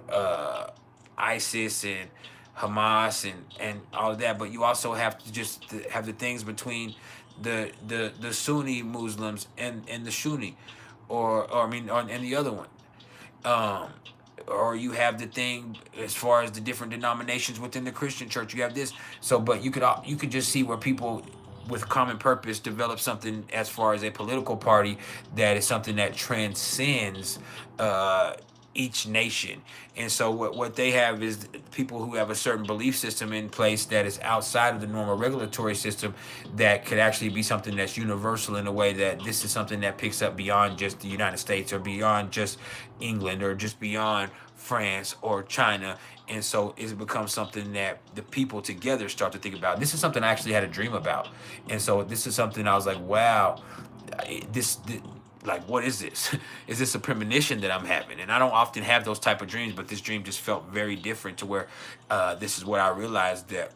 ISIS and Hamas and all of that, but you also have to just have the things between the Sunni Muslims and the Sunni, and the other one. Or you have the thing as far as the different denominations within the Christian church. You have this. So, but you could just see where people with common purpose develop something as far as a political party that is something that transcends each nation. And so what they have is people who have a certain belief system in place that is outside of the normal regulatory system, that could actually be something that's universal in a way that this is something that picks up beyond just the United States or beyond just England or just beyond France or China. And so it's become something that the people together start to think about. This is something I actually had a dream about. And so this is something I was like, wow, this like, what is this? Is this a premonition that I'm having? And I don't often have those type of dreams, but this dream just felt very different, to where this is what I realized that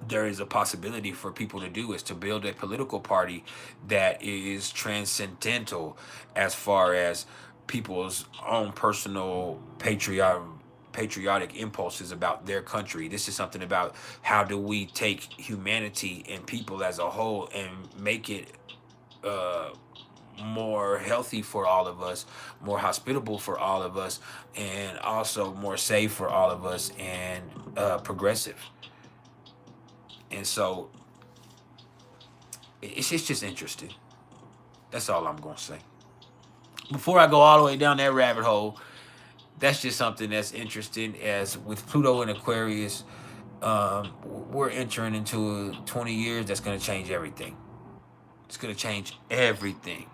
there is a possibility for people to do, is to build a political party that is transcendental as far as people's own personal patriotic impulses about their country. This is something about how do we take humanity and people as a whole and make it more healthy for all of us, more hospitable for all of us, and also more safe for all of us, and progressive. And so it's just interesting. That's all I'm gonna say. Before I go all the way down that rabbit hole, that's just something that's interesting. As with Pluto and Aquarius, we're entering into 20 years that's going to change everything. It's going to change everything.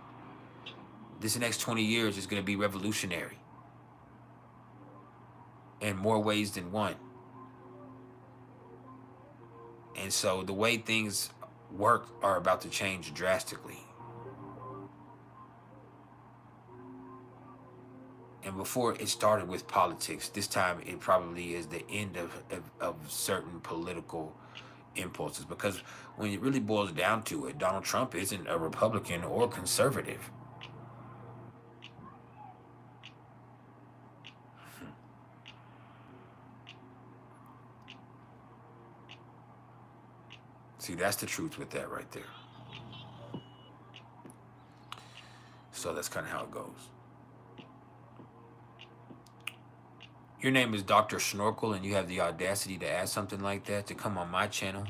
This next 20 years is going to be revolutionary in more ways than one. And so the way things work are about to change drastically. And before it started with politics, this time it probably is the end of certain political impulses. Because when it really boils down to it, Donald Trump isn't a Republican or conservative. See, that's the truth with that right there. So that's kind of how it goes. Your name is Dr. Snorkel, and you have the audacity to ask something like that, to come on my channel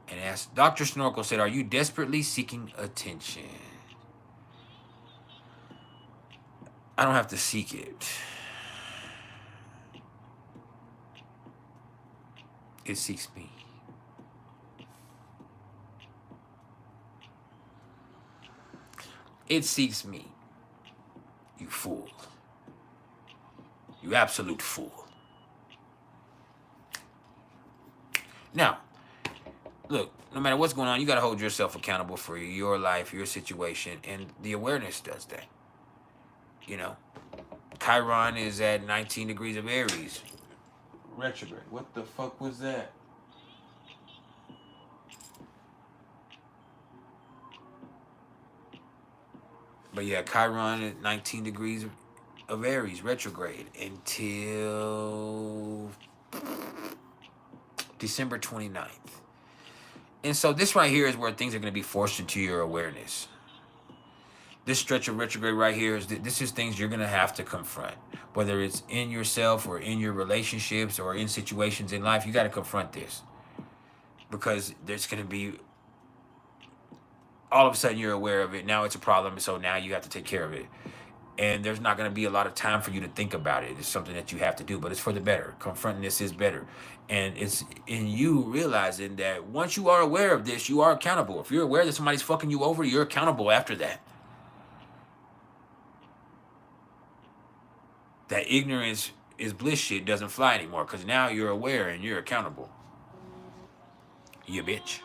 and ask. Dr. Snorkel said, are you desperately seeking attention? I don't have to seek it. It seeks me. It seeks me. You fool. You absolute fool. Now, look, no matter what's going on, you got to hold yourself accountable for your life, your situation, and the awareness does that. You know, Chiron is at 19 degrees of Aries. Retrograde. What the fuck was that? But yeah, Chiron at 19 degrees of Aries, retrograde, until December 29th. And so this right here is where things are going to be forced into your awareness. This stretch of retrograde right here this is things you're going to have to confront. Whether it's in yourself or in your relationships or in situations in life, you got to confront this. Because there's going to be, all of a sudden you're aware of it. Now it's a problem, so now you have to take care of it. And there's not going to be a lot of time for you to think about it. It's something that you have to do, but it's for the better. Confronting this is better. And it's in you realizing that once you are aware of this, you are accountable. If you're aware that somebody's fucking you over, you're accountable after that. That ignorance is bliss shit doesn't fly anymore, because now you're aware and you're accountable. You bitch.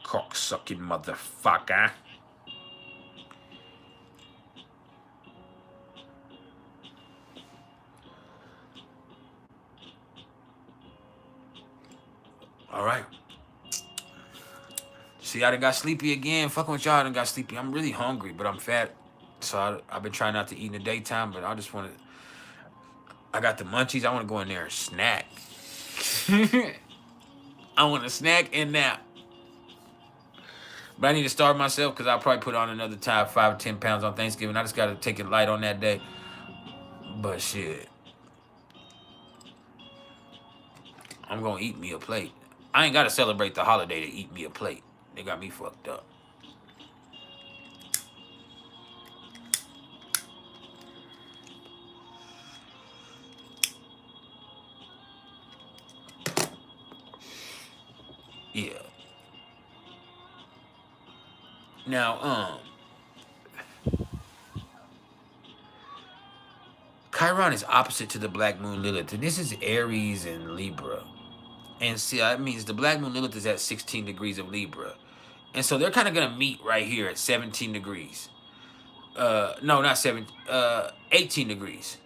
Cocksucking motherfucker. All right. See, I done got sleepy again. Fucking with y'all, I done got sleepy. I'm really hungry, but I'm fat. So I've been trying not to eat in the daytime, but I just want to... I got the munchies. I want to go in there and snack. I want to snack and nap. But I need to starve myself because I'll probably put on another 5 or 10 pounds on Thanksgiving. I just got to take it light on that day. But shit. I'm going to eat me a plate. I ain't got to celebrate the holiday to eat me a plate. They got me fucked up. Yeah. Now, Chiron is opposite to the Black Moon Lilith, and this is Aries and Libra. And see, that means the Black Moon Lilith is at 16 degrees of Libra. And so they're kind of going to meet right here at 17 degrees. No, not 17, 18 degrees.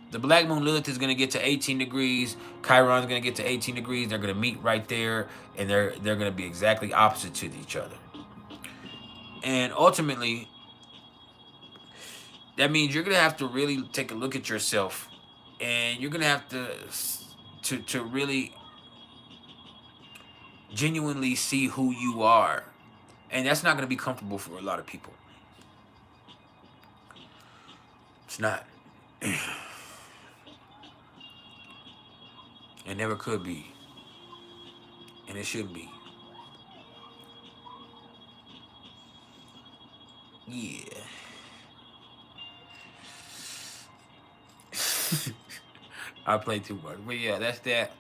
The Black Moon Lilith is going to get to 18 degrees. Chiron's going to get to 18 degrees. They're going to meet right there, and they're going to be exactly opposite to each other. And ultimately, that means you're going to have to really take a look at yourself, and you're going to have to really genuinely see who you are. And that's not going to be comfortable for a lot of people. It's not. It never could be. And it shouldn't be. Yeah. I play too much. But yeah, that's that.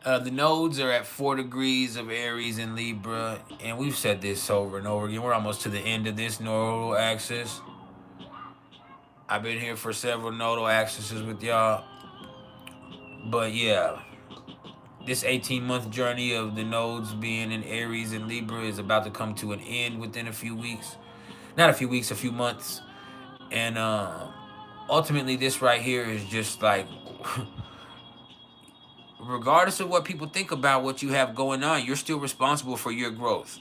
The nodes are at 4 degrees of Aries and Libra. And we've said this over and over again. We're almost to the end of this nodal axis. I've been here for several nodal axes with y'all. But yeah, this 18-month journey of the nodes being in Aries and Libra is about to come to an end within a few weeks. Not a few weeks, a few months. And ultimately, this right here is just like, regardless of what people think about what you have going on, you're still responsible for your growth.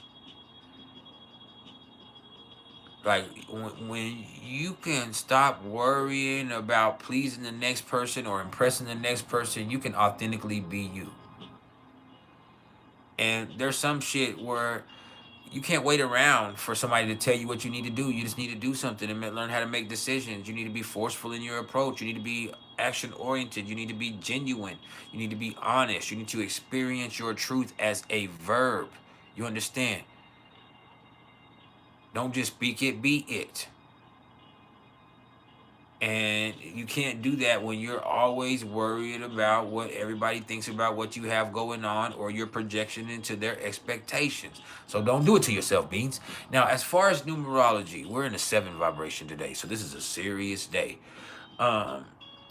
Like, when you can stop worrying about pleasing the next person or impressing the next person, you can authentically be you. And there's some shit where You can't wait around for somebody to tell you what you need to do. You just need to do something and learn how to make decisions. You need to be forceful in your approach. You need to be action oriented. You need to be genuine. You need to be honest. You need to experience your truth as a verb. You understand? Don't just speak it, be it. And you can't do that when you're always worried about what everybody thinks about what you have going on, or your projection into their expectations. So don't do it to yourself, Beans. Now, as far as numerology, we're in a 7 vibration today. So this is a serious day.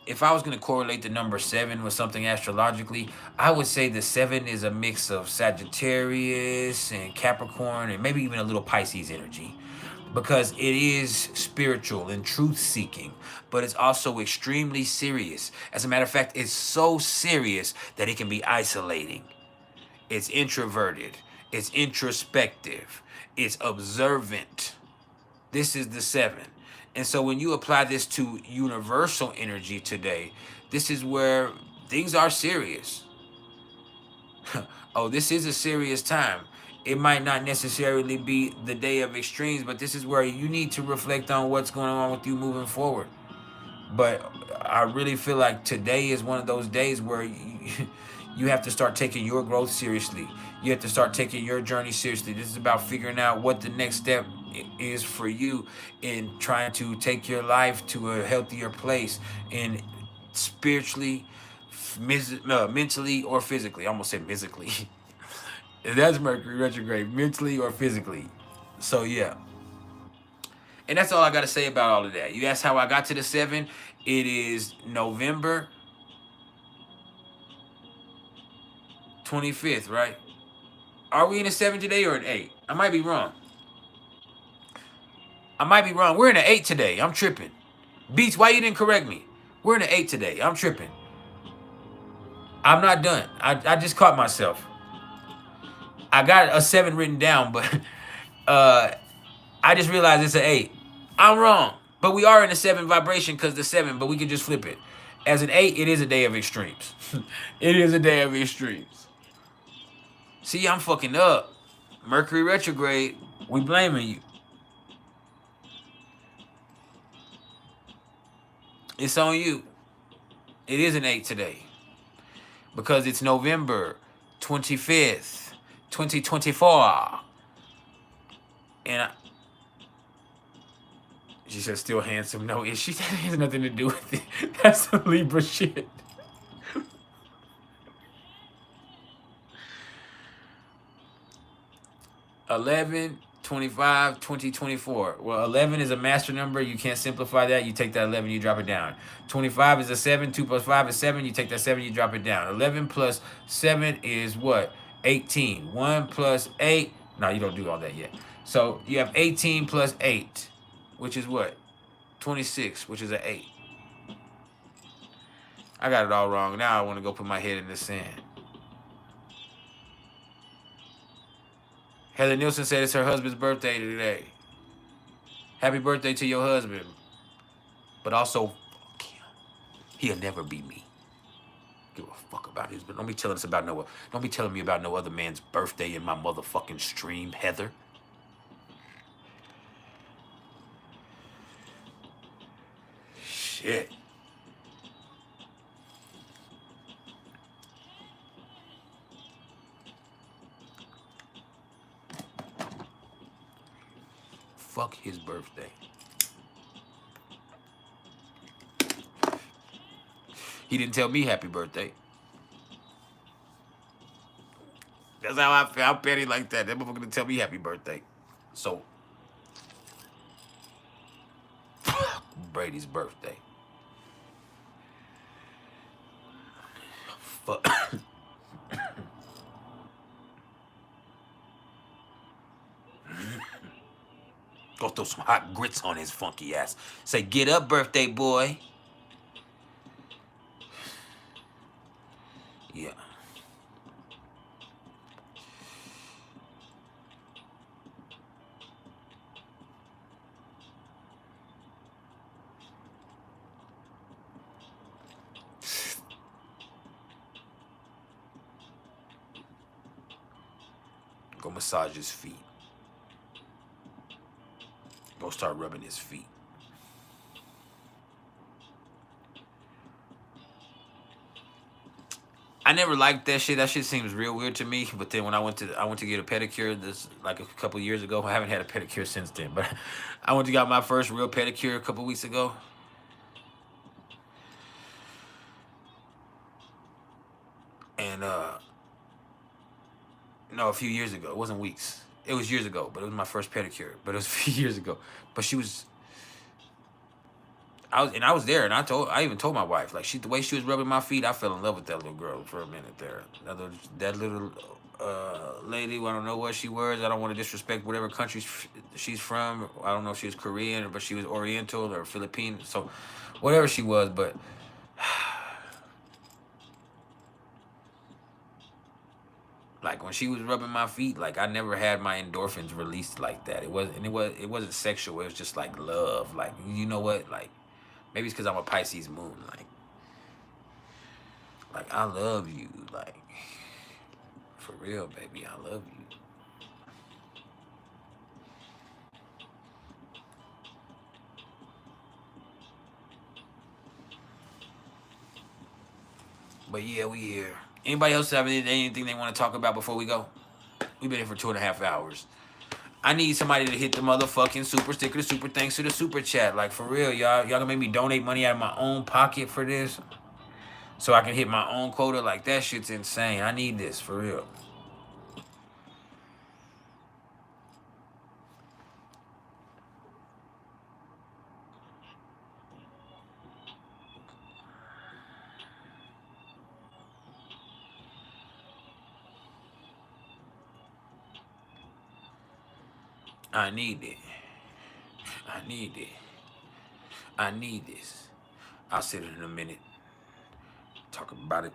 If I was going to correlate the number 7 with something astrologically, I would say the 7 is a mix of Sagittarius and Capricorn and maybe even a little Pisces energy, because it is spiritual and truth-seeking, but it's also extremely serious. As a matter of fact, it's so serious that it can be isolating. It's introverted. It's introspective. It's observant. This is the 7. And so when you apply this to universal energy today, this is where things are serious. Oh, this is a serious time. It might not necessarily be the day of extremes, but this is where you need to reflect on what's going on with you moving forward. But I really feel like today is one of those days where you have to start taking your growth seriously. You have to start taking your journey seriously. This is about figuring out what the next step is for you in trying to take your life to a healthier place, in spiritually, mentally, or physically. I almost said physically. That's Mercury retrograde, mentally or physically. So yeah. And that's all I got to say about all of that. You asked how I got to the 7. It is November 25th, right? Are we in a 7 today or an 8? I might be wrong. We're in an 8 today. I'm tripping. Beats, why you didn't correct me? We're in an 8 today. I'm tripping. I'm not done. I just caught myself. I got a 7 written down, but I just realized it's an 8. I'm wrong. But we are in a 7 vibration because the 7, but we can just flip it. As an 8, it is a day of extremes. It is a day of extremes. See, I'm fucking up. Mercury retrograde, we blaming you. It's on you. It is an 8 today. Because it's November 25th, 2024. And she said still handsome. No, she said it has nothing to do with it. That's some Libra shit. $11, $25, $20, $24. Well, 11 is a master number. You can't simplify that. You take that 11, you drop it down. 25 is a 7. 2 plus 5 is 7. You take that 7, you drop it down. 11 plus 7 is what? 18. 1 plus 8. No, you don't do all that yet. So you have 18 plus 8, which is what? 26, which is an 8. I got it all wrong. Now I want to go put my head in the sand. Heather Nielsen said it's her husband's birthday today. Happy birthday to your husband. But also, fuck him. He'll never be me. Give a fuck about his. But don't be telling us about no. Don't be telling me about no other man's birthday in my motherfucking stream, Heather. Shit. Fuck his birthday. He didn't tell me happy birthday. That's how I feel. I'm petty like that. That motherfucker didn't tell me happy birthday. So, Brady's birthday. Fuck. Go throw some hot grits on his funky ass. Say, get up, birthday boy. Yeah. Go massage his feet. go start rubbing his feet. I never liked that shit. That shit seems real weird to me. But then when I went to get a pedicure this like a couple years ago. I haven't had a pedicure since then, but I went to get my first real pedicure a couple weeks ago. And no, a few years ago. It wasn't weeks. It was years ago, but it was my first pedicure. But it was a few years ago. But she was I was there, and I even told my wife, like, the way she was rubbing my feet, I fell in love with that little girl for a minute there. That little lady, I don't know what she was. I don't want to disrespect whatever country she's from. I don't know if she was Korean, but she was Oriental or Philippine. So whatever she was, but like when she was rubbing my feet, like I never had my endorphins released like that. It wasn't sexual. It was just like love. Like, you know what? Like, maybe it's because I'm a Pisces moon. Like I love you. Like, for real, baby, I love you. But yeah, we here. Anybody else have anything they want to talk about before we go? We've been here for 2.5 hours. I need somebody to hit the motherfucking super sticker, the super thanks to the super chat. Like, for real, y'all gonna make me donate money out of my own pocket for this, so I can hit my own quota. Like, that shit's insane. I need this, for real. I need it. I need it. I need this. I'll sit in a minute. Talk about it.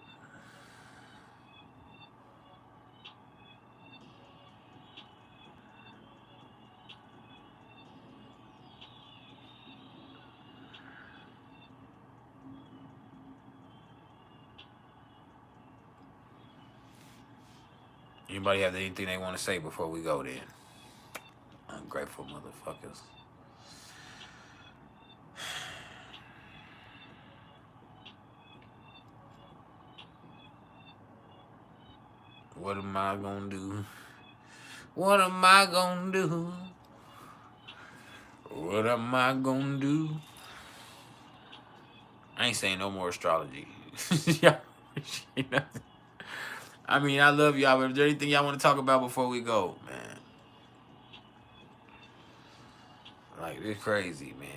Anybody have anything they want to say before we go then? Ungrateful motherfuckers. What am I gonna do? What am I gonna do? What am I gonna do? I ain't saying no more astrology. I mean, I love y'all, but is there anything y'all want to talk about before we go, man? Like, it's crazy, man.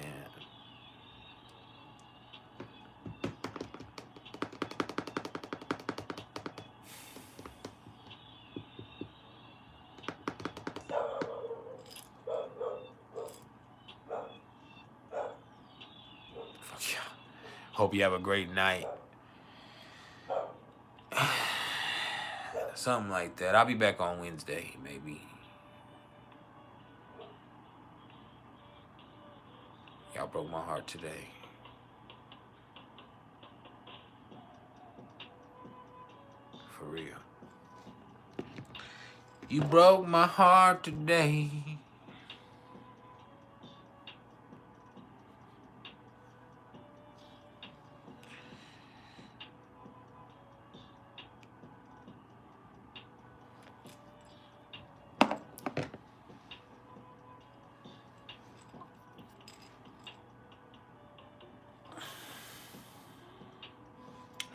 Fuck yeah. Hope you have a great night. Something like that. I'll be back on Wednesday, maybe. Y'all broke my heart today. For real. You broke my heart today.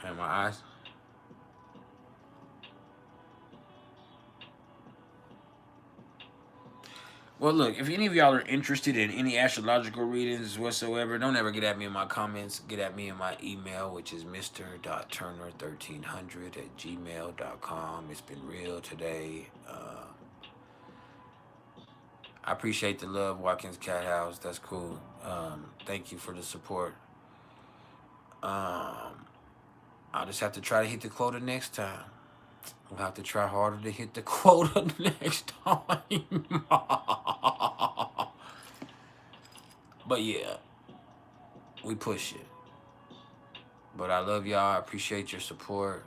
And my eyes. Well, look, if any of y'all are interested in any astrological readings whatsoever, don't ever get at me in my comments. Get at me in my email, which is mr.turner1300@gmail.com. It's been real today. I appreciate the love, Watkins Cat House. That's cool. Thank you for the support. I'll just have to try to hit the quota next time. We'll have to try harder to hit the quota next time. But yeah, we push it. But I love y'all. I appreciate your support.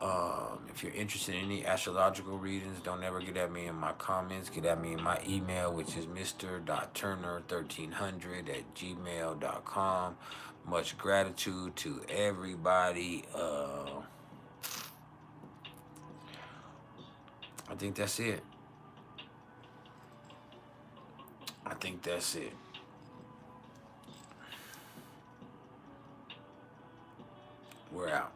If you're interested in any astrological readings, don't ever get at me in my comments. Get at me in my email, which is mr.turner1300@gmail.com. Much gratitude to everybody. I think that's it. I think that's it. We're out.